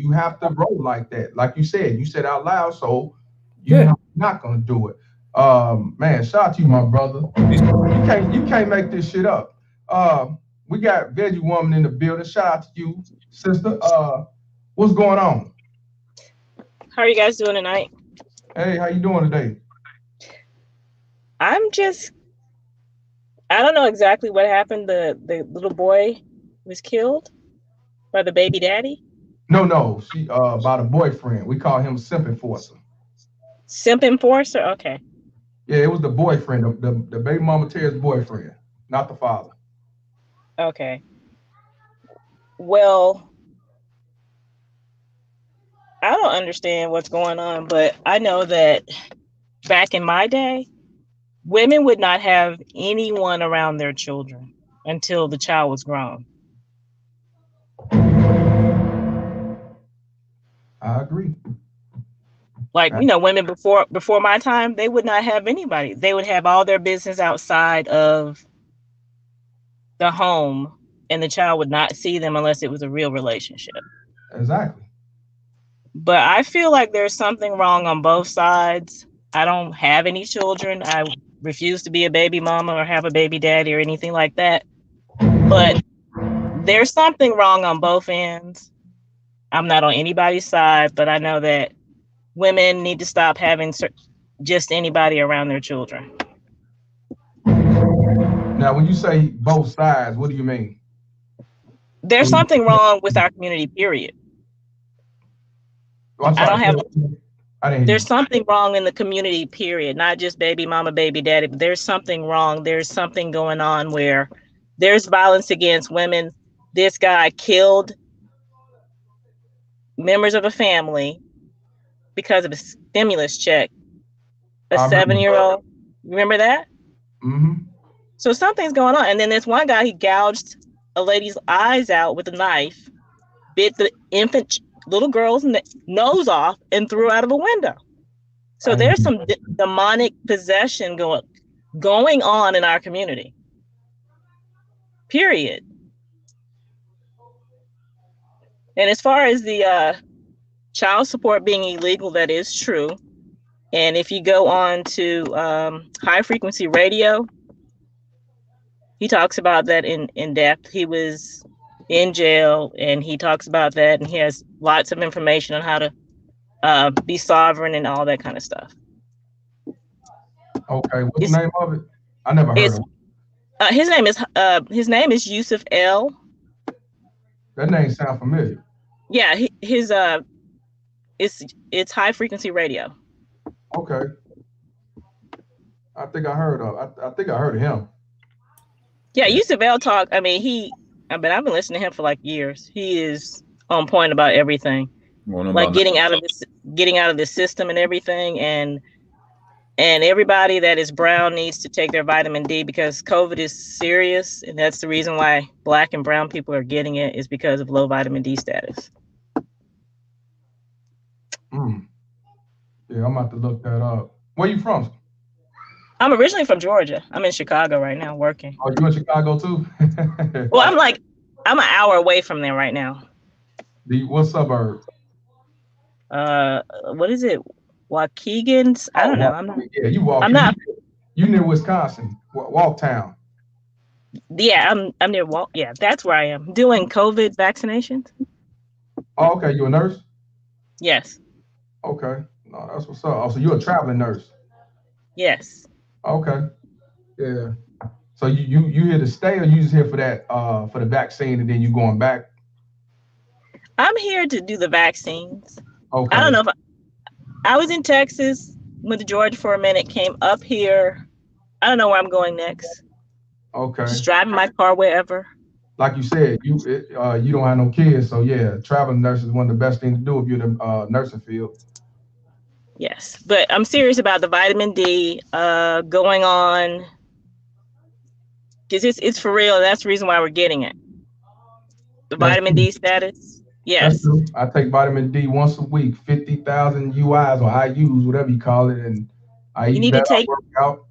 [SPEAKER 3] roll like that. Like you said out loud, so you're not gonna do it. Man, shout out to you, my brother. You can't make this shit up. We got Veggie Woman in the building. Shout out to you, sister. What's going on?
[SPEAKER 18] How are you guys doing tonight?
[SPEAKER 3] Hey, how you doing today?
[SPEAKER 18] I don't know exactly what happened. The little boy was killed by the baby daddy?
[SPEAKER 3] No. She by the boyfriend. We call him Simp Enforcer.
[SPEAKER 18] Simp Enforcer? Okay.
[SPEAKER 3] Yeah, it was the boyfriend, the baby mama Terry's boyfriend, not the father.
[SPEAKER 18] Okay. Well, I don't understand what's going on, but I know that back in my day, women would not have anyone around their children until the child was grown.
[SPEAKER 3] I agree.
[SPEAKER 18] Like, women before my time, they would not have anybody. They would have all their business outside of the home, and the child would not see them unless it was a real relationship.
[SPEAKER 3] Exactly.
[SPEAKER 18] But I feel like there's something wrong on both sides. I don't have any children. I refuse to be a baby mama or have a baby daddy or anything like that. But there's something wrong on both ends. I'm not on anybody's side, but I know that women need to stop having just anybody around their children.
[SPEAKER 3] Now, when you say both sides, what do you mean?
[SPEAKER 18] There's something wrong with our community, period. There's something wrong in the community, period. Not just baby mama, baby daddy, but there's something wrong. There's something going on where there's violence against women. This guy killed members of a family because of a stimulus check. A 7-year-old. Remember that?
[SPEAKER 3] Mm-hmm.
[SPEAKER 18] So something's going on. And then there's one guy, he gouged a lady's eyes out with a knife, bit the infant little girl's nose off, and threw out of a window. So there's some demonic possession going on in our community. Period. And as far as the child support being illegal, that is true. And if you go on to High Frequency Radio, he talks about that in depth. He was in jail, and he talks about that, and he has lots of information on how to be sovereign and all that kind of stuff.
[SPEAKER 3] Okay, what's the name of it? I never heard of it.
[SPEAKER 18] His name is Yusuf L.
[SPEAKER 3] That name sounds familiar.
[SPEAKER 18] Yeah, it's high frequency radio.
[SPEAKER 3] Okay. I think I heard of him.
[SPEAKER 18] Yeah, Yusuf L talk. I've been listening to him for like years. He is on point about everything. Like getting out of this system and everything, and everybody that is brown needs to take their vitamin D because COVID is serious, and that's the reason why Black and brown people are getting it is because of low vitamin D status.
[SPEAKER 3] Yeah, I'm about to look that up. Where you from?
[SPEAKER 18] I'm originally from Georgia. I'm in Chicago right now working.
[SPEAKER 3] Oh, you in Chicago too?
[SPEAKER 18] Well, I'm an hour away from there right now.
[SPEAKER 3] What suburb?
[SPEAKER 18] What is it? Waukegan's? I don't know. I'm not.
[SPEAKER 3] Yeah, you near Wisconsin, Walktown.
[SPEAKER 18] Yeah, I'm near Walt. Yeah, that's where I am doing COVID vaccinations.
[SPEAKER 3] Oh, okay. You a nurse?
[SPEAKER 18] Yes.
[SPEAKER 3] Okay. No, that's what's up. Oh, so you're a traveling nurse?
[SPEAKER 18] Yes.
[SPEAKER 3] Okay. Yeah. So you here to stay, or you just here for that for the vaccine, and then you going back?
[SPEAKER 18] I'm here to do the vaccines.
[SPEAKER 3] Okay.
[SPEAKER 18] I don't know if I was in Texas, went to Georgia for a minute, came up here. I don't know where I'm going next.
[SPEAKER 3] Okay.
[SPEAKER 18] Just driving my car wherever.
[SPEAKER 3] Like you said, you don't have no kids, so yeah, traveling nurse is one of the best things to do if you're in the nursing field.
[SPEAKER 18] Yes, but I'm serious about the vitamin D going on because it's for real. That's the reason why we're getting it. The vitamin D status. Yes.
[SPEAKER 3] That's true. I take vitamin D once a week, 50,000 UIs or IUs, whatever you call it, and I eat better, I work out.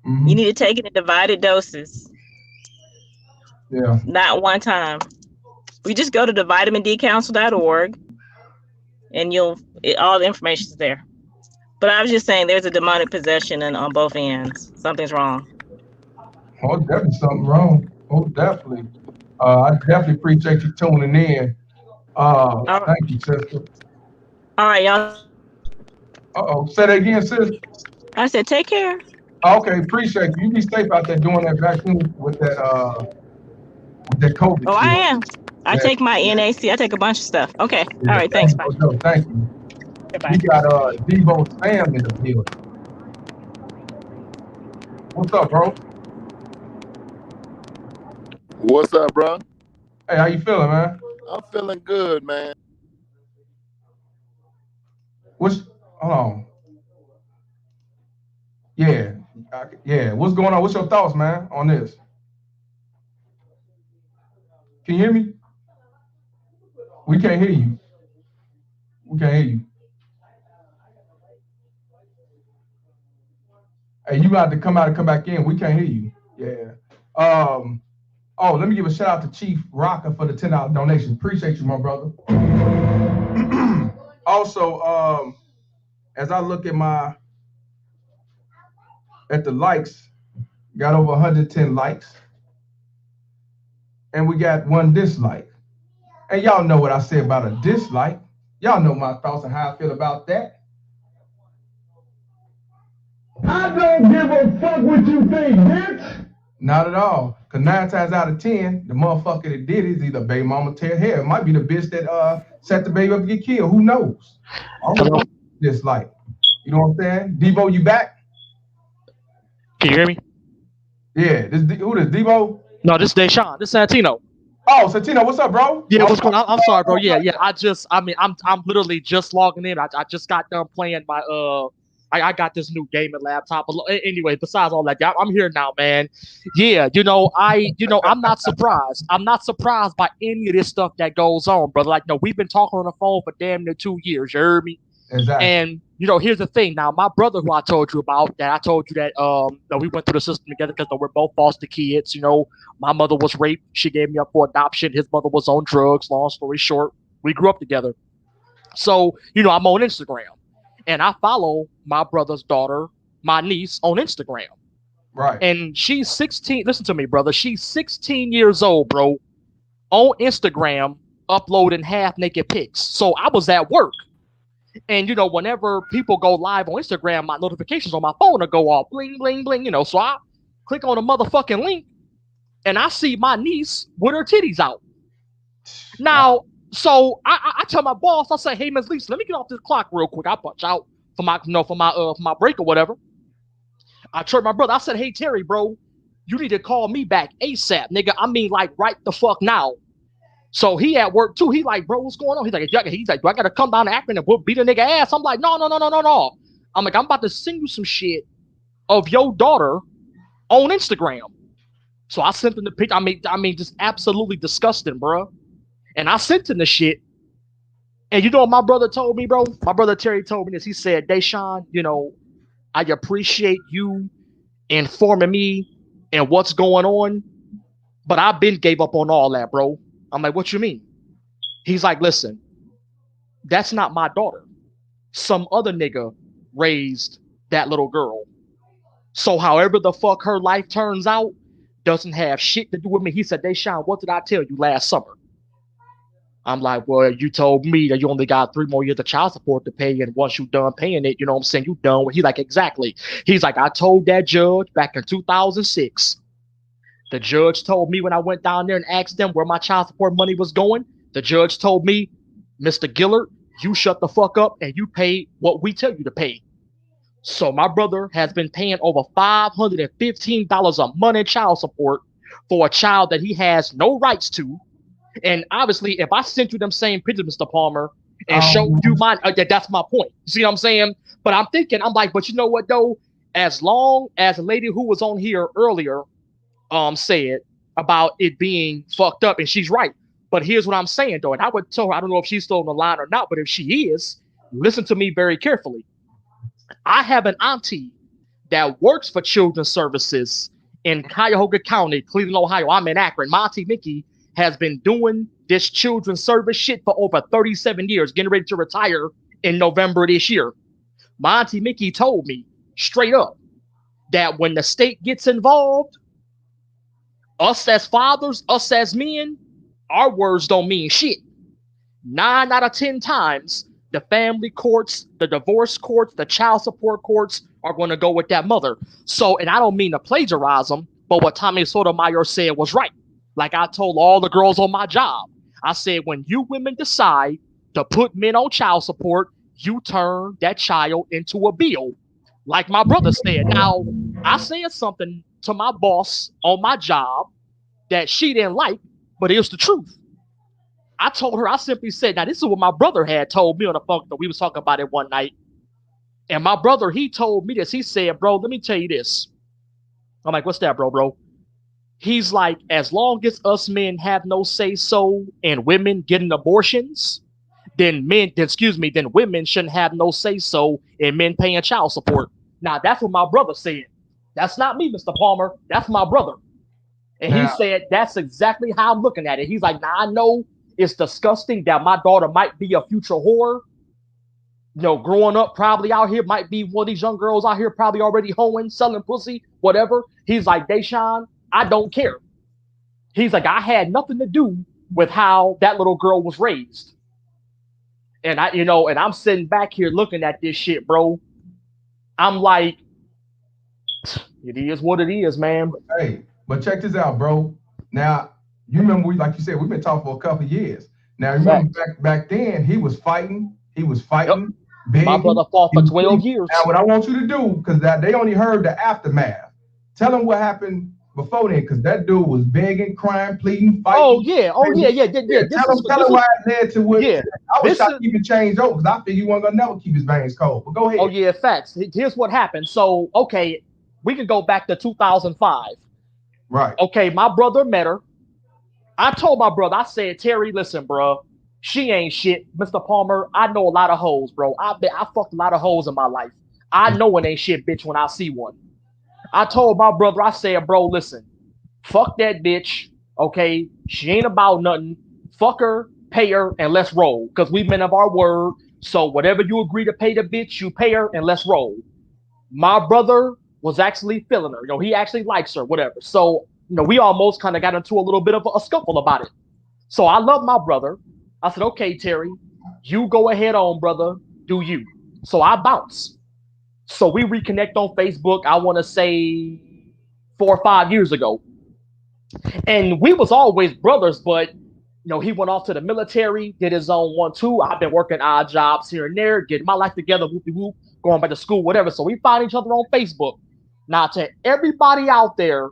[SPEAKER 18] You need to take it in divided doses.
[SPEAKER 3] Yeah.
[SPEAKER 18] Not one time. We just go to the vitamindcouncil.org and all the information is there. But I was just saying there's a demonic possession on both ends. Something's wrong.
[SPEAKER 3] Oh, definitely something wrong. Oh, definitely. I definitely appreciate you tuning in. Thank you, sister.
[SPEAKER 18] All right, y'all.
[SPEAKER 3] Say that again, sis.
[SPEAKER 18] I said take care.
[SPEAKER 3] Okay, appreciate you. You be safe out there doing that vaccine with that COVID.
[SPEAKER 18] Oh, I am. I take my NAC. I take a bunch of stuff. Okay.
[SPEAKER 3] Yeah,
[SPEAKER 18] all right. Thanks. Bye.
[SPEAKER 3] Thank you.
[SPEAKER 18] Goodbye.
[SPEAKER 3] We got Devo's fam in the building. What's up, bro?
[SPEAKER 19] What's up, bro?
[SPEAKER 3] Hey, how you feeling, man?
[SPEAKER 19] I'm feeling good, man.
[SPEAKER 3] Hold on. Yeah. What's going on? What's your thoughts, man, on this? Can you hear me? We can't hear you. Hey, you got to come out and come back in. We can't hear you. Yeah. Let me give a shout out to Chief Rocker for the $10 donation. Appreciate you, my brother. Also, as I look at the likes, got over 110 likes, and we got 1 dislike. And y'all know what I say about a dislike. Y'all know my thoughts on how I feel about that.
[SPEAKER 5] I don't give a fuck what you think, bitch.
[SPEAKER 3] Not at all. Because 9 times out of 10, the motherfucker that did it is either baby mama tear hair. It might be the bitch that set the baby up to get killed. Who knows? Dislike. You know what I'm saying? Devo, you back?
[SPEAKER 20] Can you hear me?
[SPEAKER 3] Yeah. Who this, Devo?
[SPEAKER 20] No, this is Deshaun. This is Santino.
[SPEAKER 3] Oh, Santino, what's up, bro?
[SPEAKER 20] Yeah, what's going on? I'm sorry, bro. Yeah. I'm literally just logging in. I just got done playing my I got this new gaming laptop. Anyway, besides all that, I'm here now, man. Yeah, I'm not surprised. I'm not surprised by any of this stuff that goes on, brother. Like, no, we've been talking on the phone for damn near 2 years. You heard me?
[SPEAKER 3] Exactly.
[SPEAKER 20] And here's the thing. Now, my brother, who I told you about, that we went through the system together because we're both foster kids. My mother was raped. She gave me up for adoption. His mother was on drugs. Long story short, we grew up together. So, I'm on Instagram. And I follow my brother's daughter, my niece, on Instagram.
[SPEAKER 3] Right.
[SPEAKER 20] And she's 16. Listen to me, brother. She's 16 years old, bro. on Instagram uploading half naked pics. So I was at work. And, whenever people go live on Instagram, my notifications on my phone will go off, bling, bling, bling, So I click on the motherfucking link and I see my niece with her titties out. Now, so I tell my boss, I say, hey, Ms. Lisa, let me get off this clock real quick. I punch out for my break or whatever. I told my brother, I said, hey, Terry, bro, you need to call me back ASAP, nigga. I mean, like, right the fuck now. So he at work too. He like, bro, what's going on? He's like, do I gotta come down to Akron and beat a nigga ass? I'm like, no. I'm like, I'm about to send you some shit of your daughter on Instagram. So I sent him the picture. I mean, just absolutely disgusting, bro. And I sent him the shit. And you know what my brother told me, bro? My brother Terry told me this. He said, Deshaun, I appreciate you informing me and what's going on, but I've been gave up on all that, bro. I'm like, what you mean? He's like, listen, that's not my daughter. Some other nigga raised that little girl. So however the fuck her life turns out doesn't have shit to do with me. He said, Deshaun, what did I tell you last summer? I'm like, well, you told me that you only got 3 more years of child support to pay, and once you're done paying it, you know what I'm saying, you done with. He's like, exactly. He's like, I told that judge back in 2006. The judge told me when I went down there and asked them where my child support money was going, the judge told me, Mr. Gillard, you shut the fuck up and you pay what we tell you to pay. So my brother has been paying over $515 a month in child support for a child that he has no rights to. And obviously, if I sent you them same pictures, Mr. Palmer, and showed you mine, that's my point. You see what I'm saying? But I'm thinking, I'm like, but you know what, though? As long as a lady who was on here earlier said about it being fucked up, and she's right. But here's what I'm saying, though, and I would tell her, I don't know if she's still on the line or not, but if she is, listen to me very carefully. I have an auntie that works for Children's Services in Cuyahoga County, Cleveland, Ohio. I'm in Akron. My auntie Mickey has been doing this children's service shit for over 37 years, getting ready to retire in November this year. My auntie Mickey told me straight up that when the state gets involved, us as fathers, us as men, our words don't mean shit. 9 out of 10 times, the family courts, the divorce courts, the child support courts are going to go with that mother. So, and I don't mean to plagiarize them, but what Tommy Sotomayor said was right. Like I told all the girls on my job, I said, when you women decide to put men on child support, you turn that child into a bill. Like my brother said. Now, I said something to my boss on my job that she didn't like, but it was the truth. I told her, I simply said, now this is what my brother had told me on the phone that we was talking about it one night. And my brother, he told me this. He said, bro, let me tell you this. I'm like, what's that, bro? He's like, as long as us men have no say so and women getting abortions, then women shouldn't have no say so in men paying child support. Now, that's what my brother said. That's not me, Mr. Palmer. That's my brother. And he said, that's exactly how I'm looking at it. He's like, now I know it's disgusting that my daughter might be a future whore. Growing up probably out here, might be one of these young girls out here probably already hoeing, selling pussy, whatever. He's like, Deshaun, I don't care. He's like, I had nothing to do with how that little girl was raised. And and I'm sitting back here looking at this shit, bro. I'm like, it is what it is, man.
[SPEAKER 3] Hey, but check this out, bro. Now, you remember like you said, we've been talking for a couple of years. Now, remember back then, he was fighting.
[SPEAKER 20] Yep. My brother fought for 12 years.
[SPEAKER 3] Now, what I want you to do, because they only heard the aftermath. Tell them what happened before then, because that dude was begging, crying, pleading, fighting.
[SPEAKER 20] Oh yeah.
[SPEAKER 3] Tell him why it led to what. Yeah. I was shocked he even changed over, because I figured he wasn't gonna never keep his veins cold. But go ahead.
[SPEAKER 20] Oh yeah, facts. Here's what happened. So okay, we can go back to 2005.
[SPEAKER 3] Right.
[SPEAKER 20] Okay, my brother met her. I told my brother, I said, Terry, listen, bro, she ain't shit. Mr. Palmer, I know a lot of hoes, bro. I fucked a lot of hoes in my life. I know it ain't shit, bitch, when I see one. I told my brother, I said, bro, listen, fuck that bitch, okay? She ain't about nothing. Fuck her, pay her, and let's roll, because we men of our word. So whatever you agree to pay the bitch, you pay her, and let's roll. My brother was actually feeling her. He actually likes her, whatever. So, we almost kind of got into a little bit of a scuffle about it. So I love my brother. I said, okay, Terry, you go ahead on, brother. Do you? So I bounce. So we reconnect on Facebook, I want to say 4 or 5 years ago. And we was always brothers, but he went off to the military, did his own 1-2. I've been working odd jobs here and there, getting my life together, whoop-de-whoop, going back to school, whatever. So we find each other on Facebook. Now, to everybody out there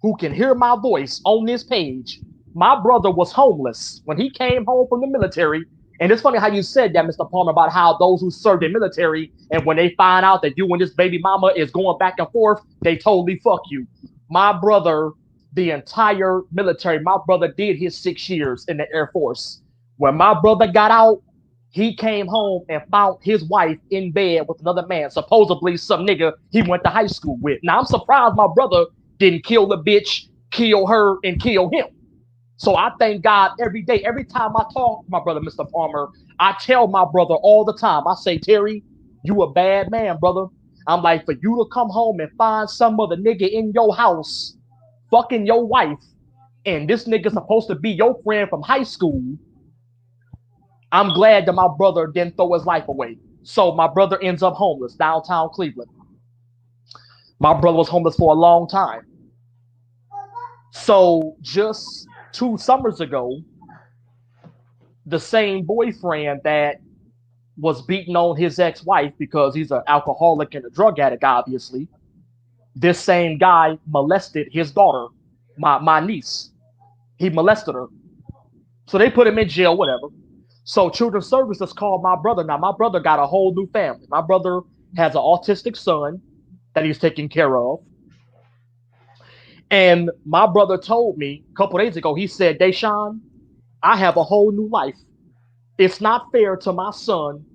[SPEAKER 20] who can hear my voice on this page, my brother was homeless when he came home from the military. And it's funny how you said that, Mr. Palmer, about how those who served in military, and when they find out that you and this baby mama is going back and forth, they totally fuck you. My brother, the entire military, my brother did his 6 years in the Air Force. When my brother got out, he came home and found his wife in bed with another man, supposedly some nigga he went to high school with. Now, I'm surprised my brother didn't kill the bitch, kill her, and kill him. So I thank God every day. Every time I talk to my brother, Mr. Palmer, I tell my brother all the time, I say, Terry, you a bad man, brother. I'm like, for you to come home and find some other nigga in your house, fucking your wife, and this nigga supposed to be your friend from high school, I'm glad that my brother didn't throw his life away. So my brother ends up homeless downtown Cleveland. My brother was homeless for a long time. So just 2 summers ago, the same boyfriend that was beating on his ex-wife because he's an alcoholic and a drug addict, obviously, this same guy molested his daughter, my niece. He molested her. So they put him in jail, whatever. So Children's Services called my brother. Now, my brother got a whole new family. My brother has an autistic son that he's taking care of. And my brother told me a couple days ago, he said, Deshaun, I have a whole new life. It's not fair to my son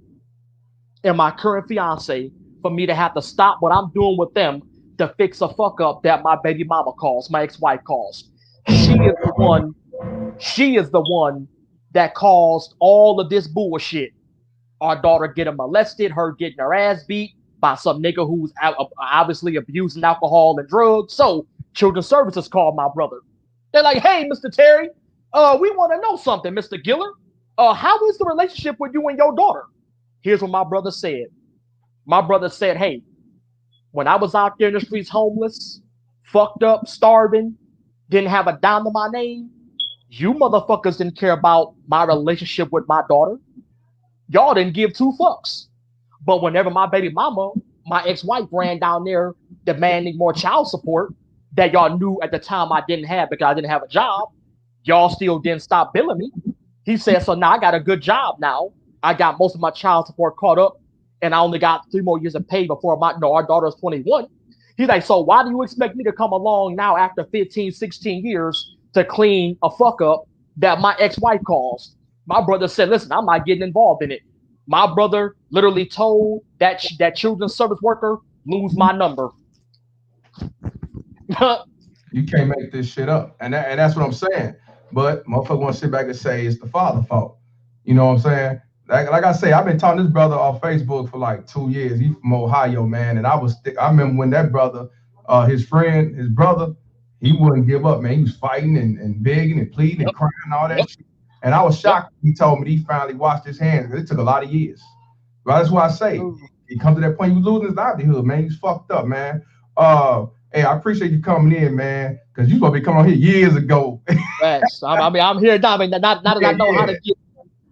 [SPEAKER 20] and my current fiance for me to have to stop what I'm doing with them to fix a fuck up that my baby mama calls, my ex-wife calls. She is the one that caused all of this bullshit. Our daughter getting molested, her getting her ass beat by some nigga who's obviously abusing alcohol and drugs. So Children's Services called my brother. They're like, hey, Mr. Terry, we want to know something, Mr. Giller. How is the relationship with you and your daughter? Here's what my brother said. My brother said, hey, when I was out there in the streets homeless, fucked up, starving, didn't have a dime to my name, you motherfuckers didn't care about my relationship with my daughter. Y'all didn't give 2 fucks. But whenever my baby mama, my ex-wife, ran down there demanding more child support that y'all knew at the time I didn't have because I didn't have a job, y'all still didn't stop billing me. He said, so now I got a good job now. I got most of my child support caught up, and I only got 3 more years of pay before our daughter's 21. He's like, so why do you expect me to come along now after 15, 16 years to clean a fuck up that my ex-wife caused? My brother said, listen, I'm not getting involved in it. My brother literally told that children's service worker, lose my number.
[SPEAKER 3] You can't make this shit up. And that's what I'm saying. But motherfucker want to sit back and say it's the father's fault. You know what I'm saying? Like I say, I've been talking to this brother on Facebook for like 2 years. He's from Ohio, man. And I remember when that brother, his brother, he wouldn't give up, man. He was fighting and begging and pleading and crying and all that shit. And I was shocked. He told me he finally washed his hands. It took a lot of years. But that's why I say, he come to that point, he was losing his livelihood, man. He's fucked up, man. Hey, I appreciate you coming in, man, because you supposed to be coming on here years ago.
[SPEAKER 20] Yes, I'm here now. I mean, not that I know how to get.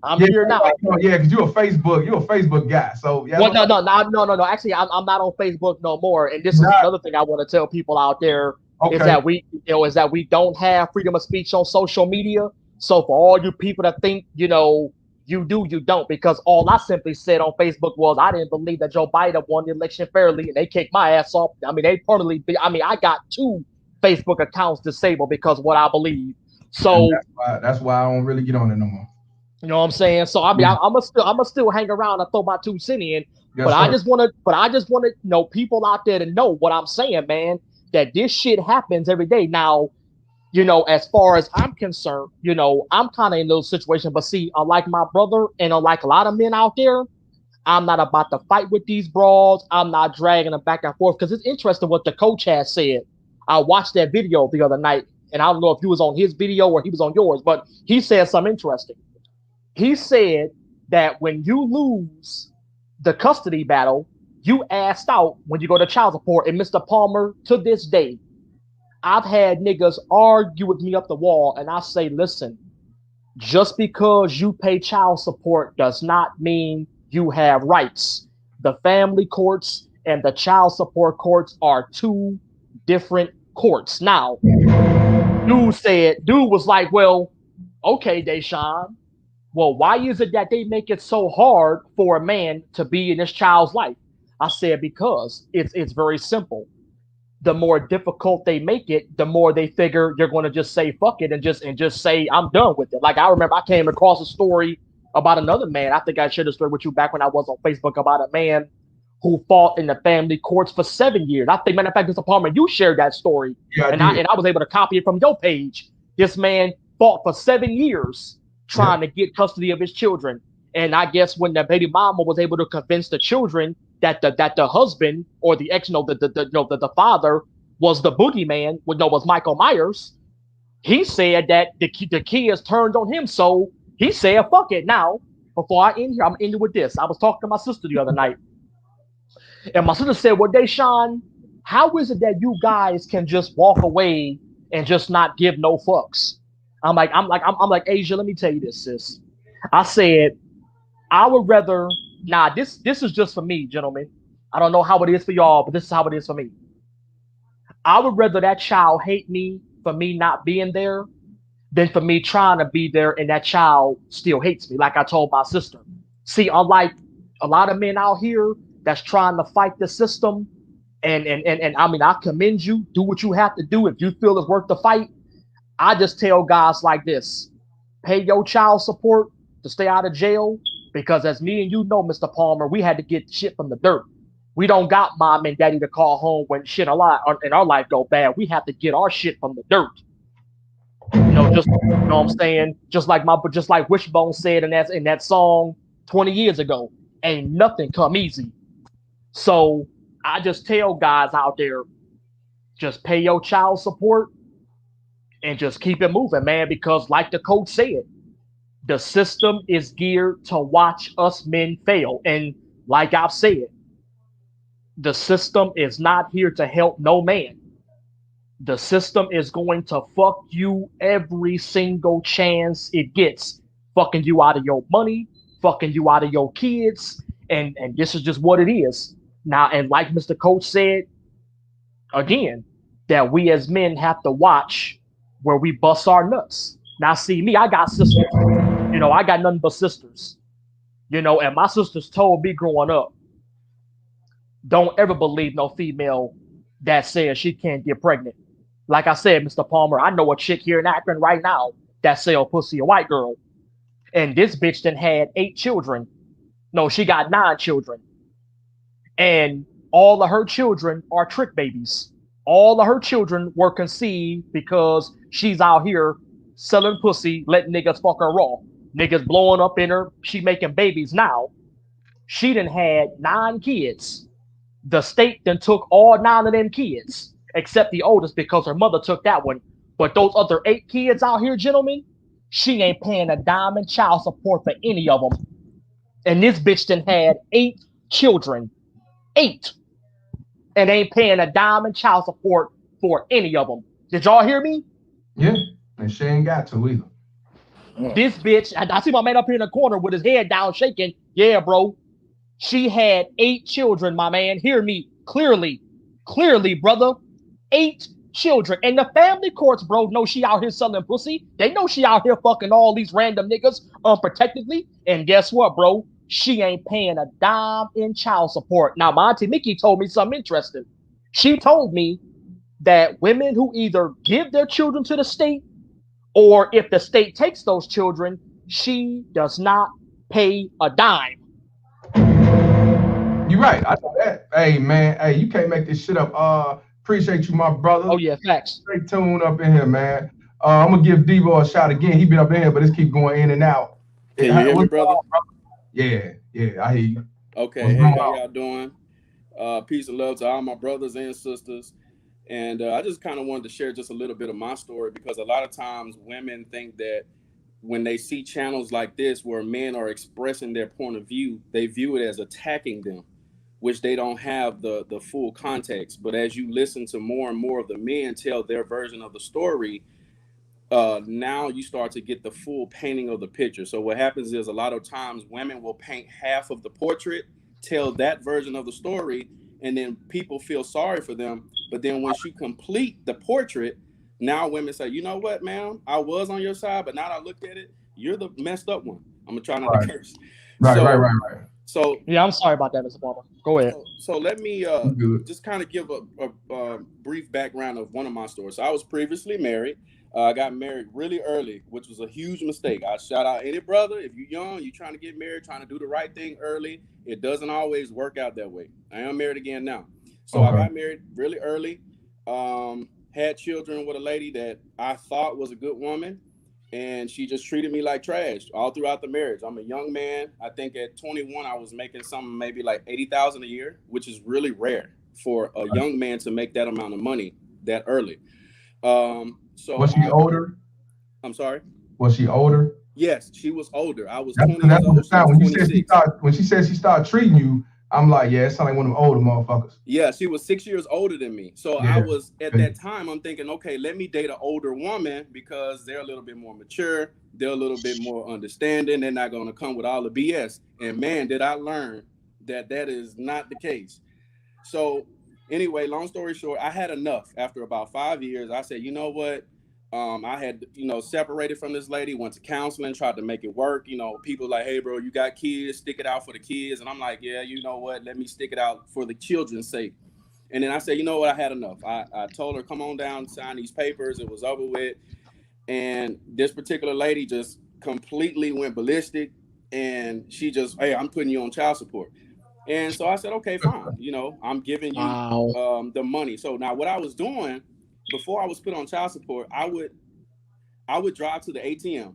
[SPEAKER 20] I'm here now.
[SPEAKER 3] Yeah, because you're a Facebook guy. So yeah.
[SPEAKER 20] Well, no. Actually, I'm not on Facebook no more. And this is another thing I want to tell people out there is that we don't have freedom of speech on social media. So for all you people that think, you do, you don't, because all I simply said on Facebook was I didn't believe that Joe Biden won the election fairly, and they kicked my ass off. I mean, I got 2 Facebook accounts disabled because of what I believe. So
[SPEAKER 3] that's why I don't really get on it no more.
[SPEAKER 20] You know what I'm saying? So I mean, I'm still hang around and throw my 2 cents in.
[SPEAKER 3] Yes,
[SPEAKER 20] but
[SPEAKER 3] sir.
[SPEAKER 20] I just want to people out there to know what I'm saying, man. That this shit happens every day. Now, as far as I'm concerned, I'm kind of in those situations. But see, unlike my brother and unlike a lot of men out there, I'm not about to fight with these brawls. I'm not dragging them back and forth because it's interesting what the coach has said. I watched that video the other night. and I don't know if he was on his video or he was on yours, but he said something interesting. He said that when you lose the custody battle, you asked out when you go to child support. And Mr. Palmer, to this day, I've had niggas argue with me up the wall, and I say, listen, just because you pay child support does not mean you have rights. The family courts and the child support courts are two different courts. Now, dude was like, well, okay, Deshaun, well, why is it that they make it so hard for a man to be in this child's life? I said, because it's very simple. The more difficult they make it, the more they figure you're going to just say fuck it and just say I'm done with it. Like I remember I came across a story about another man. I think I shared a story with you back when I was on Facebook about a man who fought in the family courts for 7 years. I think, matter of fact, Mr. Palmer, you shared that story, and I was able to copy it from your page. This man fought for 7 years trying to get custody of his children, and I guess when the baby mama was able to convince the children that the husband or the ex, the father was the boogeyman, was Michael Myers, he said that the kids turned on him, so he said, "Fuck it." Now, before I end here, I'm ending with this. I was talking to my sister the other night, and my sister said, "Well, Deshaun, how is it that you guys can just walk away and just not give no fucks?" I'm like, Asia, let me tell you this, sis. I said, I would rather. Nah, this is just for me, gentlemen. I don't know how it is for y'all, but this is how it is for me. I would rather that child hate me for me not being there than for me trying to be there and that child still hates me, like I told my sister. See, unlike a lot of men out here that's trying to fight the system, and I mean, I commend you. Do what you have to do if you feel it's worth the fight. I just tell guys like this: pay your child support to stay out of jail. Because as me and you know, Mr. Palmer, we had to get shit from the dirt. We don't got mom and daddy to call home when shit in our life go bad. We have to get our shit from the dirt. Just you know what I'm saying? Just like Wishbone said in that song 20 years ago, ain't nothing come easy. So I just tell guys out there, just pay your child support and just keep it moving, man. Because like the coach said, the system is geared to watch us men fail. And like I've said, the system is not here to help no man. The system is going to fuck you every single chance it gets, fucking you out of your money, fucking you out of your kids, and this is just what it is. Now, and like Mr. Coach said, again, that we as men have to watch where we bust our nuts. Now, see me, I got sisters. I got nothing but sisters. And my sisters told me growing up, don't ever believe no female that says she can't get pregnant. Like I said, Mr. Palmer, I know a chick here in Akron right now that sell pussy, a white girl. And this bitch then had 8 children. No, she got 9 children. And all of her children are trick babies. All of her children were conceived because she's out here selling pussy, letting niggas fuck her raw. Niggas blowing up in her. She making babies now. She done had 9 kids. The state then took all 9 of them kids, except the oldest because her mother took that one. But those other 8 kids out here, gentlemen, she ain't paying a dime in child support for any of them. And this bitch done had 8 children. 8. And ain't paying a dime in child support for any of them. Did y'all hear me?
[SPEAKER 3] Yeah, and she ain't got to either.
[SPEAKER 20] This bitch, I see my man up here in the corner with his head down shaking. Yeah, bro. She had 8 children, my man. Hear me clearly. Clearly, brother. 8 children. And the family courts, bro, know she out here selling pussy. They know she out here fucking all these random niggas unprotectedly. And guess what, bro? She ain't paying a dime in child support. Now, my auntie Mickey told me something interesting. She told me that women who either give their children to the state or if the state takes those children, she does not pay a dime.
[SPEAKER 3] You're right. I know that. Hey, man. Hey, you can't make this shit up. Appreciate you, my brother.
[SPEAKER 20] Oh, yeah, facts.
[SPEAKER 3] Straight tune up in here, man. I'm going to give Devo a shot again. He been up in here, but it's keep going in and out.
[SPEAKER 21] Can you hear me, brother?
[SPEAKER 3] Yeah, I hear you.
[SPEAKER 21] Okay, hey, how y'all doing? Peace and love to all my brothers and sisters. And I just kind of wanted to share just a little bit of my story, because a lot of times women think that when they see channels like this where men are expressing their point of view, they view it as attacking them, which they don't have the full context. But as you listen to more and more of the men tell their version of the story, now you start to get the full painting of the picture. So what happens is, a lot of times women will paint half of the portrait, tell that version of the story, and then people feel sorry for them. But then once you complete the portrait, now women say, you know what, ma'am, I was on your side, but now that I looked at it, you're the messed up one. I'm gonna try not to curse.
[SPEAKER 3] Right.
[SPEAKER 21] So
[SPEAKER 20] yeah, I'm sorry about that, Mr. Palmer. Go ahead.
[SPEAKER 21] So let me just kind of give a brief background of one of my stories. So I was previously married. I got married really early, which was a huge mistake. I shout out any brother, if you're young, you're trying to get married, trying to do the right thing early, it doesn't always work out that way. I am married again now. So I got married really early, had children with a lady that I thought was a good woman, and she just treated me like trash all throughout the marriage. I'm a young man. I think at 21, I was making something maybe like $80,000 a year, which is really rare for a young man to make that amount of money that early. So
[SPEAKER 3] was she older?
[SPEAKER 21] I'm sorry.
[SPEAKER 3] Was she older?
[SPEAKER 21] Yes, she was older. I was
[SPEAKER 3] That's
[SPEAKER 21] 20 years old. She was
[SPEAKER 3] when
[SPEAKER 21] 26.
[SPEAKER 3] when she said she started treating you, I'm like, yeah, it sounds like one of them older motherfuckers.
[SPEAKER 21] Yeah, she was 6 years older than me. So I was at that time, I'm thinking, okay, let me date an older woman because they're a little bit more mature. They're a little bit more understanding. They're not going to come with all the BS. And man, did I learn that that is not the case. So anyway, long story short, I had enough. After about 5 years, I said, you know what? I had, separated from this lady, went to counseling, tried to make it work. People like, hey, bro, you got kids, stick it out for the kids. And I'm like, yeah, you know what? Let me stick it out for the children's sake. And then I said, you know what? I had enough. I told her, come on down, sign these papers. It was over with. And this particular lady just completely went ballistic. And she just, hey, I'm putting you on child support. And so I said, okay, fine. I'm giving you the money. So now what I was doing before I was put on child support, I would drive to the ATM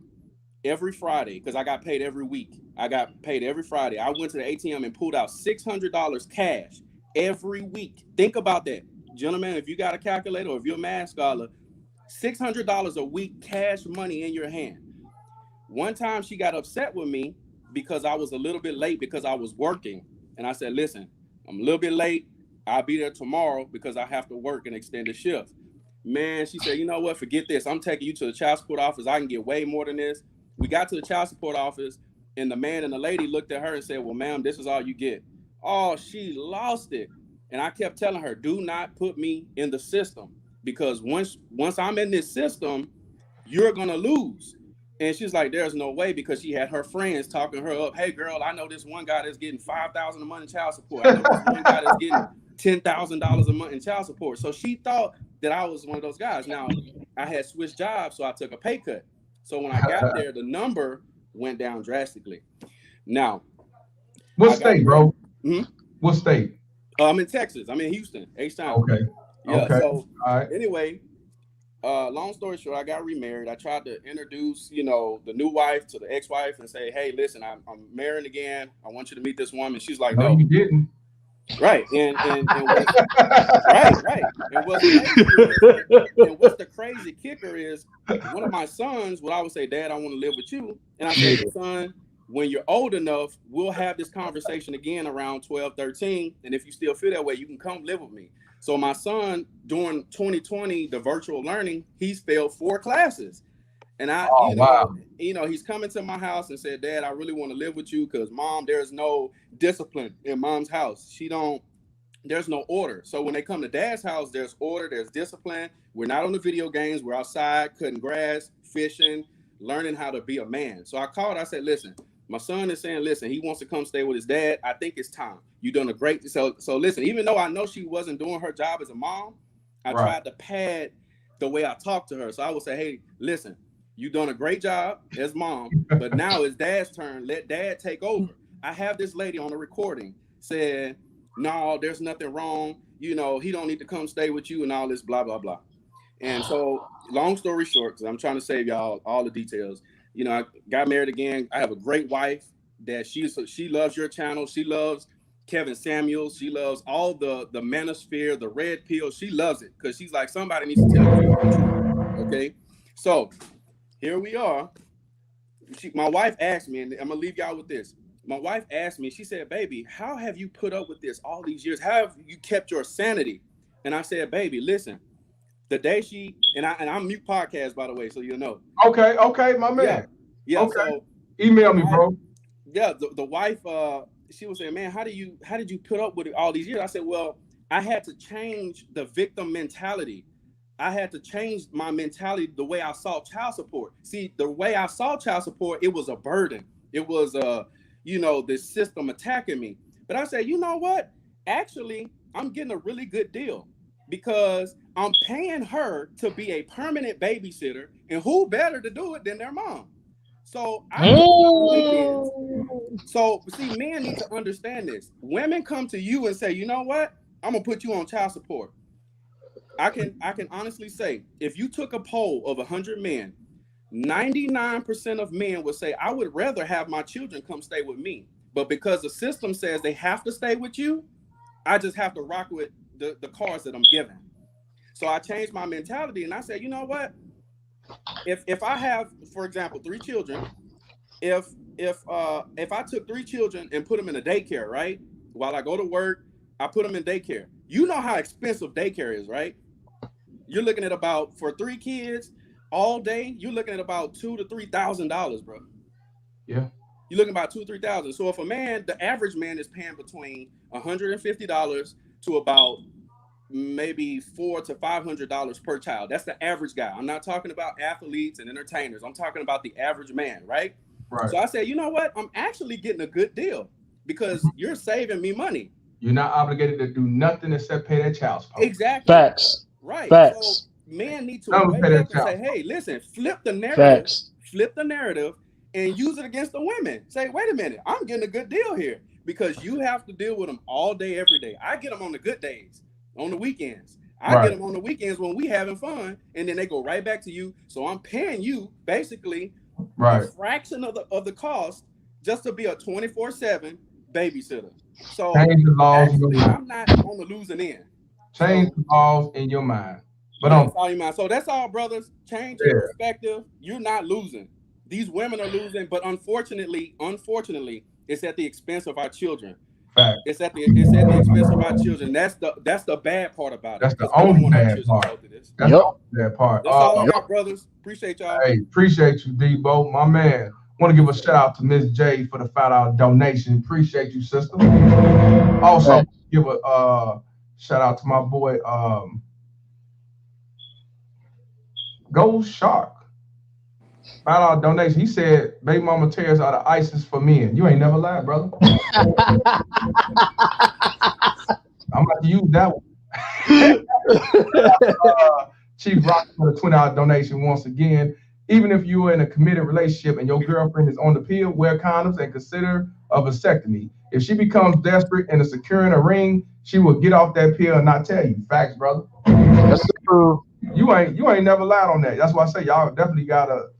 [SPEAKER 21] every Friday because I got paid every week. I got paid every Friday. I went to the ATM and pulled out $600 cash every week. Think about that, gentlemen. If you got a calculator or if you're a math scholar, $600 a week cash money in your hand. One time she got upset with me because I was a little bit late because I was working. And I said, listen, I'm a little bit late. I'll be there tomorrow because I have to work an extended shift. Man, she said, you know what? Forget this. I'm taking you to the child support office. I can get way more than this. We got to the child support office, and the man and the lady looked at her and said, well, ma'am, this is all you get. Oh, she lost it. And I kept telling her, do not put me in the system, because once I'm in this system, you're going to lose. And she's like, there's no way, because she had her friends talking her up. Hey, girl, I know this one guy that's getting $5,000 a month in child support. I know this one guy that's getting $10,000 a month in child support. So she thought that I was one of those guys. Now, I had switched jobs, so I took a pay cut. So when I got there, the number went down drastically. Now,
[SPEAKER 3] what state, bro? What state?
[SPEAKER 21] I'm in Texas. I'm in Houston, H-Town.
[SPEAKER 3] Okay.
[SPEAKER 21] Yeah.
[SPEAKER 3] Okay.
[SPEAKER 21] So
[SPEAKER 3] all right.
[SPEAKER 21] Anyway, long story short, I got remarried. I tried to introduce, the new wife to the ex-wife and say, hey, listen, I'm marrying again. I want you to meet this woman. She's like, no,
[SPEAKER 3] you didn't.
[SPEAKER 21] Right. And right. And what's the crazy kicker is one of my sons would always say, Dad, I want to live with you. And I said, son, when you're old enough, we'll have this conversation again around 12, 13. And if you still feel that way, you can come live with me. So my son, during 2020, the virtual learning, he's failed 4 classes. And he's coming to my house and said, Dad, I really want to live with you because Mom, there's no discipline in Mom's house. There's no order. So when they come to Dad's house, there's order, there's discipline. We're not on the video games. We're outside cutting grass, fishing, learning how to be a man. So I called, I said, listen, my son is saying, listen, he wants to come stay with his dad. I think it's time. You've done a great, so listen, even though I know she wasn't doing her job as a mom, I tried to pad the way I talked to her. So I would say, hey, listen, you've done a great job as mom, but now it's Dad's turn. Let Dad take over. I have this lady on the recording said, no, there's nothing wrong. He don't need to come stay with you and all this blah, blah, blah. And so long story short, because I'm trying to save y'all all the details, I got married again. I have a great wife that she loves your channel. She loves Kevin Samuels. She loves all the manosphere, the red pill. She loves it because she's like, somebody needs to tell the truth. Okay, so here we are. My wife asked me, and I'm gonna leave y'all with this. My wife asked me, she said, baby, how have you put up with this all these years? How have you kept your sanity? And I said, baby, listen, the day I'm mute podcast, by the way, so you know.
[SPEAKER 3] Okay, my man.
[SPEAKER 21] Yeah.
[SPEAKER 3] Okay.
[SPEAKER 21] So
[SPEAKER 3] email me, bro.
[SPEAKER 21] Yeah, the wife, she was saying, man, how did you put up with it all these years? I said, well, I had to change the victim mentality. I had to change my mentality, the way I saw child support. See, the way I saw child support, it was a burden. It was the system attacking me. But I said, you know what? Actually, I'm getting a really good deal because I'm paying her to be a permanent babysitter, and who better to do it than their mom? So I get on weekends. So see, men need to understand this. Women come to you and say, you know what? I'm gonna put you on child support. I can honestly say, if you took a poll of 100 men, 99% of men would say, I would rather have my children come stay with me. But because the system says they have to stay with you, I just have to rock with the cards that I'm given. So I changed my mentality and I said, you know what? If I have, for example, 3 children, if I took 3 children and put them in a daycare, right? While I go to work, I put them in daycare. You know how expensive daycare is, right? You're looking at about, for 3 kids all day, you're looking at about $2,000 to $3,000, bro.
[SPEAKER 3] Yeah.
[SPEAKER 21] You're looking about $2,000 to $3,000. So if a man, the average man is paying between $150 to about maybe $400 to $500 per child. That's the average guy. I'm not talking about athletes and entertainers. I'm talking about the average man, right?
[SPEAKER 3] Right.
[SPEAKER 21] So I said, you know what? I'm actually getting a good deal because you're saving me money.
[SPEAKER 3] You're not obligated to do nothing except pay that child support.
[SPEAKER 21] Exactly.
[SPEAKER 20] Facts.
[SPEAKER 21] Right.
[SPEAKER 20] Facts.
[SPEAKER 21] So men need to wake up and say, hey, listen, flip the narrative.
[SPEAKER 20] Facts.
[SPEAKER 21] Flip the narrative and use it against the women. Say, wait a minute, I'm getting a good deal here because you have to deal with them all day, every day. I get them on the good days, on the weekends. I get them on the weekends when we having fun, and then they go right back to you. So I'm paying you basically a fraction of the cost just to be a 24/7 babysitter. So
[SPEAKER 3] change the laws
[SPEAKER 21] actually, I'm not on the losing end.
[SPEAKER 3] Change the laws in your mind. But
[SPEAKER 21] so that's all, brothers. Change your perspective. You're not losing. These women are losing, but unfortunately, it's at the expense of our children.
[SPEAKER 3] Fact.
[SPEAKER 21] It's at the expense of our children. That's the bad part about it.
[SPEAKER 3] That's the only bad part. That's the only bad part.
[SPEAKER 21] That's all I got, brothers. Appreciate y'all.
[SPEAKER 3] Hey, appreciate you, Debo, my man. Want to give a shout out to Miss J for the $5 donation. Appreciate you, sister. Also, give a shout out to my boy Gold Shark. $5 donation. He said, "Baby mama tears out of ISIS for men." You ain't never lied, brother. I'm about to use that one. Chief Rock for the $20 donation once again. Even if you are in a committed relationship and your girlfriend is on the pill, wear condoms and consider a vasectomy. If she becomes desperate and is securing a ring, she will get off that pill and not tell you. Facts, brother.
[SPEAKER 20] That's true.
[SPEAKER 3] You ain't never lied on that. That's why I say y'all definitely gotta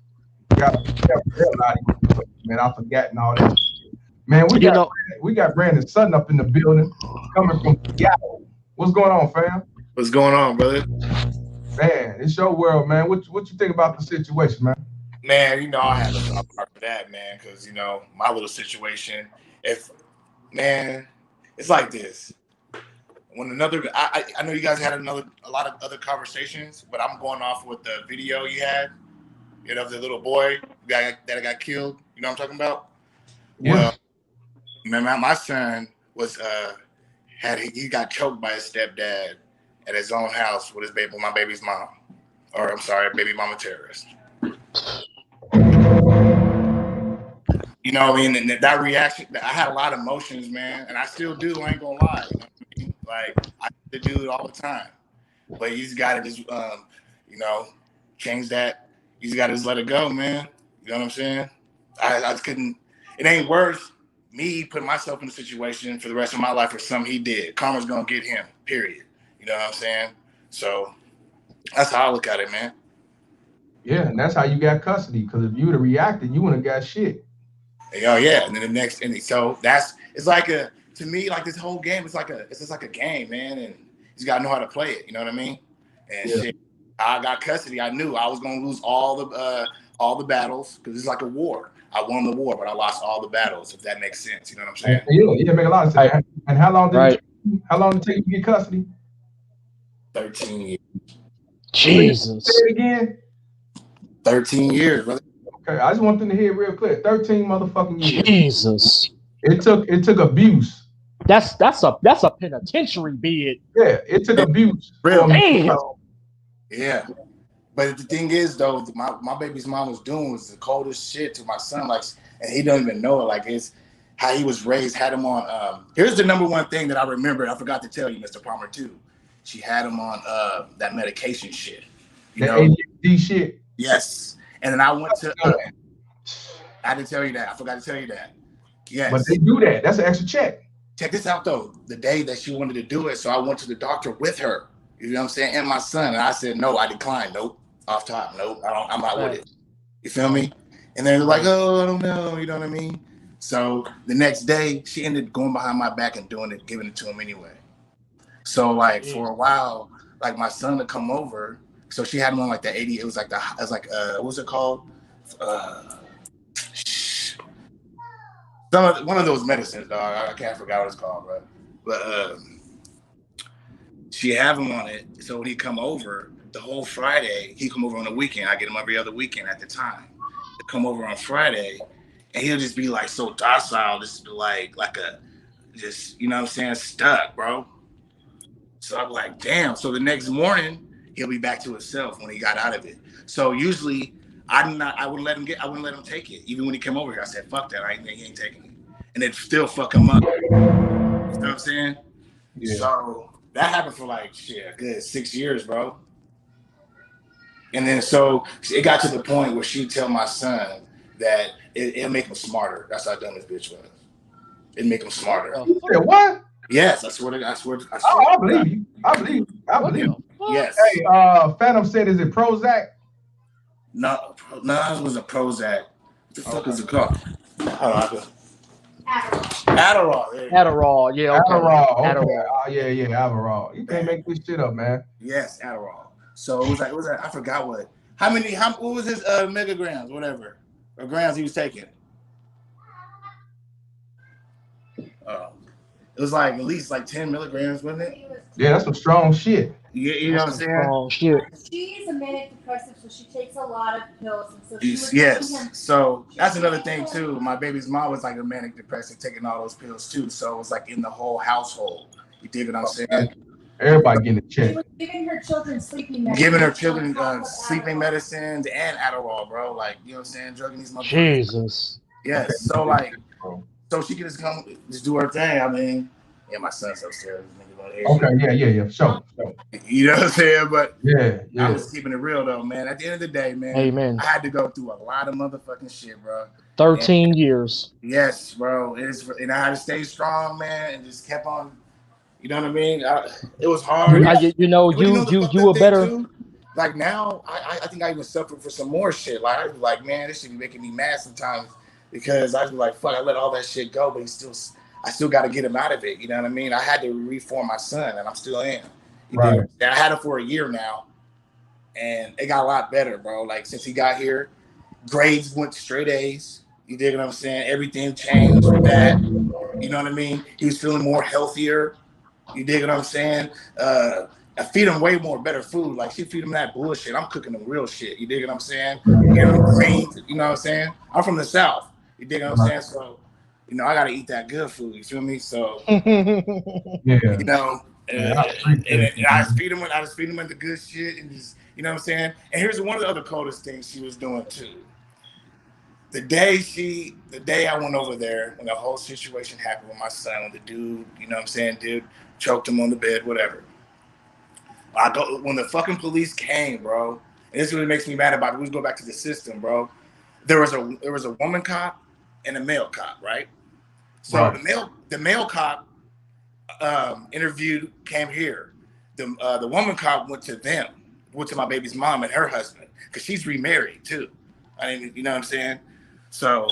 [SPEAKER 3] man. I forgot and all that. Man, we got Brandon Sutton up in the building, coming from Seattle. What's going on, fam?
[SPEAKER 2] What's going on, brother?
[SPEAKER 3] Man, it's your world, man. What you think about the situation, man?
[SPEAKER 2] Man, I had a part of that, man, because my little situation. It's like this. When I know you guys had a lot of other conversations, but I'm going off with the video you had, of the little boy that got killed. You know what I'm talking about?
[SPEAKER 3] Yeah.
[SPEAKER 2] Well, my son was he got choked by his stepdad at his own house with my baby's mom, or I'm sorry, baby mama terrorist. You know what I mean? And that reaction, I had a lot of emotions, man, and I still do. I ain't gonna lie. You know what I mean? Like I do it all the time, but you just gotta just change that. You just gotta just let it go, man. You know what I'm saying? I just couldn't. It ain't worth me putting myself in a situation for the rest of my life for something he did. Karma's gonna get him. Period. You know what I'm saying? So that's how I look at it, man.
[SPEAKER 3] Yeah, and that's how you got custody. Because if you would have reacted, you wouldn't have got shit.
[SPEAKER 2] Oh yeah, and then the next, so it's like to me, like this whole game, it's just like a game, man, and you just gotta know how to play it. You know what I mean? And shit, I got custody. I knew I was gonna lose all the battles because it's like a war. I won the war, but I lost all the battles. If that makes sense, you know what I'm saying?
[SPEAKER 3] Yeah, make a lot of sense. And how long did it take you to get custody?
[SPEAKER 2] 13 years.
[SPEAKER 20] Jesus.
[SPEAKER 3] Say it again.
[SPEAKER 2] 13 years, brother.
[SPEAKER 3] Okay, I just want them to hear it real clear. 13 motherfucking years.
[SPEAKER 20] Jesus.
[SPEAKER 3] It took abuse.
[SPEAKER 20] That's a penitentiary bid.
[SPEAKER 3] Yeah, it took abuse.
[SPEAKER 2] Real.
[SPEAKER 20] Damn.
[SPEAKER 2] Yeah. But the thing is, though, my baby's mom was doing was the coldest shit to my son, like, and he don't even know it. Like, it's how he was raised. Had him on. Here's the number one thing that I remember. I forgot to tell you, Mr. Palmer, too. She had him on that medication shit. You know,
[SPEAKER 3] ADHD shit.
[SPEAKER 2] Yes. And then I went to. I didn't tell you that. I forgot to tell you that. Yes.
[SPEAKER 3] But they do that. That's an extra check.
[SPEAKER 2] Check this out, though. The day that she wanted to do it, so I went to the doctor with her. You know what I'm saying? And my son. And I said, no, I declined. Nope. Off top. Nope. I'm not with it. You feel me? And they're like, oh, I don't know. You know what I mean? So the next day, she ended up going behind my back and doing it, giving it to him anyway. So like for a while, like my son would come over. So she had him on like the 80. It was like what was it called? One of those medicines, dog. I can't forget what it's called, bro. But she have him on it. So when he come over, the whole Friday, he come over on the weekend. I get him every other weekend at the time. To come over on Friday, and he'll just be like so docile, just like a, just, you know what I'm saying, stuck, bro. So I'm like, damn. So the next morning, he'll be back to himself when he got out of it. So usually, I wouldn't let him take it. Even when he came over here, I said, fuck that. He ain't taking it. And it still fuck him up. You know what I'm saying? Yeah. So that happened for like a good 6 years, bro. And then so it got to the point where she'd tell my son that it'll make him smarter. That's how dumb this bitch was. It'd make him smarter.
[SPEAKER 3] You said what?
[SPEAKER 2] Yes, I swear.
[SPEAKER 3] Oh, I believe you. I believe you.
[SPEAKER 2] Yes.
[SPEAKER 3] Hey, Phantom said, is it Prozac?
[SPEAKER 2] No, it was a Prozac. What the fuck is it called? Adderall.
[SPEAKER 20] Adderall. Yeah. Okay.
[SPEAKER 3] Adderall. Okay.
[SPEAKER 20] Adderall.
[SPEAKER 3] Yeah. Adderall. You can't make this shit up, man.
[SPEAKER 2] Yes, Adderall. So it was like I forgot what was his megagrams, whatever, or grams he was taking. It was like at least like 10 milligrams, wasn't it?
[SPEAKER 3] Yeah, that's some strong shit.
[SPEAKER 2] Yeah, you know what I'm saying?
[SPEAKER 20] Strong shit.
[SPEAKER 1] She's a manic depressive, so she takes a lot of pills, and so
[SPEAKER 2] yes. So that's another thing too. My baby's mom was like a manic depressive, taking all those pills too. So it was like in the whole household. You dig what I'm saying?
[SPEAKER 3] Everybody getting a check.
[SPEAKER 1] She was giving her children sleeping medicine.
[SPEAKER 2] Giving her children sleeping medicines and Adderall, bro. Like, you know what I'm saying? Drugging these motherfuckers.
[SPEAKER 20] Jesus.
[SPEAKER 2] Yes. So like, so she could just do her thing. I mean, yeah, my son's upstairs.
[SPEAKER 3] Okay, yeah. Sure.
[SPEAKER 2] You know what I'm saying? But
[SPEAKER 3] yeah.
[SPEAKER 2] I was keeping it real though, man. At the end of the day, man,
[SPEAKER 20] amen.
[SPEAKER 2] I had to go through a lot of motherfucking shit, bro.
[SPEAKER 20] 13 years.
[SPEAKER 2] Yes, bro. And I had to stay strong, man, and just kept on. You know what I mean? It was hard.
[SPEAKER 20] You were better.
[SPEAKER 2] Too? Like now, I think I even suffered for some more shit. Like I was like, man, this should be making me mad sometimes because I was like, fuck, I let all that shit go, but I still got to get him out of it. You know what I mean? I had to reform my son, and I'm still in.
[SPEAKER 3] Right.
[SPEAKER 2] I had him for a year now, and it got a lot better, bro. Like since he got here, grades went straight A's. You dig what I'm saying? Everything changed for that. You know what I mean? He was feeling more healthier. You dig what I'm saying? I feed him way more better food. Like she feed him that bullshit. I'm cooking him real shit. You dig what I'm saying? You know, greens, you know what I'm saying? I'm from the South. You dig what I'm saying? So, you know, I gotta eat that good food. You feel me? So,
[SPEAKER 3] yeah.
[SPEAKER 2] You know, and I just feed him with the good shit and just, you know what I'm saying? And here's one of the other coldest things she was doing too. The day I went over there and the whole situation happened with my son, the dude, you know what I'm saying, dude choked him on the bed, whatever. When the fucking police came, bro, and this is what makes me mad about it. We go back to the system, bro. There was a woman cop and a male cop, right? So right. the male cop came here. The woman cop went to my baby's mom and her husband because she's remarried too. You know what I'm saying? So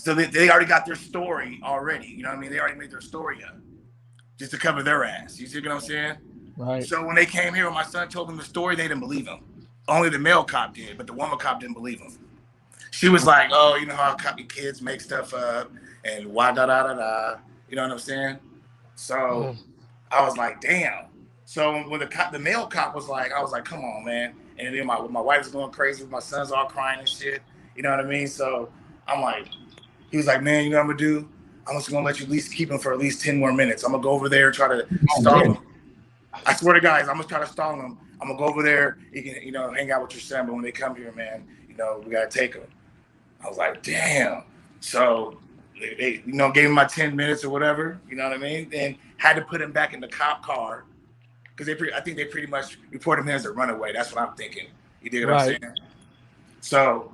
[SPEAKER 2] So they already got their story already. You know what I mean? They already made their story up just to cover their ass. You see what I'm saying?
[SPEAKER 20] Right.
[SPEAKER 2] So when they came here, when my son told them the story, they didn't believe him. Only the male cop did, but the woman cop didn't believe him. She was like, "Oh, you know how kids make stuff up and why da da da da." You know what I'm saying? So I was like, "Damn." So when the male cop was like, I was like, "Come on, man." And then my wife's going crazy, my son's all crying and shit. You know what I mean? So I'm like, he was like, "Man, you know what I'm gonna do? I'm just gonna let you at least keep him for at least 10 more minutes. I'm gonna go over there and try to stall him. I swear to guys, I'm gonna try to stall him. I'm gonna go over there. You can, hang out with your son, but when they come here, man, we gotta take him." I was like, "Damn." So they gave him my 10 minutes or whatever. You know what I mean? Then had to put him back in the cop car because I think they pretty much reported him as a runaway. That's what I'm thinking. You dig what I'm saying? So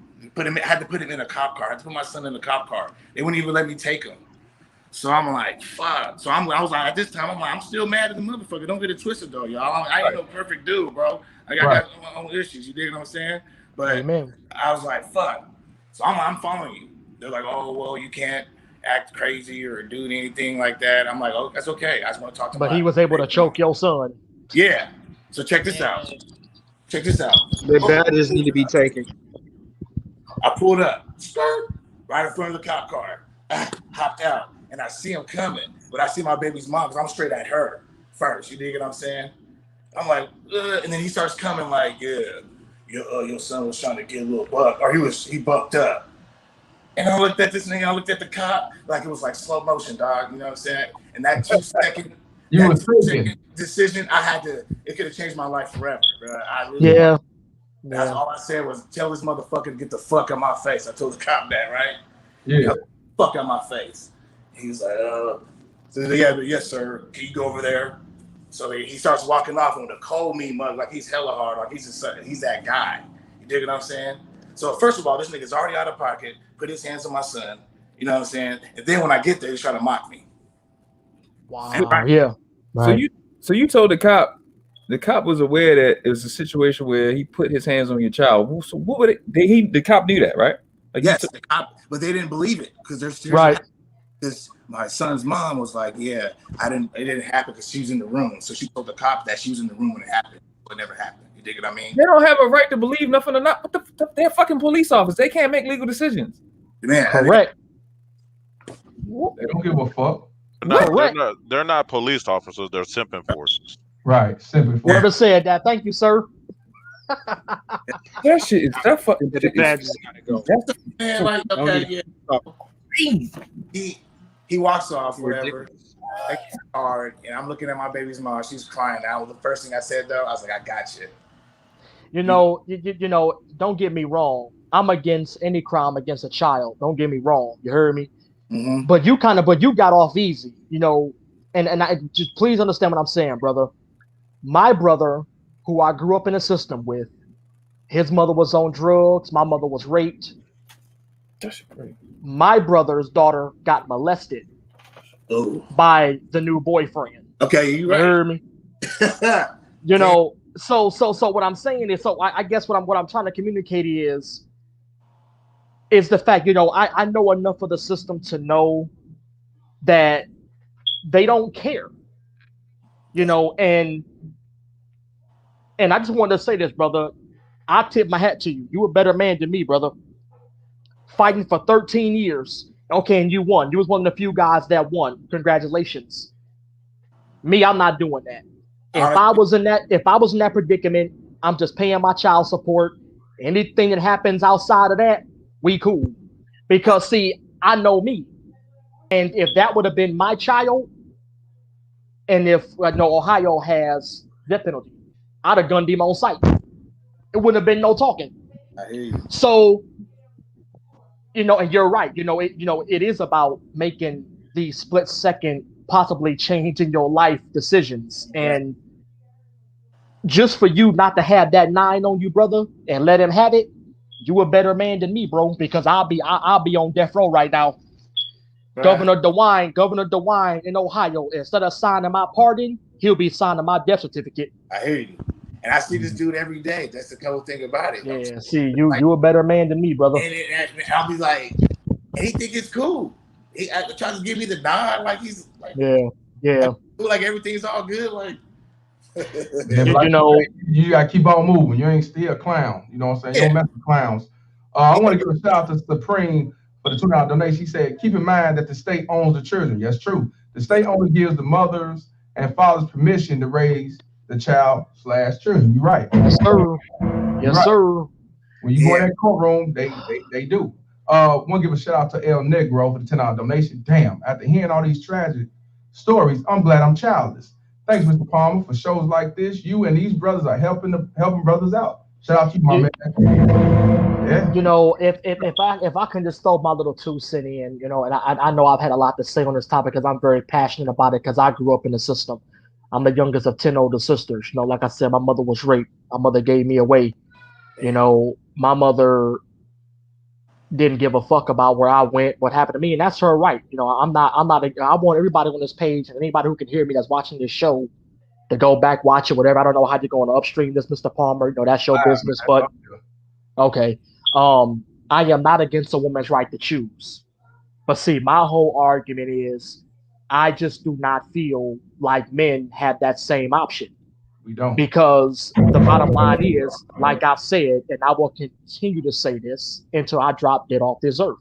[SPEAKER 2] had to put him in a cop car. I had to put my son in the cop car. They wouldn't even let me take him. So I'm like, fuck. So I was like, at this time, I'm like, I'm still mad at the motherfucker. Don't get it twisted though, y'all. I ain't no perfect dude, bro. I got my own issues. You dig what I'm saying? But I was like, fuck. So I'm following you. They're like, "Oh, well, you can't act crazy or do anything like that." I'm like, "Oh, that's okay. I just want to talk to
[SPEAKER 20] But he was able to choke your son.
[SPEAKER 2] Yeah. So check this out. Check this out.
[SPEAKER 13] The badges need to be taken.
[SPEAKER 2] I pulled up, skirt, right in front of the cop car. I hopped out, and I see him coming, but I see my baby's mom because I'm straight at her first. You dig what I'm saying? I'm like, and then he starts coming like, "Yeah, your son was trying to get a little buck, or he bucked up." And I looked at this nigga, I looked at the cop, like it was like slow motion, dog. You know what I'm saying? And that 2-second decision, it could have changed my life forever, bro. That's all I said was, "Tell this motherfucker to get the fuck out my face." I told the cop that, right?
[SPEAKER 3] Yeah.
[SPEAKER 2] Fuck out my face. He was like, So yes, sir. Can you go over there? So he starts walking off with a cold meat mug, like he's hella hard, like he's that guy. You dig what I'm saying? So first of all, this nigga's already out of pocket, put his hands on my son. You know what I'm saying? And then when I get there, he's trying to mock me.
[SPEAKER 20] Wow. Yeah.
[SPEAKER 17] So you told the cop was aware that it was a situation where he put his hands on your child. So what would the cop knew that, right? Like
[SPEAKER 2] yes, the cop, but they didn't believe it because there's Because my son's mom was like, "Yeah, it didn't happen because she was in the room." So she told the cop that she was in the room when it happened, but it never happened. You dig what I mean?
[SPEAKER 17] They don't have a right to believe nothing or not. They're fucking police officers. They can't make legal decisions.
[SPEAKER 2] Man,
[SPEAKER 20] correct.
[SPEAKER 3] They don't give a fuck.
[SPEAKER 8] They're not police officers. They're simp enforcers.
[SPEAKER 3] Right, simp enforcers.
[SPEAKER 20] Whoever said that, thank you, sir.
[SPEAKER 17] That shit is that fucking shit
[SPEAKER 2] is gotta go. Man, like, okay, yeah. He walks off, whatever. Like, hard, and I'm looking at my baby's mom. She's crying now. The first thing I said though, I was like, "I got you."
[SPEAKER 20] You know, don't get me wrong. I'm against any crime against a child. Don't get me wrong. You heard me?
[SPEAKER 2] Mm-hmm.
[SPEAKER 20] But you got off easy, and I just please understand what I'm saying, brother. My brother, who I grew up in a system with, his mother was on drugs. My mother was raped.
[SPEAKER 17] That's great.
[SPEAKER 20] My brother's daughter got molested by the new boyfriend.
[SPEAKER 2] Okay, you right.
[SPEAKER 20] heard me? So what I'm saying is, I guess what I'm trying to communicate is the fact, I know enough of the system to know that they don't care, and I just wanted to say this, brother. I tip my hat to you. You a better man than me, brother. Fighting for 13 years. Okay, and you won. You was one of the few guys that won. Congratulations. Me, I'm not doing that. If I was in that predicament, I'm just paying my child support. Anything that happens outside of that, we cool. Because see, I know me. And if that would have been my child, and if Ohio has death penalty, I'd have gunned him on sight. It wouldn't have been no talking.
[SPEAKER 2] I hear you.
[SPEAKER 20] So, and you're right. It is about making the split second, possibly changing your life decisions. And just for you not to have that 9 on you, brother, and let him have it, you a better man than me, bro. Because I'll be on death row right now. Right. Governor DeWine in Ohio, instead of signing my pardon, he'll be signing my death certificate.
[SPEAKER 2] I hear you. And I see this dude every day. That's the cool thing about it.
[SPEAKER 20] Yeah, see, you a better man than me, brother.
[SPEAKER 2] And I'll be like, and he think it's cool. He tries to give me the nod like he's like,
[SPEAKER 20] yeah.
[SPEAKER 2] Like everything's all good. Like,
[SPEAKER 20] You know,
[SPEAKER 3] you gotta keep on moving. You ain't still a clown. You know what I'm saying? You don't mess with clowns. I want to give a shout out to Supreme for the $2 donation. She said, keep in mind that the state owns the children. Yes, true. The state only gives the mothers and fathers permission to raise the child/children. You're right.
[SPEAKER 20] Yes, sir. Yes,
[SPEAKER 3] right.
[SPEAKER 20] sir.
[SPEAKER 3] When you go in that courtroom, they do. Want to give a shout out to El Negro for the $10 donation. Damn, after hearing all these tragic stories, I'm glad I'm childless. Thanks, Mr. Palmer, for shows like this. You and these brothers are helping brothers out. Shout out to you, my man. Yeah.
[SPEAKER 20] You know, if I can just throw my little 2 cents in, you know, and I know I've had a lot to say on this topic because I'm very passionate about it because I grew up in the system. I'm the youngest of 10 older sisters. You know, like I said, my mother was raped. My mother gave me away. You know, my mother didn't give a fuck about where I went, what happened to me, and that's her right. You know, I want everybody on this page and anybody who can hear me that's watching this show to go back, watch it, whatever. I don't know how you're going to upstream this, Mr. Palmer. You know, that's your business, but okay. I am not against a woman's right to choose. But see, my whole argument is I just do not feel like men have that same option.
[SPEAKER 3] We don't.
[SPEAKER 20] Because the bottom line is, like I've said, and I will continue to say this until I drop dead off this earth.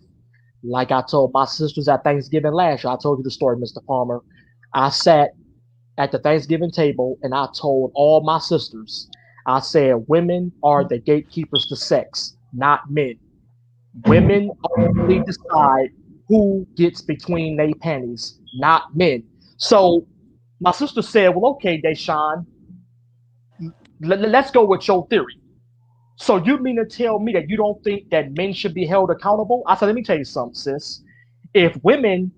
[SPEAKER 20] Like I told my sisters at Thanksgiving last year, I told you the story, Mr. Palmer. I sat at the Thanksgiving table and I told all my sisters, I said, women are the gatekeepers to sex, not men. Women only decide who gets between their panties, not men. So my sister said, well, okay, Deshaun, let's go with your theory. So you mean to tell me that you don't think that men should be held accountable? I said, let me tell you something, sis. If women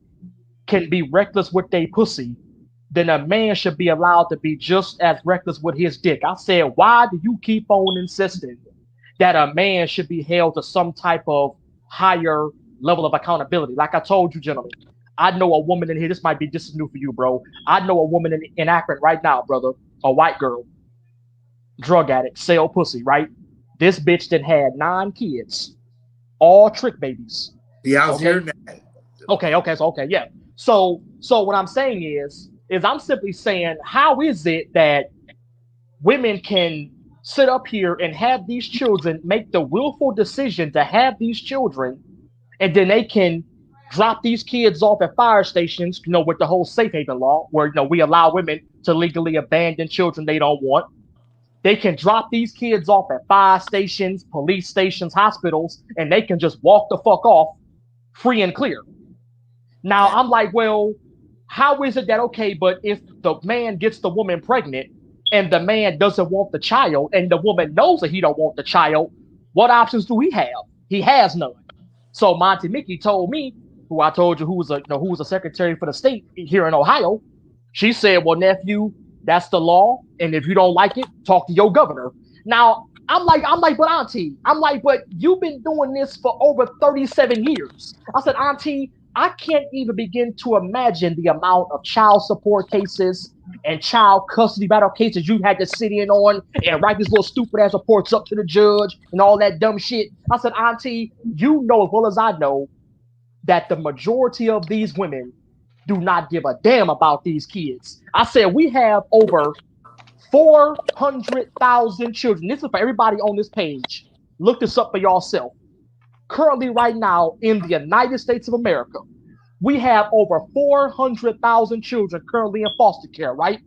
[SPEAKER 20] can be reckless with their pussy, then a man should be allowed to be just as reckless with his dick. I said, why do you keep on insisting that a man should be held to some type of higher level of accountability? Like I told you, gentlemen, I know a woman in here. This is new for you, bro. I know a woman in Akron right now, brother, a white girl, drug addict, sell pussy, right? This bitch that had 9 kids, all trick babies.
[SPEAKER 2] Yeah, I was hearing that.
[SPEAKER 20] Okay, yeah. So what I'm saying is I'm simply saying, how is it that women can sit up here and have these children, make the willful decision to have these children, and then they can drop these kids off at fire stations, you know, with the whole safe haven law, where, you know, we allow women to legally abandon children they don't want. They can drop these kids off at fire stations, police stations, hospitals, and they can just walk the fuck off free and clear. Now, I'm like, well, how is it that, okay, but if the man gets the woman pregnant and the man doesn't want the child and the woman knows that he don't want the child, what options do he have? He has none. So Monty Mickey told me, who I told you who was a secretary for the state here in Ohio, she said, well, nephew, that's the law, and if you don't like it, talk to your governor. Now, I'm like, but auntie, but you've been doing this for over 37 years. I said, auntie, I can't even begin to imagine the amount of child support cases and child custody battle cases you had to sit in on and write these little stupid ass reports up to the judge and all that dumb shit. I said, auntie, you know as well as I know that the majority of these women do not give a damn about these kids. I said, we have over 400,000 children. This is for everybody on this page. Look this up for yourself. Currently, right now, in the United States of America, we have over 400,000 children currently in foster care, right?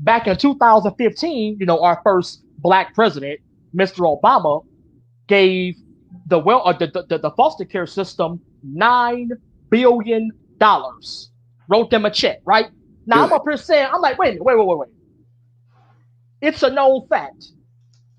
[SPEAKER 20] Back in 2015, you know, our first Black president, Mr. Obama, gave the foster care system $9 billion. Wrote them a check, right? Now I'm up here saying, I'm like, wait. It's a known fact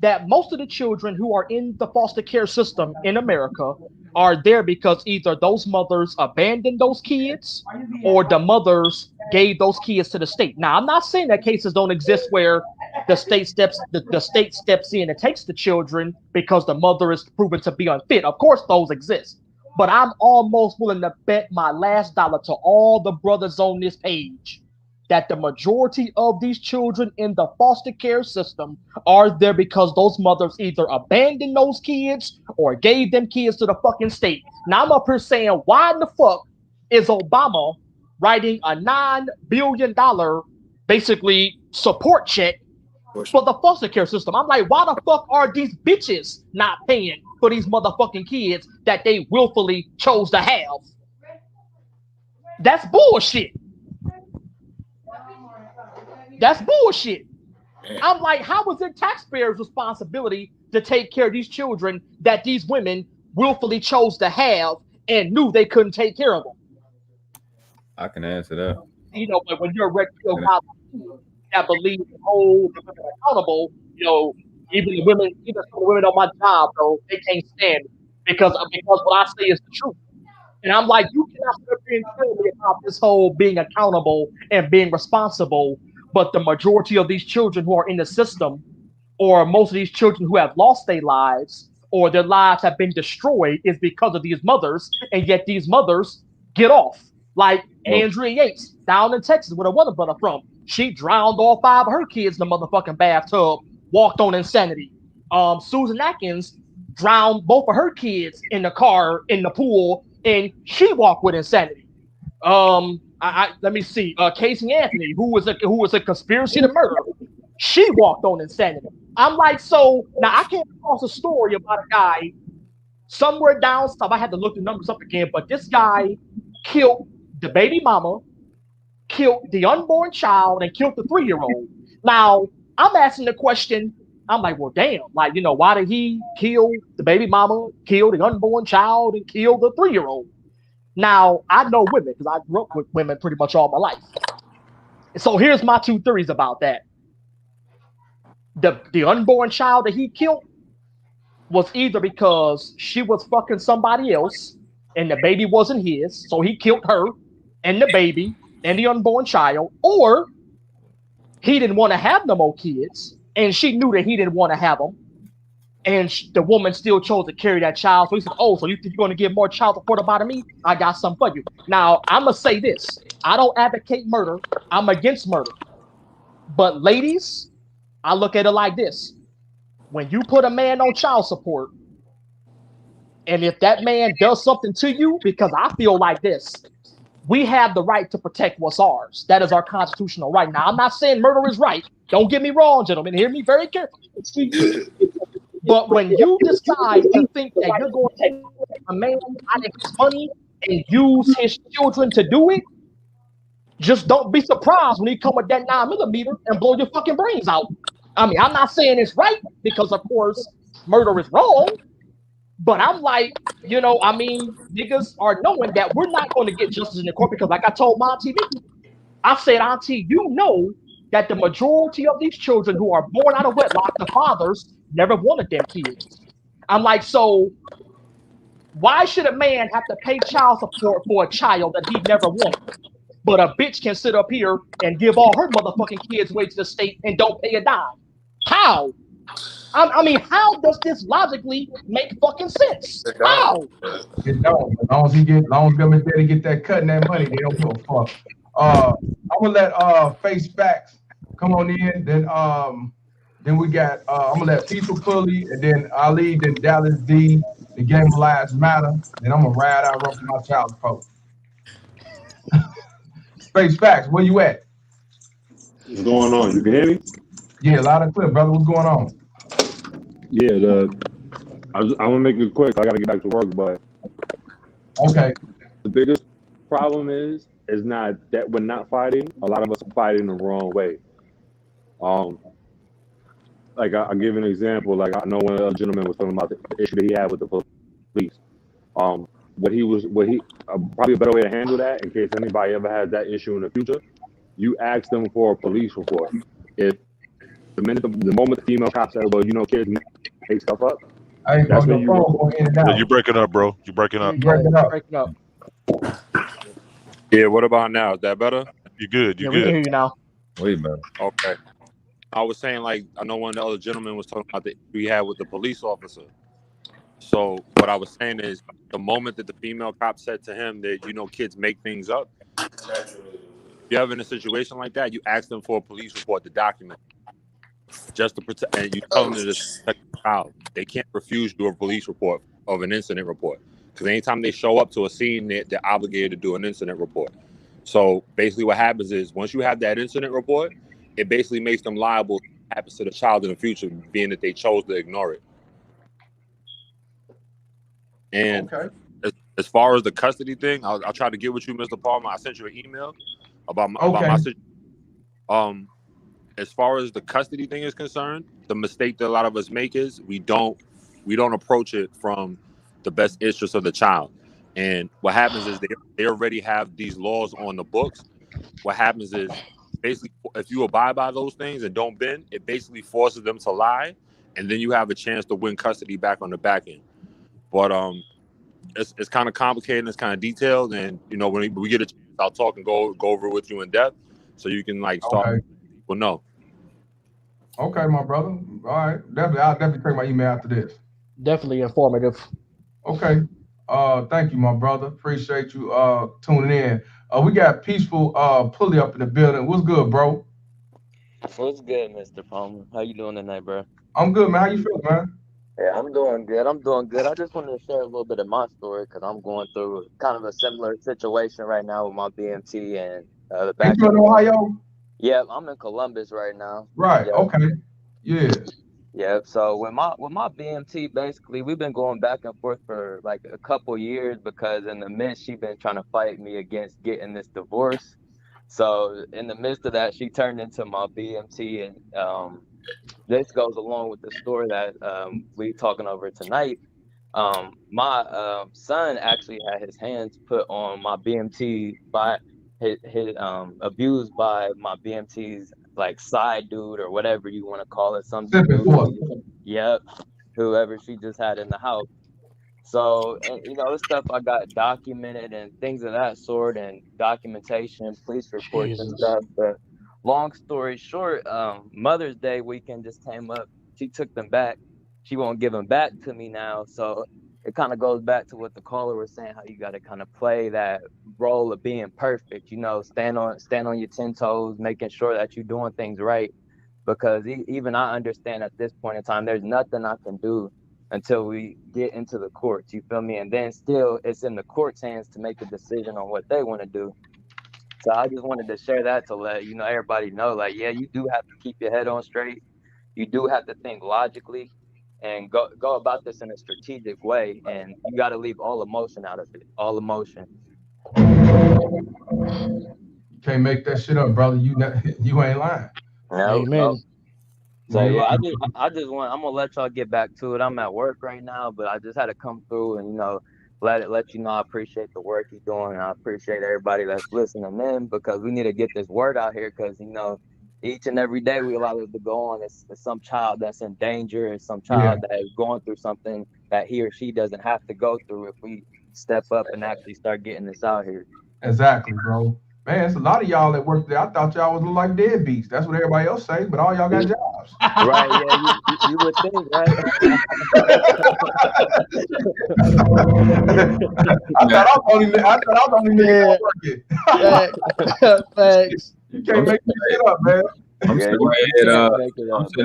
[SPEAKER 20] that most of the children who are in the foster care system in America are there because either those mothers abandoned those kids or the mothers gave those kids to the state. Now, I'm not saying that cases don't exist where the state steps in and takes the children because the mother is proven to be unfit. Of course, those exist. But I'm almost willing to bet my last dollar to all the brothers on this page that the majority of these children in the foster care system are there because those mothers either abandoned those kids or gave them kids to the fucking state. Now I'm up here saying, why in the fuck is Obama writing a $9 billion basically support check for the foster care system? I'm like, why the fuck are these bitches not paying for these motherfucking kids that they willfully chose to have? That's bullshit. That's bullshit. I'm like, how is it taxpayers' responsibility to take care of these children that these women willfully chose to have and knew they couldn't take care of them?
[SPEAKER 17] I can answer that.
[SPEAKER 20] You know, but when you're a red pill guy that believes the whole the women are accountable, you know, even some of the women on my job, though, they can't stand it because what I say is the truth. And I'm like, you cannot sit here and tell me about this whole being accountable and being responsible, but the majority of these children who are in the system, or most of these children who have lost their lives, or their lives have been destroyed, is because of these mothers, and yet these mothers get off. Like Andrea Yates down in Texas, where the weather brother from. She drowned all 5 of her kids in the motherfucking bathtub, walked on insanity. Susan Atkins drowned both of her kids in the car in the pool, and she walked with insanity. Let me see. Casey Anthony, who was a conspiracy to murder, she walked on insanity. I'm like, so now I came across a story about a guy somewhere down south. I had to look the numbers up again, but this guy killed the baby mama, killed the unborn child, and killed the 3-year-old. Now, I'm asking the question, I'm like, well, damn, like, you know, why did he kill the baby mama, kill the unborn child, and kill the 3-year-old? Now, I know women because I grew up with women pretty much all my life. So here's my 2 theories about that. The unborn child that he killed was either because she was fucking somebody else and the baby wasn't his, so he killed her and the baby and the unborn child, or he didn't want to have no more kids and she knew that he didn't want to have them, and the woman still chose to carry that child. So he said, oh, so you think you're going to get more child support out of me? I got something for you. Now, I'm going to say this. I don't advocate murder. I'm against murder. But ladies, I look at it like this. When you put a man on child support, and if that man does something to you, because I feel like this, we have the right to protect what's ours. That is our constitutional right. Now, I'm not saying murder is right. Don't get me wrong, gentlemen. Hear me very carefully. But when you decide to think that you're going to take a man out of his money and use his children to do it, just don't be surprised when he come with that 9mm and blow your fucking brains out. I mean, I'm not saying it's right because, of course, murder is wrong. But I'm like, you know, I mean, niggas are knowing that we're not going to get justice in the court because, like I told my auntie, I said, auntie, you know that the majority of these children who are born out of wedlock, the fathers never wanted them kids. I'm like, so why should a man have to pay child support for a child that he never wanted? But a bitch can sit up here and give all her motherfucking kids away to the state and don't pay a dime. How? I mean, how does this logically make fucking sense? How?
[SPEAKER 3] It don't. As long as government there to get that cut and that money, they don't give a fuck. I'm gonna let Face Facts come on in. Then we got I'm gonna let People Pulley, and then Ali, then Dallas D. The Game Lives Matter. Then I'm gonna ride out run for my child support. Face Facts, where you at?
[SPEAKER 7] What's going on? You can hear me?
[SPEAKER 3] Yeah, loud and clear, brother. What's going on?
[SPEAKER 7] Yeah, I'm gonna make it quick. I gotta get back to work, but
[SPEAKER 3] okay.
[SPEAKER 7] The biggest problem is not that we're not fighting. A lot of us are fighting the wrong way. Like I'll give you an example. Like I know one gentleman was talking about the issue that he had with the police. Probably a better way to handle that, in case anybody ever has that issue in the future, you ask them for a police report. If the moment the female cop said, well, you know, kids make stuff up. That's when
[SPEAKER 8] You're breaking up, bro. You're breaking up.
[SPEAKER 20] Breaking up.
[SPEAKER 7] Yeah, what about now? Is that better?
[SPEAKER 8] You're good. You're
[SPEAKER 20] We
[SPEAKER 8] good.
[SPEAKER 20] can hear you now.
[SPEAKER 17] Way better.
[SPEAKER 7] Okay. I was saying, like, I know one of the other gentlemen was talking about the issue he had with the police officer. So what I was saying is, the moment that the female cop said to him that, you know, kids make things up, you're ever in a situation like that, you ask them for a police report to document, just to protect, and you tell them to just protect the child. They can't refuse you a police report of an incident report, because anytime they show up to a scene, they're obligated to do an incident report. So basically what happens is, once you have that incident report, it basically makes them liable to what happens to the child in the future, being that they chose to ignore it. And as far as the custody thing, I'll try to get with you, Mr. Palmer. I sent you an email about my situation. As far as the custody thing is concerned, the mistake that a lot of us make is we don't approach it from the best interest of the child. And what happens is they already have these laws on the books. What happens is, basically, if you abide by those things and don't bend, it basically forces them to lie, and then you have a chance to win custody back on the back end. But it's kind of complicated and it's kind of detailed, and when we get a chance, I'll talk and go over it with you in depth, so you can start people know.
[SPEAKER 3] Okay, my brother. All right, definitely. I'll definitely take my email after this.
[SPEAKER 20] Definitely informative.
[SPEAKER 3] Okay. Thank you, my brother. Appreciate you tuning in. We got Peaceful Pulley up in the building. What's good, bro?
[SPEAKER 10] What's good, Mr. Palmer? How you doing tonight, bro?
[SPEAKER 3] I'm good, man. How you feeling, man?
[SPEAKER 10] Yeah, I'm doing good. I just wanted to share a little bit of my story because I'm going through kind of a similar situation right now with my BMT and the back.
[SPEAKER 3] You in Ohio?
[SPEAKER 10] Yeah, I'm in Columbus right now.
[SPEAKER 3] Right.
[SPEAKER 10] Yeah.
[SPEAKER 3] Okay. Yeah.
[SPEAKER 10] Yeah. So with my BMT, basically, we've been going back and forth for like a couple years because in the midst, she's been trying to fight me against getting this divorce. So in the midst of that, she turned into my BMT, and this goes along with the story that we talking over tonight. My son actually had his hands put on my BMT by his abused by my BMT's like side dude or whatever you want to call it, some dude. Yep, whoever she just had in the house. So, and the stuff I got documented and things of that sort, and documentation, police reports and stuff. But long story short, Mother's Day weekend just came up. She took them back. She won't give them back to me now. So it kind of goes back to what the caller was saying, how you got to kind of play that role of being perfect, stand on your 10 toes, making sure that you're doing things right. Because even I understand at this point in time, there's nothing I can do until we get into the courts, you feel me? And then still it's in the court's hands to make a decision on what they want to do. So I just wanted to share that to let everybody know, like, yeah, you do have to keep your head on straight. You do have to think logically and go about this in a strategic way. And you got to leave all emotion out of it, all emotion.
[SPEAKER 3] You can't make that shit up, brother. You ain't lying.
[SPEAKER 10] No,
[SPEAKER 20] Amen.
[SPEAKER 10] no. So yeah, I'm gonna let y'all get back to it. I'm at work right now, but I just had to come through and let you know I appreciate the work you're doing, and I appreciate everybody that's listening in, because we need to get this word out here, because each and every day we allow it to go on. It's some child that's in danger, and some child that is going through something that he or she doesn't have to go through if we step up and actually start getting this out here.
[SPEAKER 3] Exactly, bro. Man, it's a lot of y'all that work there. I thought y'all was like deadbeats. That's what everybody else say, but all y'all got jobs.
[SPEAKER 10] Right? Yeah, you would think, right?
[SPEAKER 3] I thought I was only nigga working.
[SPEAKER 20] Thanks.
[SPEAKER 3] You can't make this shit up, man.
[SPEAKER 17] I'm sitting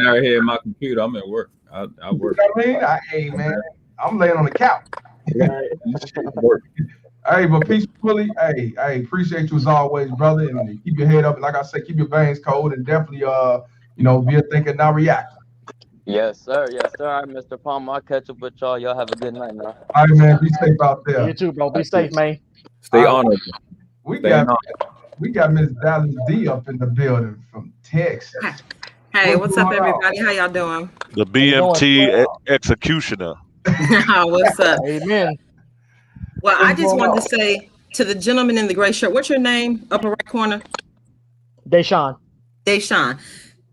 [SPEAKER 17] right here at my computer. I'm at work. I work.
[SPEAKER 3] You know what I mean? Hey, man, I'm laying on the couch.
[SPEAKER 10] Right.
[SPEAKER 3] Hey, but peacefully, hey, I appreciate you as always, brother, and keep your head up. And like I said, keep your veins cold, and definitely, be a thinker, not reacting.
[SPEAKER 10] Yes, sir. Yes, sir. All right, Mr. Palmer, I'll catch up with y'all. Y'all have a good night, man.
[SPEAKER 3] All right, man. Be safe out there.
[SPEAKER 20] You too, bro. Be safe, man.
[SPEAKER 17] Stay honored.
[SPEAKER 3] We got Miss Dallas D up in the building from Texas.
[SPEAKER 22] Hey, what's up, everybody? How y'all doing?
[SPEAKER 8] The BMT executioner.
[SPEAKER 22] What's up?
[SPEAKER 20] Amen.
[SPEAKER 22] Well, I just wanted to say to the gentleman in the gray shirt, what's your name? Upper right corner?
[SPEAKER 20] Deshaun.
[SPEAKER 22] Deshaun.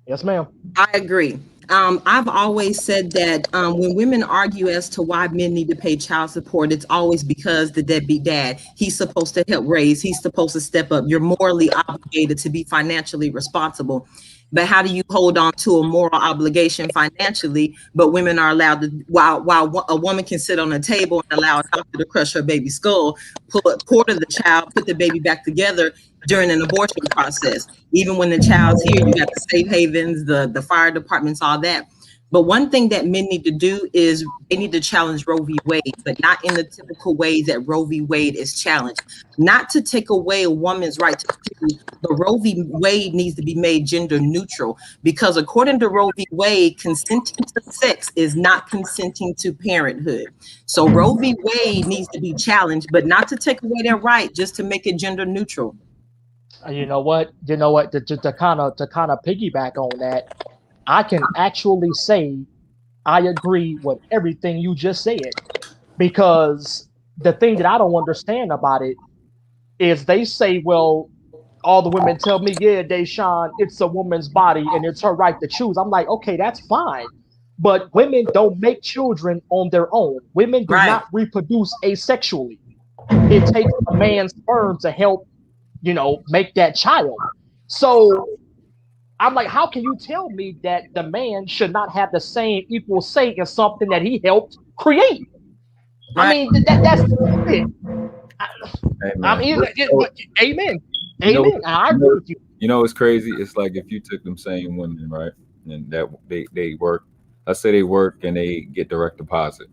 [SPEAKER 20] Yes, ma'am.
[SPEAKER 22] I agree. I've always said that when women argue as to why men need to pay child support, it's always because the deadbeat dad, he's supposed to help raise, he's supposed to step up. You're morally obligated to be financially responsible. But how do you hold on to a moral obligation financially, but women are allowed to, while a woman can sit on a table and allow a doctor to crush her baby's skull, quarter the child, put the baby back together during an abortion process. Even when the child's here, you got the safe havens, the fire departments, all that. But one thing that men need to do is they need to challenge Roe v. Wade, but not in the typical way that Roe v. Wade is challenged. Not to take away a woman's right to choose, but Roe v. Wade needs to be made gender neutral, because according to Roe v. Wade, consenting to sex is not consenting to parenthood. So Roe v. Wade needs to be challenged, but not to take away their right, just to make it gender neutral.
[SPEAKER 20] You know what? To kind of piggyback on that, I can actually say I agree with everything you just said, because the thing that I don't understand about it is they say, well, all the women tell me, yeah, Deshaun, it's a woman's body and it's her right to choose. I'm like, okay, that's fine. But women don't make children on their own. Women do not reproduce asexually. It takes a man's sperm to help, make that child. So I'm like, how can you tell me that the man should not have the same equal say in something that he helped create? Right. I mean, that's it. Amen. Amen. I agree with you.
[SPEAKER 17] You know, it's crazy. It's like if you took them same women, right, and that they work. Let's say they work and they get direct deposit.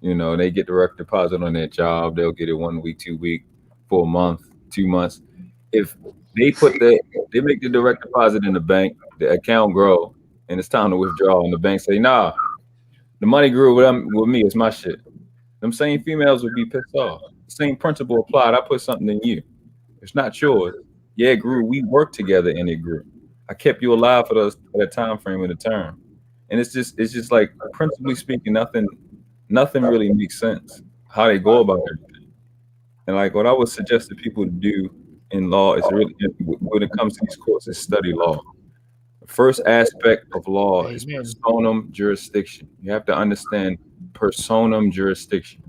[SPEAKER 17] They get direct deposit on their job. They'll get it 1 week, 2 week, for a month, 2 months. If they they make the direct deposit in the bank, the account grow, and it's time to withdraw, and the bank say, nah, the money grew with me, it's my shit. Them same females would be pissed off. The same principle applied. I put something in you. It's not yours. Yeah, it grew. We worked together and it grew. I kept you alive for that time frame of the term. And it's just like, principally speaking, nothing really makes sense how they go about everything. And like what I would suggest to people to do in law is really, when it comes to these courts, is study law. The first aspect of law is personam jurisdiction. You have to understand personam jurisdiction.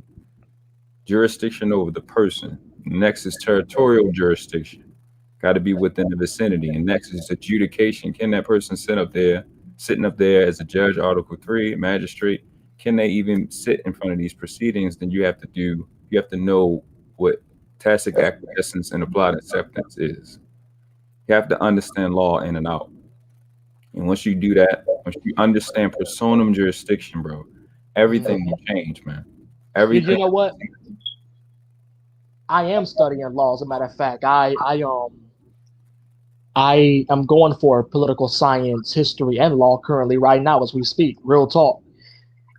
[SPEAKER 17] Jurisdiction over the person. Next is territorial jurisdiction. Got to be within the vicinity. And next is adjudication. Can that person sitting up there as a judge, Article 3, magistrate, can they even sit in front of these proceedings? Then you have to know what tacit acquiescence and applied acceptance is. You have to understand law in and out. And once you do that, once you understand personam jurisdiction, bro, everything will change, man. Everything.
[SPEAKER 20] You know what? I am studying law. As a matter of fact, I am going for political science, history, and law currently right now as we speak. Real talk.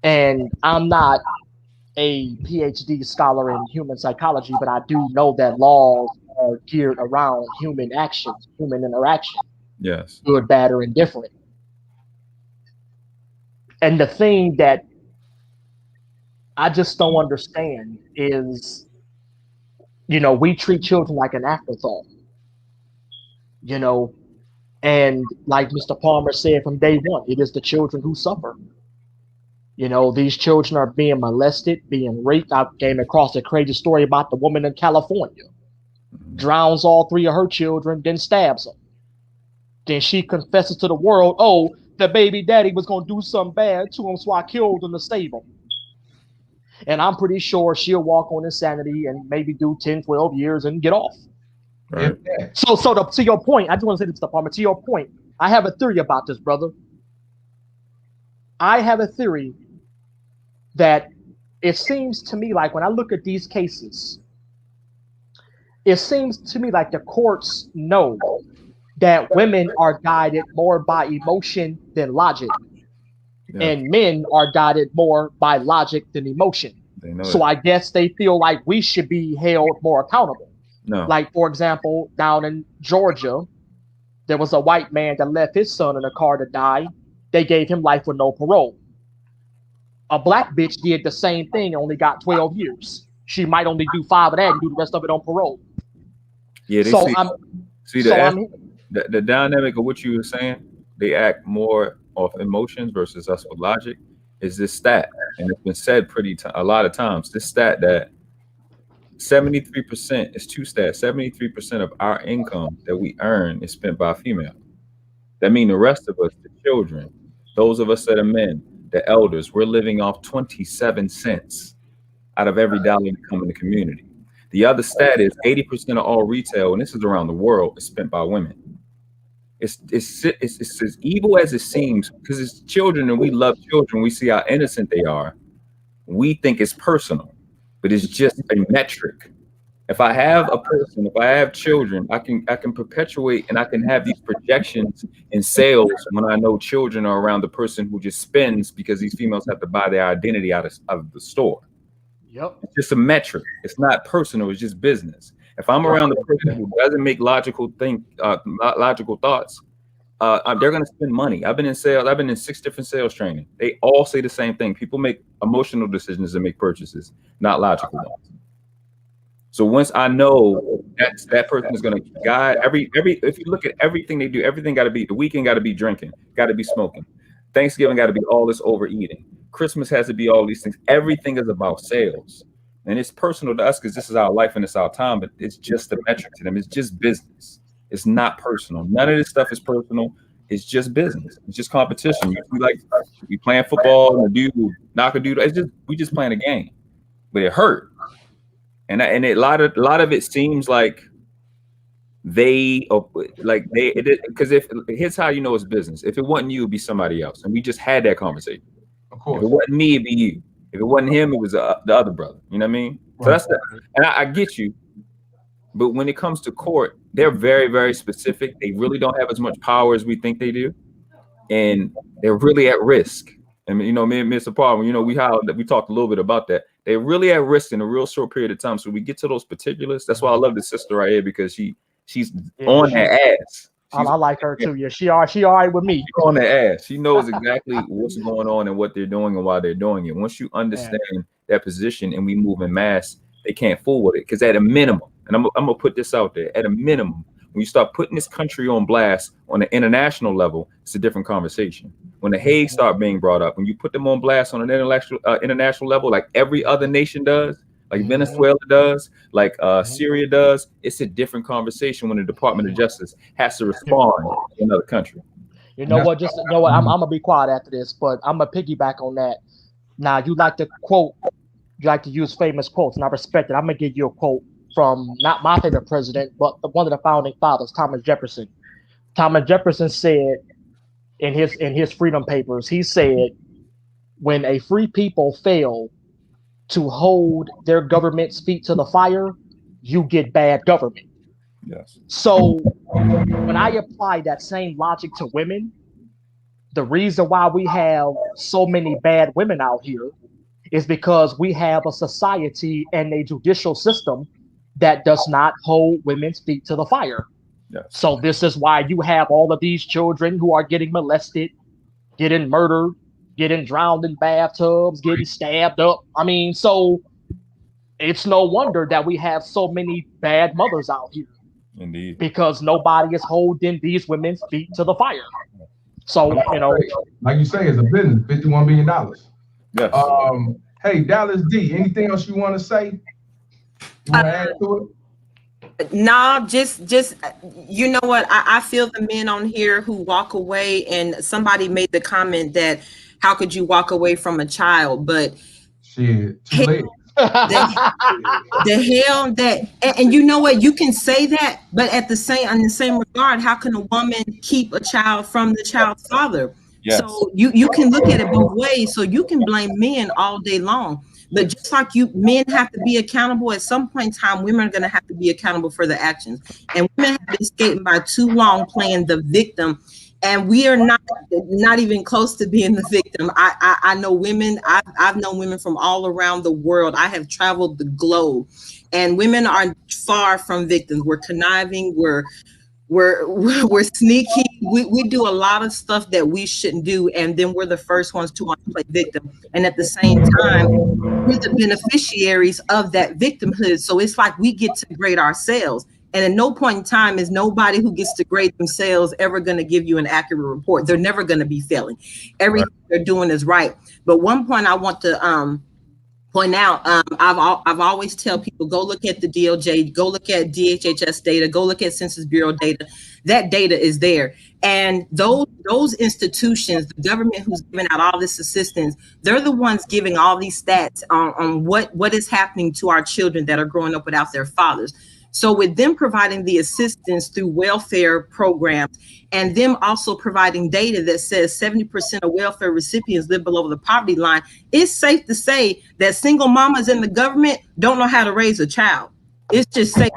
[SPEAKER 20] And I'm not a PhD scholar in human psychology, but I do know that laws are geared around human action, human interaction.
[SPEAKER 17] Yes.
[SPEAKER 20] Good, bad, or indifferent. And the thing that I just don't understand is, we treat children like an afterthought. And like Mr. Palmer said from day one, it is the children who suffer. These children are being molested, being raped. I came across a crazy story about the woman in California. Drowns all 3 of her children, then stabs them. Then she confesses to the world, oh, the baby daddy was going to do something bad to him, so I killed him to save him. And I'm pretty sure she'll walk on insanity and maybe do 10, 12 years and get off.
[SPEAKER 17] Right.
[SPEAKER 20] So to your point, I just want to say this, Mr. Palmer, to your point, I have a theory about this, brother. I have a theory that it seems to me like when I look at these cases, it seems to me like the courts know that women are guided more by emotion than logic. Yeah. And men are guided more by logic than emotion. So I guess they feel like we should be held more accountable.
[SPEAKER 17] No.
[SPEAKER 20] Like, for example, down in Georgia, there was a white man that left his son in a car to die. They gave him life with no parole. A black bitch did the same thing and only got 12 years. She might only do 5 of that and do the rest of it on parole.
[SPEAKER 17] Yeah, they see the dynamic of what you were saying. They act more off emotions versus us with logic. Is this stat, and it's been said a lot of times. This stat that 73% is 2 stats. 73% of our income that we earn is spent by female. That means the rest of us, the children, those of us that are men, the elders, we're living off 27 cents out of every dollar that comes in the community. The other stat is 80% of all retail, and this is around the world, is spent by women. It's as evil as it seems, because it's children and we love children. We see how innocent they are. We think it's personal, but it's just a metric. If I have a person, if I have children, I can perpetuate and I can have these projections in sales when I know children are around the person who just spends because these females have to buy their identity out of the store.
[SPEAKER 20] Yep.
[SPEAKER 17] It's just a metric. It's not personal. It's just business. If I'm around the person who doesn't make logical thoughts, they're going to spend money. I've been in sales. I've been in 6 different sales training. They all say the same thing. People make emotional decisions and make purchases, not logical ones. So once I know that person is going to guide if you look at everything they do, everything got to be, the weekend got to be drinking, got to be smoking. Thanksgiving got to be all this overeating. Christmas has to be all these things. Everything is about sales. And it's personal to us because this is our life and it's our time, but it's just a metric to them. It's just business. It's not personal. None of this stuff is personal. It's just business. It's just competition. We playing football and the dude knock a dude. We just playing a game, but it hurt. And a lot of it seems like because here's how you know it's business. If it wasn't you, it'd be somebody else. And we just had that conversation.
[SPEAKER 3] Of course.
[SPEAKER 17] If it wasn't me, it'd be you. If it wasn't him, it was the other brother. You know what I mean?
[SPEAKER 3] Right.
[SPEAKER 17] So and I get you. But when it comes to court, they're very, very specific. They really don't have as much power as we think they do. And they're really at risk. I mean, me and Mr. Palmer, we talked a little bit about that. They're really at risk in a real short period of time. So we get to those particulars. That's why I love the sister right here, because she's on her ass.
[SPEAKER 20] I like her too. Yeah, she all right with me.
[SPEAKER 17] She's on their ass. She knows exactly what's going on and what they're doing and why they're doing it. Once you understand that position and we move in mass, they can't fool with it. Because at a minimum, and I'm gonna put this out there, at a minimum, when you start putting this country on blast on an international level, it's a different conversation. When the Hague start being brought up, when you put them on blast on an international level, like every other nation does, like Venezuela does, like Syria does, it's a different conversation when the Department of Justice has to respond to another country.
[SPEAKER 20] I'm gonna be quiet after this, but I'm gonna piggyback on that. Now, you like to use famous quotes, and I respect it. I'm gonna give you a quote from not my favorite president, but one of the founding fathers, Thomas Jefferson. Thomas Jefferson said in his freedom papers, he said, when a free people fail to hold their government's feet to the fire, you get bad government.
[SPEAKER 17] Yes.
[SPEAKER 20] So when I apply that same logic to women, the reason why we have so many bad women out here is because we have a society and a judicial system that does not hold women's feet to the fire.
[SPEAKER 17] Yes.
[SPEAKER 20] So this is why you have all of these children who are getting molested, getting murdered, getting drowned in bathtubs, getting stabbed up. I mean, so it's no wonder that we have so many bad mothers out here.
[SPEAKER 17] Indeed.
[SPEAKER 20] Because nobody is holding these women's feet to the fire. So,
[SPEAKER 3] like you say, it's a business, $51 billion.
[SPEAKER 17] Yes.
[SPEAKER 3] Hey, Dallas D, anything else you want to say? You want to add to it?
[SPEAKER 22] No, just you know what? I feel the men on here who walk away, and somebody made the comment that how could you walk away from a child? But
[SPEAKER 3] shit, too late.
[SPEAKER 22] The hell that, and you know what? You can say that, but in the same regard, how can a woman keep a child from the child's father?
[SPEAKER 17] Yes.
[SPEAKER 22] So you can look at it both ways. So you can blame men all day long. But just like men have to be accountable, at some point in time, women are going to have to be accountable for their actions. And women have been skating by too long playing the victim. And we are not even close to being the victim. I know women, I've known women from all around the world. I have traveled the globe. And women are far from victims. We're conniving, we're sneaky. We do a lot of stuff that we shouldn't do, and then we're the first ones to want to play victim. And at the same time, we're the beneficiaries of that victimhood. So it's like we get to grade ourselves. And at no point in time is nobody who gets to grade themselves ever going to give you an accurate report. They're never going to be failing. Everything they're doing is right. But one point I want to point out, I've always tell people, go look at the DOJ, go look at DHHS data, go look at Census Bureau data. That data is there. And those institutions, the government who's giving out all this assistance, they're the ones giving all these stats on what is happening to our children that are growing up without their fathers. So with them providing the assistance through welfare programs and them also providing data that says 70% of welfare recipients live below the poverty line, it's safe to say that single mamas in the government don't know how to raise a child. It's just safe.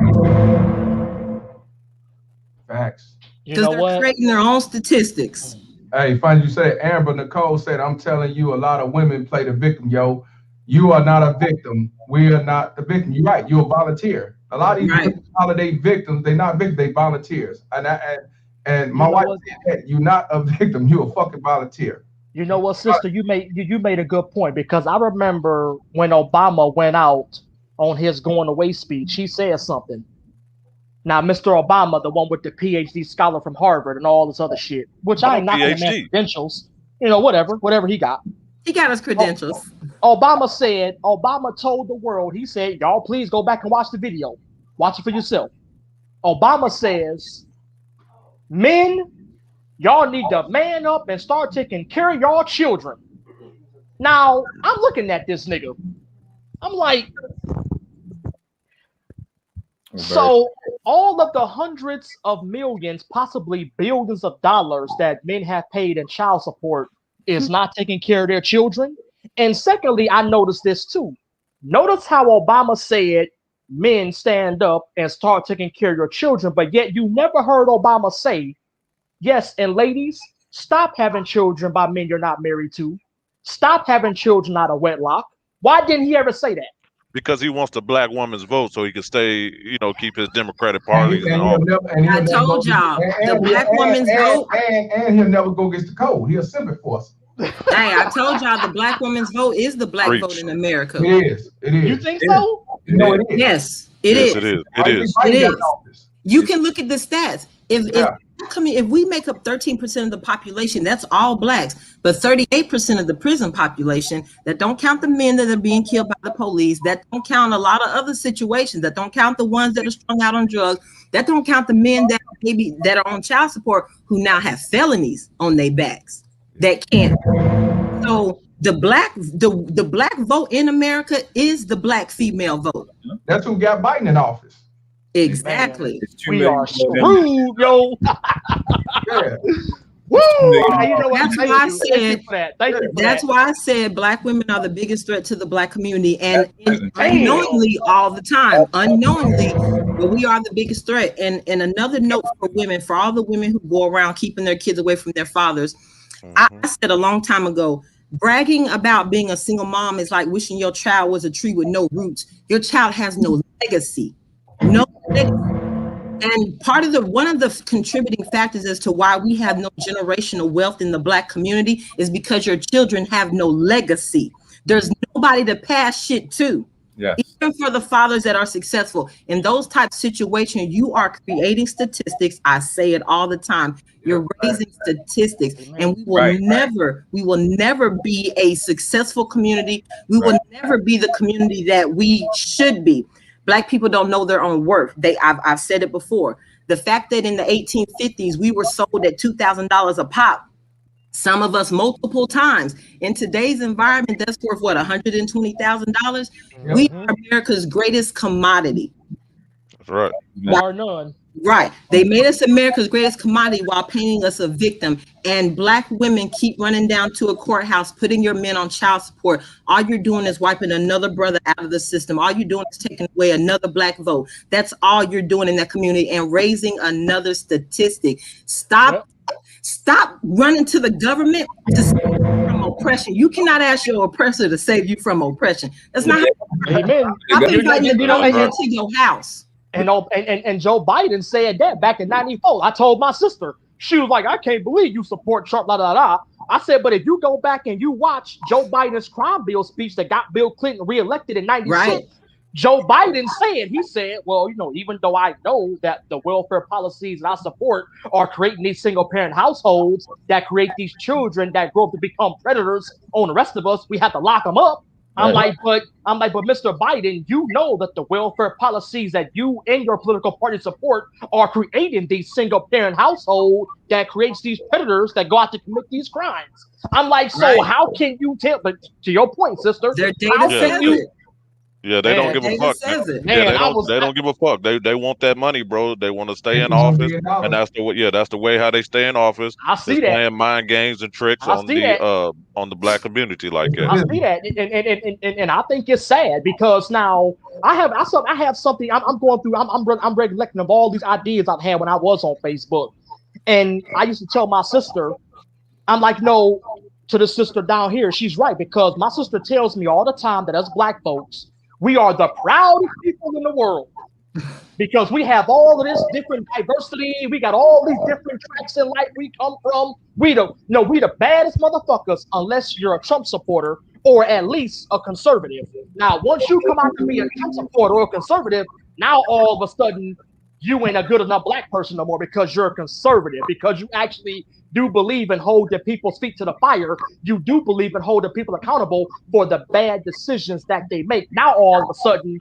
[SPEAKER 3] Facts.
[SPEAKER 22] Because they're creating their own statistics.
[SPEAKER 3] Hey, funny you say Amber Nicole said, I'm telling you, a lot of women play the victim, yo. You are not a victim. We are not the victim. You're right. You're a volunteer. A lot of these women holiday victims, they're not victims, they volunteers. And my wife said that you're not a victim, you're a fucking volunteer.
[SPEAKER 20] You know what, sister? You made a good point, because I remember when Obama went out on his going away speech, he said something. Now, Mr. Obama, the one with the PhD scholar from Harvard and all this other shit, which I ain't knocking him at credentials, whatever he got.
[SPEAKER 22] He got his credentials.
[SPEAKER 20] Obama told the world, he said, y'all please go back and watch the video. Watch it for yourself. Obama says, men, y'all need to man up and start taking care of y'all children. Now, I'm looking at this nigga. I'm like, so all of the hundreds of millions, possibly billions of dollars that men have paid in child support is not taking care of their children. And secondly, I noticed this too. Notice how Obama said men stand up and start taking care of your children, but yet you never heard Obama say, yes, and ladies, stop having children by men you're not married to. Stop having children out of wedlock. Why didn't he ever say that?
[SPEAKER 8] Because he wants the black woman's vote so he can stay, keep his Democratic party.
[SPEAKER 22] I told y'all, the black woman's vote.
[SPEAKER 3] And he'll never go against the code. He'll simp it for us.
[SPEAKER 22] Hey, I told y'all the black woman's vote is the black vote in America.
[SPEAKER 3] It is.
[SPEAKER 20] You think so?
[SPEAKER 3] No, it is.
[SPEAKER 22] Yes, it is.
[SPEAKER 8] It is.
[SPEAKER 22] You can look at the stats. If we make up 13% of the population, that's all blacks, but 38% of the prison population, that don't count the men that are being killed by the police, that don't count a lot of other situations, that don't count the ones that are strung out on drugs, that don't count the men that are on child support who now have felonies on their backs that can't. So the black vote in America is the black female vote.
[SPEAKER 3] That's who got Biden in office.
[SPEAKER 22] Exactly.
[SPEAKER 20] We are screwed, yo.
[SPEAKER 3] Yeah.
[SPEAKER 20] Woo!
[SPEAKER 22] That's why I said black women are the biggest threat to the black community, and unknowingly all the time, but we are the biggest threat. And another note for women, for all the women who go around keeping their kids away from their fathers, I said a long time ago, bragging about being a single mom is like wishing your child was a tree with no roots. Your child has no legacy. No, and one of the contributing factors as to why we have no generational wealth in the black community is because your children have no legacy. There's nobody to pass shit to. Yes. Even for the fathers that are successful in those type of situations, you are creating statistics. I say it all the time. You're raising statistics, and we will never be a successful community. We will never be the community that we should be. Black people don't know their own worth. I've said it before. The fact that in the 1850s we were sold at $2,000 a pop, some of us multiple times. In today's environment, that's worth what, $120,000? We are America's greatest commodity.
[SPEAKER 8] That's right.
[SPEAKER 20] Bar none.
[SPEAKER 22] Right. They made us America's greatest commodity while painting us a victim. And black women keep running down to a courthouse, putting your men on child support. All you're doing is wiping another brother out of the system. All you're doing is taking away another black vote. That's all you're doing in that community, and raising another statistic. Stop running to the government to save you from oppression. You cannot ask your oppressor to save you from oppression. That's not how
[SPEAKER 20] Amen.
[SPEAKER 22] I've been inviting you to your house.
[SPEAKER 20] And Joe Biden said that back in '94. I told my sister, she was like, I can't believe you support Trump, blah, blah, blah. I said, but if you go back and you watch Joe Biden's crime bill speech that got Bill Clinton reelected in '96, right. Joe Biden said, well, even though I know that the welfare policies that I support are creating these single parent households that create these children that grow up to become predators on the rest of us, we have to lock them up. I'm like, but Mr. Biden, you know that the welfare policies that you and your political party support are creating these single parent household that creates these predators that go out to commit these crimes. I'm like, so how can you tell? But to your point, sister,
[SPEAKER 22] Their
[SPEAKER 20] how
[SPEAKER 22] data
[SPEAKER 20] can
[SPEAKER 22] says
[SPEAKER 20] you?
[SPEAKER 22] it.
[SPEAKER 8] Yeah, they don't
[SPEAKER 22] Their
[SPEAKER 8] give a
[SPEAKER 22] data
[SPEAKER 8] fuck, man.
[SPEAKER 22] says it.
[SPEAKER 8] Yeah,
[SPEAKER 20] Man,
[SPEAKER 8] they don't give a fuck. They want that money, bro. They want to stay in
[SPEAKER 3] $51
[SPEAKER 8] office,
[SPEAKER 3] billion.
[SPEAKER 8] and that's the way. Yeah, that's the way how they stay in office.
[SPEAKER 20] I
[SPEAKER 8] Is
[SPEAKER 20] see that.
[SPEAKER 8] playing mind games and tricks
[SPEAKER 20] I see that.
[SPEAKER 8] on the black community like that.
[SPEAKER 20] I see that, and I think it's sad because now I have something I'm going through. I'm recollecting of all these ideas I've had when I was on Facebook, and I used to tell my sister, I'm like, no, to the sister down here, she's right because my sister tells me all the time that us black folks, we are the proudest people in the world. Because we have all of this different diversity, we got all these different tracks in life we come from. We the baddest motherfuckers unless you're a Trump supporter or at least a conservative. Now, once you come out to be a Trump supporter or a conservative, now all of a sudden you ain't a good enough black person no more because you're a conservative, because you actually do believe in holding people's feet to the fire. You do believe in holding people accountable for the bad decisions that they make. Now all of a sudden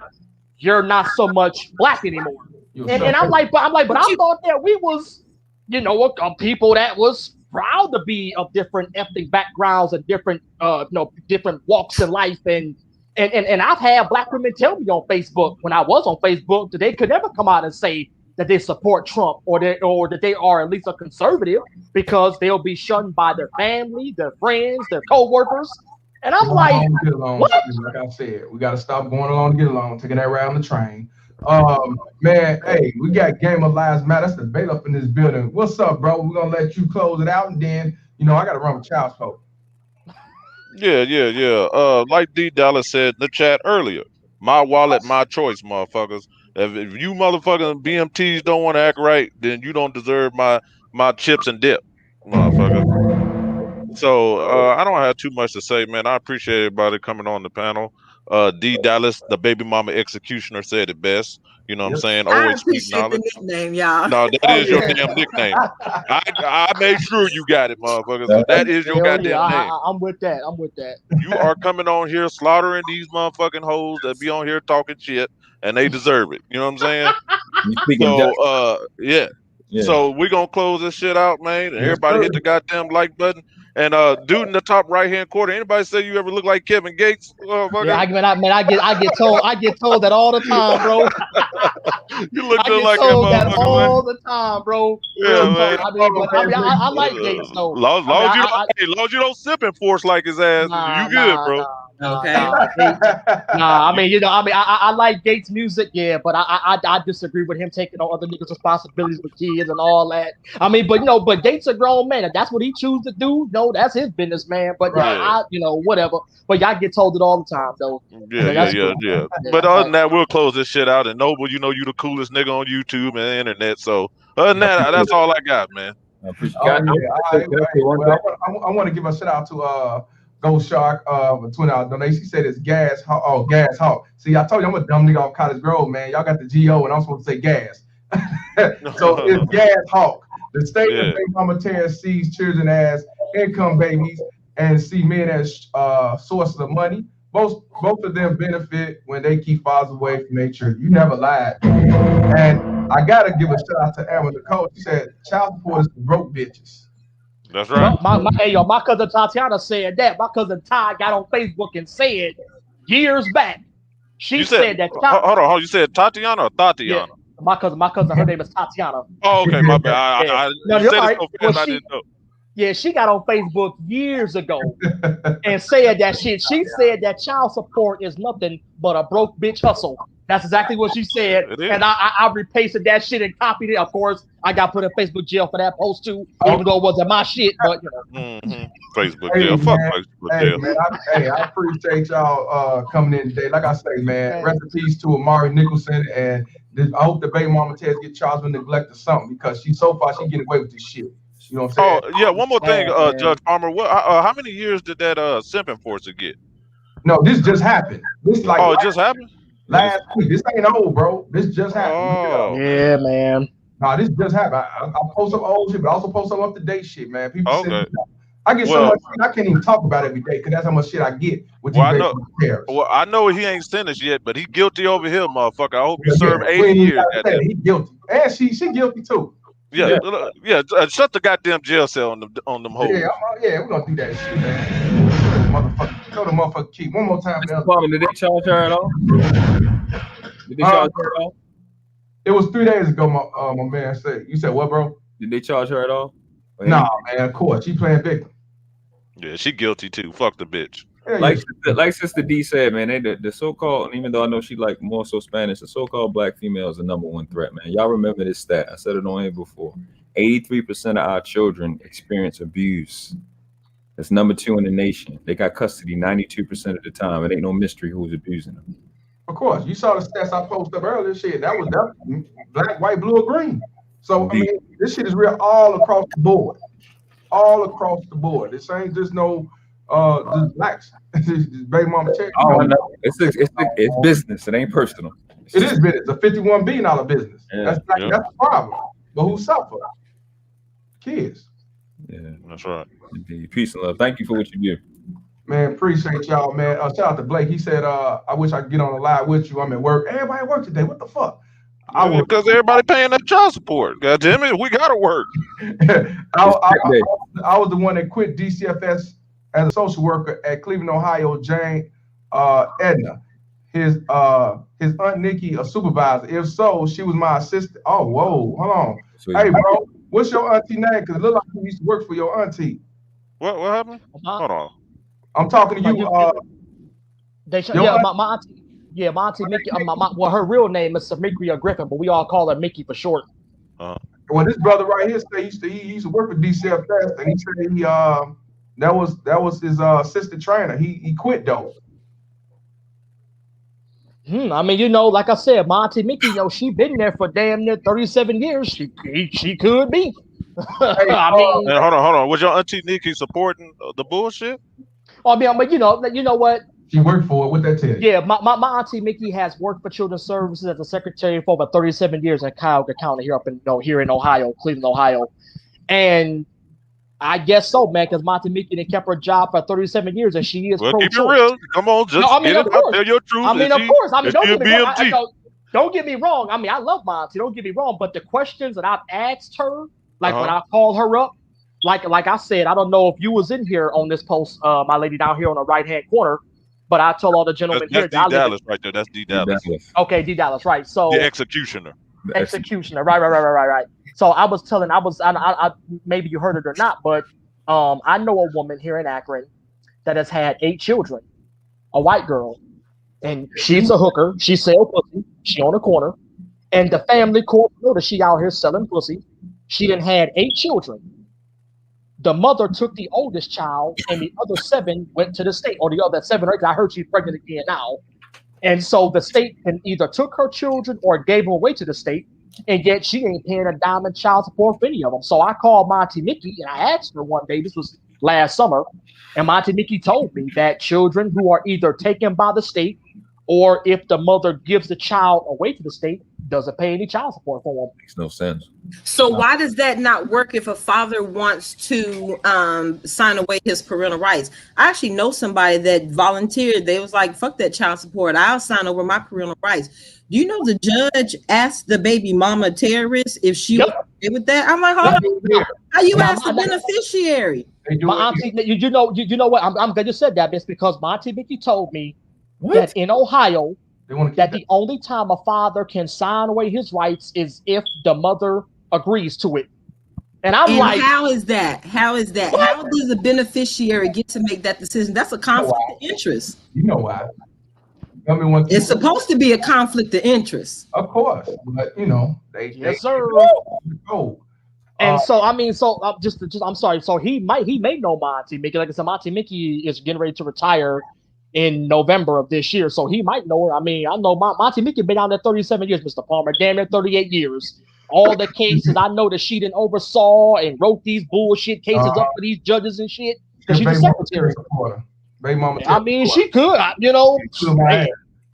[SPEAKER 20] you're not so much black anymore. And I'm like, but I thought that we was, a people that was proud to be of different ethnic backgrounds and different, different walks in life. And I've had black women tell me on Facebook when I was on Facebook that they could never come out and say that they support Trump or that they are at least a conservative because they'll be shunned by their family, their friends, their co-workers. And I'm like, what?
[SPEAKER 3] Like I said, we got to stop going along to get along, taking that ride on the train. Man, hey, we got Game of Lives Matter. That's the debate up in this building. What's up, bro? We're going to let you close it out, and then, I got to run with Child's Hope.
[SPEAKER 8] Yeah. Like D Dallas said in the chat earlier, my wallet, my choice, motherfuckers. If you motherfucking BMTs don't want to act right, then you don't deserve my chips and dip, motherfucker. So I don't have too much to say, man. I appreciate everybody coming on the panel. D Dallas, the baby mama executioner, said it best. You know what I'm saying?
[SPEAKER 22] I
[SPEAKER 8] Always speak
[SPEAKER 22] appreciate
[SPEAKER 8] knowledge.
[SPEAKER 22] the nickname, y'all.
[SPEAKER 8] No, that is your damn nickname. I made sure you got it, motherfuckers. So that is your goddamn name.
[SPEAKER 20] I'm with that.
[SPEAKER 8] You are coming on here slaughtering these motherfucking hoes that be on here talking shit, and they deserve it. You know what I'm saying? So, yeah. So we're gonna close this shit out, man. And everybody hit the goddamn like button. And dude in the top right hand corner, anybody say you ever look like Kevin Gates?
[SPEAKER 20] Yeah, I get told that all the time, bro.
[SPEAKER 8] You look
[SPEAKER 20] I
[SPEAKER 8] just
[SPEAKER 20] get
[SPEAKER 8] like
[SPEAKER 20] told
[SPEAKER 8] that
[SPEAKER 20] that
[SPEAKER 8] motherfucker,
[SPEAKER 20] all
[SPEAKER 8] man.
[SPEAKER 20] the time, bro.
[SPEAKER 8] Yeah, man.
[SPEAKER 20] I like Gates though.
[SPEAKER 8] Long as you don't sip and force like his ass, you good, bro.
[SPEAKER 22] Okay.
[SPEAKER 20] I like Gates' music, yeah, but I disagree with him taking on other niggas' responsibilities with kids and all that. But Gates a grown man. If that's what he chooses to do, that's his business, man. But whatever. But y'all get told it all the time, though.
[SPEAKER 8] Yeah. But other than that, we'll close this shit out. And Noble, you the coolest nigga on YouTube and the internet. So other than that, that's all I got, man.
[SPEAKER 3] I want to give a shout out to Ghost Shark for $20 donation. He said it's Gas Hawk. See, I told you I'm a dumb nigga off Cottage Grove, man. Y'all got the GO and I'm supposed to say gas. So it's Gas Hawk. The state of Big Mama Terrence sees children as income babies and see men as sources of money. Both of them benefit when they keep fathers away from their children. You never lied. And I gotta give a shout out to Amber the coach. She said child support is for broke bitches.
[SPEAKER 8] That's right.
[SPEAKER 20] My cousin Tatiana said that. My cousin Ty got on Facebook and said years back. She said that.
[SPEAKER 8] Hold on. You said Tatiana or Tatiana?
[SPEAKER 20] Yeah. My cousin, her name is Tatiana.
[SPEAKER 8] Oh, okay, my bad.
[SPEAKER 20] No,
[SPEAKER 8] you said
[SPEAKER 20] right.
[SPEAKER 8] it so fast, I didn't know.
[SPEAKER 20] Yeah, she got on Facebook years ago and said that shit. She said that child support is nothing but a broke bitch hustle. That's exactly what she said. And I repasted that shit and copied it. Of course, I got put in Facebook jail for that post too, even though it wasn't my shit. But
[SPEAKER 8] Facebook jail. Fuck Facebook jail.
[SPEAKER 3] Man, I appreciate y'all coming in today. Like I say, man, rest in peace to Amari Nicholson, and I hope the baby mama Tess get charged with neglect or something because so far she getting away with this shit. You know what I'm saying?
[SPEAKER 8] Oh yeah, one more thing, Judge Palmer. How many years did that Simp enforcer get?
[SPEAKER 3] No, this just happened.
[SPEAKER 8] It just happened?
[SPEAKER 3] Last week. This ain't old, bro. This just happened.
[SPEAKER 8] Oh.
[SPEAKER 20] Yeah, man.
[SPEAKER 3] Nah, this just happened. I post some old shit, but I also post some up to date shit, man. People I get so much shit, I can't even talk about it every day because that's how much shit I get with these baby terrorists.
[SPEAKER 8] Well, I know he ain't sentenced yet, but he guilty over here, motherfucker. I hope you serve 80
[SPEAKER 3] we ain't
[SPEAKER 8] years.
[SPEAKER 3] gotta say it. He guilty, and she guilty too.
[SPEAKER 8] Yeah. Shut the goddamn jail cell on them hoes.
[SPEAKER 3] Yeah, we're gonna do that shit, man. Motherfucker, tell the motherfucker keep one more time.
[SPEAKER 17] Did they charge her at all? Did they charge her at all?
[SPEAKER 3] It was 3 days ago. My man said. You said what, bro?
[SPEAKER 17] Did they charge her at all?
[SPEAKER 3] Nah, man. Of course, she playing victim.
[SPEAKER 8] Yeah, she guilty too. Fuck the bitch.
[SPEAKER 17] Like Sister D said, man, the so-called, even though I know she like more so Spanish, the so-called black female is the #1 threat, man. Y'all remember this stat? I said it on here before. 83% of our children experience abuse. That's #2 in the nation. They got custody 92% of the time. It ain't no mystery who's abusing them.
[SPEAKER 3] Of course, you saw the stats I posted up earlier. Shit, that was black, white, blue, or green. So I mean, this shit is real all across the board. All across the board. This ain't just no just blacks. It's baby mama check.
[SPEAKER 17] Oh, no. It's business. It ain't personal.
[SPEAKER 3] It is business. A $51 billion business.
[SPEAKER 17] Yeah,
[SPEAKER 3] that's the problem. But who suffer? Kids.
[SPEAKER 17] Yeah,
[SPEAKER 8] that's right.
[SPEAKER 17] Indeed. Peace and love. Thank you for what you do.
[SPEAKER 3] Man, appreciate y'all, man. Shout out to Blake. He said, I wish I could get on the live with you. I'm at work. Everybody at work today. What the fuck?
[SPEAKER 8] Because everybody paying that child support. God damn it, we gotta work.
[SPEAKER 3] I was the one that quit DCFS as a social worker at Cleveland, Ohio. Jane Edna, his aunt Nikki, a supervisor. If so, she was my assistant. Oh, whoa, hold on. Hey, bro, what's your auntie name? Because it looked like you used to work for your auntie.
[SPEAKER 8] What happened? Hold on.
[SPEAKER 3] I'm talking to you.
[SPEAKER 20] My auntie. Yeah, my auntie Mickey. Well, her real name is Samikria Griffin, but we all call her Mickey for short.
[SPEAKER 3] Well, this brother right here said he used to work for DCFS, and he said that was his assistant trainer. He quit though.
[SPEAKER 20] I mean, like I said, my auntie Mickey, she been there for damn near 37 years. She could be. I mean,
[SPEAKER 8] hold on. Was your auntie Nikki supporting the bullshit?
[SPEAKER 20] I mean, you know what?
[SPEAKER 3] She worked for it. What that tell you?
[SPEAKER 20] Yeah, my auntie Mickey has worked for Children's Services as a secretary for over 37 years in Cuyahoga County here in Ohio, Cleveland, Ohio, and I guess so, man, because my auntie Mickey done kept her job for 37 years, and she is pro-choice.
[SPEAKER 8] Keep it real. Come on, just get it out. Tell your truth.
[SPEAKER 20] I mean, of course. I mean, don't get me wrong. I mean, I love my auntie. Don't get me wrong, but the questions that I've asked her, like when I called her up, like I said, I don't know if you was in here on this post, my lady down here on the right-hand corner. But I told all the gentlemen
[SPEAKER 8] here. That's D. Dallas right there. That's D. Dallas.
[SPEAKER 20] Okay, D. Dallas, right. So
[SPEAKER 8] the executioner.
[SPEAKER 20] Right. So I was telling, I maybe you heard it or not, but I know a woman here in Akron that has had 8 children, a white girl, and she's a hooker. She sell pussy. She on the corner, and the family court notice she out here selling pussy. She done had 8 children. The mother took the oldest child, and the other 7 went to the state, or the other 7 or 8. I heard she's pregnant again now. And so the state either took her children or gave them away to the state, and yet she ain't paying a dime in child support for any of them. So I called Monty Mickey, and I asked her one day, this was last summer, and Monty Mickey told me that children who are either taken by the state or if the mother gives the child away to the state, doesn't pay any child support for them.
[SPEAKER 17] Makes no sense.
[SPEAKER 22] So why does that not work if a father wants to sign away his parental rights? I actually know somebody that volunteered. They was like, fuck that child support. I'll sign over my parental rights. Do you know the judge asked the baby mama terrorist if she was okay with that? I'm like, hold on. How you ask the beneficiary?
[SPEAKER 20] My auntie, you know what? I'm glad you said that. It's because my auntie Mickey told me that in Ohio, that the only time a father can sign away his rights is if the mother agrees to it. And I'm like,
[SPEAKER 22] how is that? How is that? What? How does the beneficiary get to make that decision? That's a conflict of interest.
[SPEAKER 3] You know why?
[SPEAKER 22] It's supposed to be a conflict of interest.
[SPEAKER 3] Of course, but
[SPEAKER 20] yes, sir. And so I mean, I'm sorry. So he may know Monty Mickey. Like I said, Monty Mickey is getting ready to retire in November of this year, so he might know her. I mean, I know Monty Mickey been down there 37 years, Mr. Palmer, damn near 38 years. All the cases I know that she didn't oversaw and wrote these bullshit cases up for these judges and shit. Because she's a secretary. I mean, she could,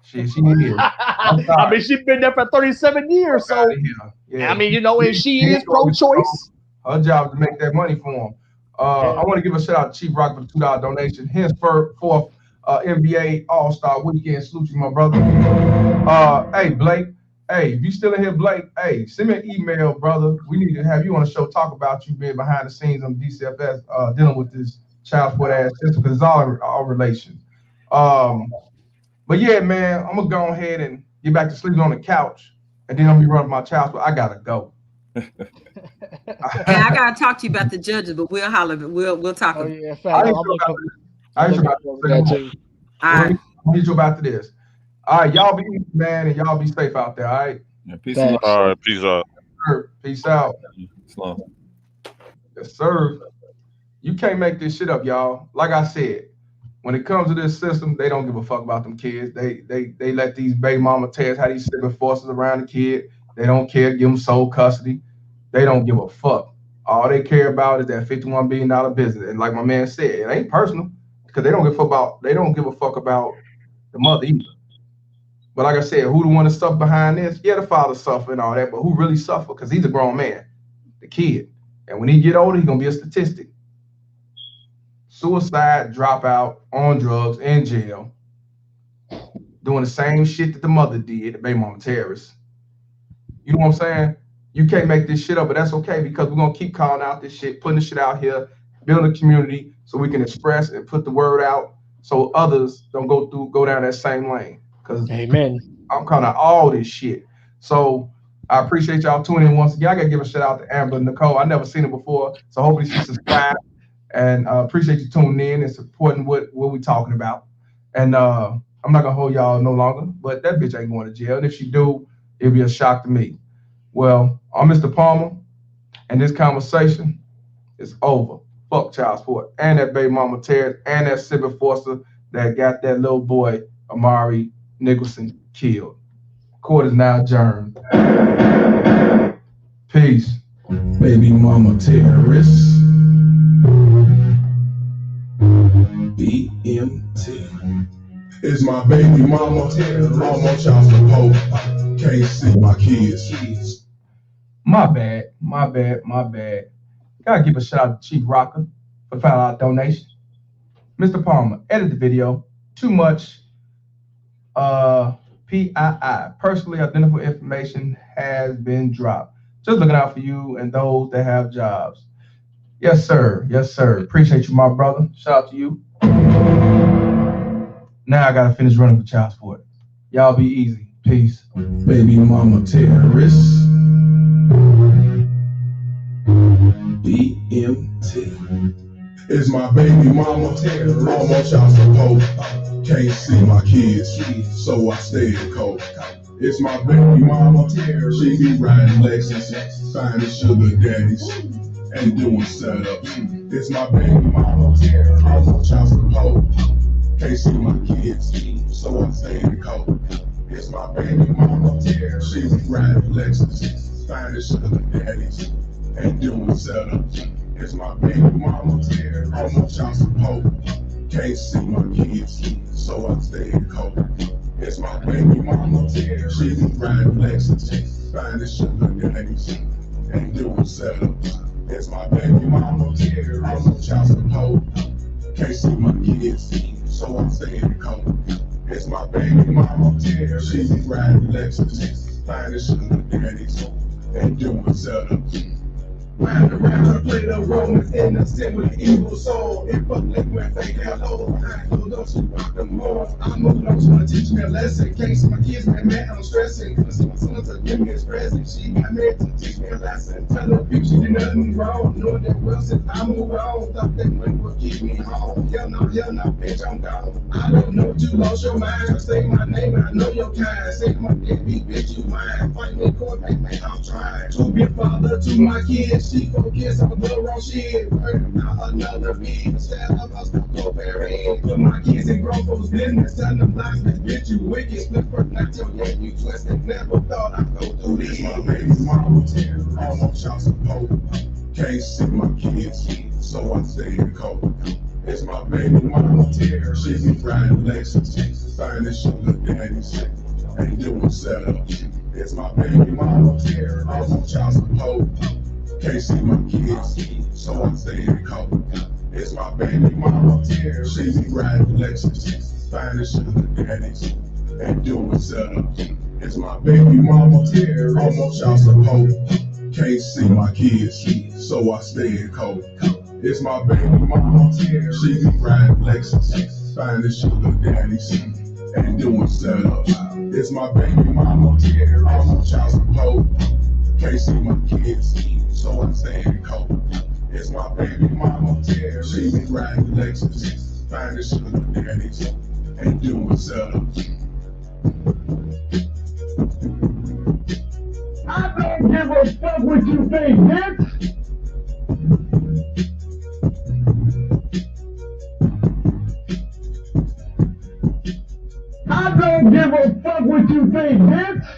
[SPEAKER 20] She is. I mean, she's been there for 37 years, so I mean, and she is pro-choice.
[SPEAKER 3] Her job is to make that money for him. I want to give a shout out to Chief Rock for the $2 donation. Hence for NBA All-Star Weekend. Salute you, my brother. Hey, Blake. Hey, if you still in here, Blake, hey, send me an email, brother. We need to have you on the show, talk about you being behind the scenes on DCFS, dealing with this child support ass system, because it's all relations. But yeah, man, I'm gonna go ahead and get back to sleeping on the couch, and then I'm gonna be running my child support. I gotta go.
[SPEAKER 22] Hey, I gotta talk to you about the judges, but we'll holler. We'll talk.
[SPEAKER 20] Oh yeah,
[SPEAKER 3] I ain't sure about
[SPEAKER 20] that.
[SPEAKER 3] All right, I'll get you about this. All right, y'all be easy, man, and y'all be safe out there. All right.
[SPEAKER 17] Yeah, peace out.
[SPEAKER 8] All right, peace out.
[SPEAKER 3] Peace out.
[SPEAKER 17] Islam.
[SPEAKER 3] Yes, sir. You can't make this shit up, y'all. Like I said, when it comes to this system, they don't give a fuck about them kids. They let these baby mama tears have these civil forces around the kid. They don't care. Give them sole custody. They don't give a fuck. All they care about is that $51 billion business. And like my man said, it ain't personal because they don't give a fuck about the mother either. But like I said, who the one that suffer behind this? Yeah, the father suffer and all that, but who really suffer? Because he's a grown man, the kid. And when he get older, he's gonna be a statistic. Suicide, dropout, on drugs, in jail, doing the same shit that the mother did, the baby mama terrorist. You know what I'm saying? You can't make this shit up, but that's okay because we're gonna keep calling out this shit, putting this shit out here, building a community so we can express and put the word out so others don't go down that same lane.
[SPEAKER 20] Amen.
[SPEAKER 3] I'm calling out all this shit. So I appreciate y'all tuning in once again. I gotta give a shout out to Amber Nicole. I never seen her before, so hopefully she subscribed. And appreciate you tuning in and supporting what we talking about. And I'm not gonna hold y'all no longer, but that bitch ain't going to jail. And if she do, it'll be a shock to me. Well, I'm Mr. Palmer, and this conversation is over. Fuck child support and that baby mama terrorist and that civil forcer that got that little boy Amari Nicholson killed. Court is now adjourned. Peace. Baby mama terrorists. BMT.
[SPEAKER 9] Is my baby mama almost child support? Can't see my kids.
[SPEAKER 3] My bad. Gotta give a shout out to Chief Rocker for $5 donation. Mr. Palmer, edit the video. Too much PII, personally identifiable information, has been dropped. Just looking out for you and those that have jobs. Yes, sir. Appreciate you, my brother. Shout out to you. Now I gotta finish running for child support. Y'all be easy. Peace.
[SPEAKER 9] Baby mama terrorists. BMT. Is my baby mama almost child support? Can't see my kids, so I stay in cold. It's my baby mama, she be riding Lexus, finding sugar daddies, and doing setups. It's my baby mama, almost child support. Can't see my kids, so I stay in cold. It's my baby mama, she be riding Lexus, finding sugar daddies, and doing setups. It's my baby mama, almost child support. Can't see my kids, so I stay in cold. It's my baby mama, she be riding Lexus, finding sugar daddies, and doing setups. It's my baby mama, almost child support. Can't see my kids, so I stay in cold. It's my baby mama, she be riding Lexus, finding sugar daddies, and doing setups. Round around, I play the Romans innocent with evil soul. In public, when they hello, I know those who rock the more. I'm moving on, trying to teach me a lesson. Can't see my kids, man, I'm stressing. Couldn't see my sons to give me his present. She got married to teach me a lesson. Tell her bitch she did nothing wrong. Knowing that well, since I move on, thought that money would keep me home. Hell no, bitch, I'm gone. I don't know you lost your mind. Say my name, I know your kind. Say my deadbeat, bitch, you mine. Fight me, court, man, I'm trying to be a father to my kids. She focus on the wrong shit. Worried about another me. Instead of us to go bury. Put my kids in grown folks' business. Tell them lies, bitch, you wicked. Split for not till yet you twisted. Never thought I'd go through this. My baby mama, almost child support. Can't see my kids, so I stay in cold. It's my baby mama, she be riding Lexus, finding sugar daddies, and doing setups. It's my baby mama, almost child support. Can't see my kids, so I'm staying cold. It's my baby mama, she be riding Lexus, finding sugar daddies, and doing setups. It's my baby mama, almost y'all support. Can't see my kids, so I stay in cold. It's my baby mama, she be riding Lexus, finding sugar daddies, and doing setups. It's my baby mama, almost y'all support. Can't see my kids, so I'm staying cold. It's my baby mama, she be riding Lexus, finding sugar daddies, and doing setups.
[SPEAKER 4] I don't give a fuck what you think, bitch. I don't give a fuck what you think, bitch.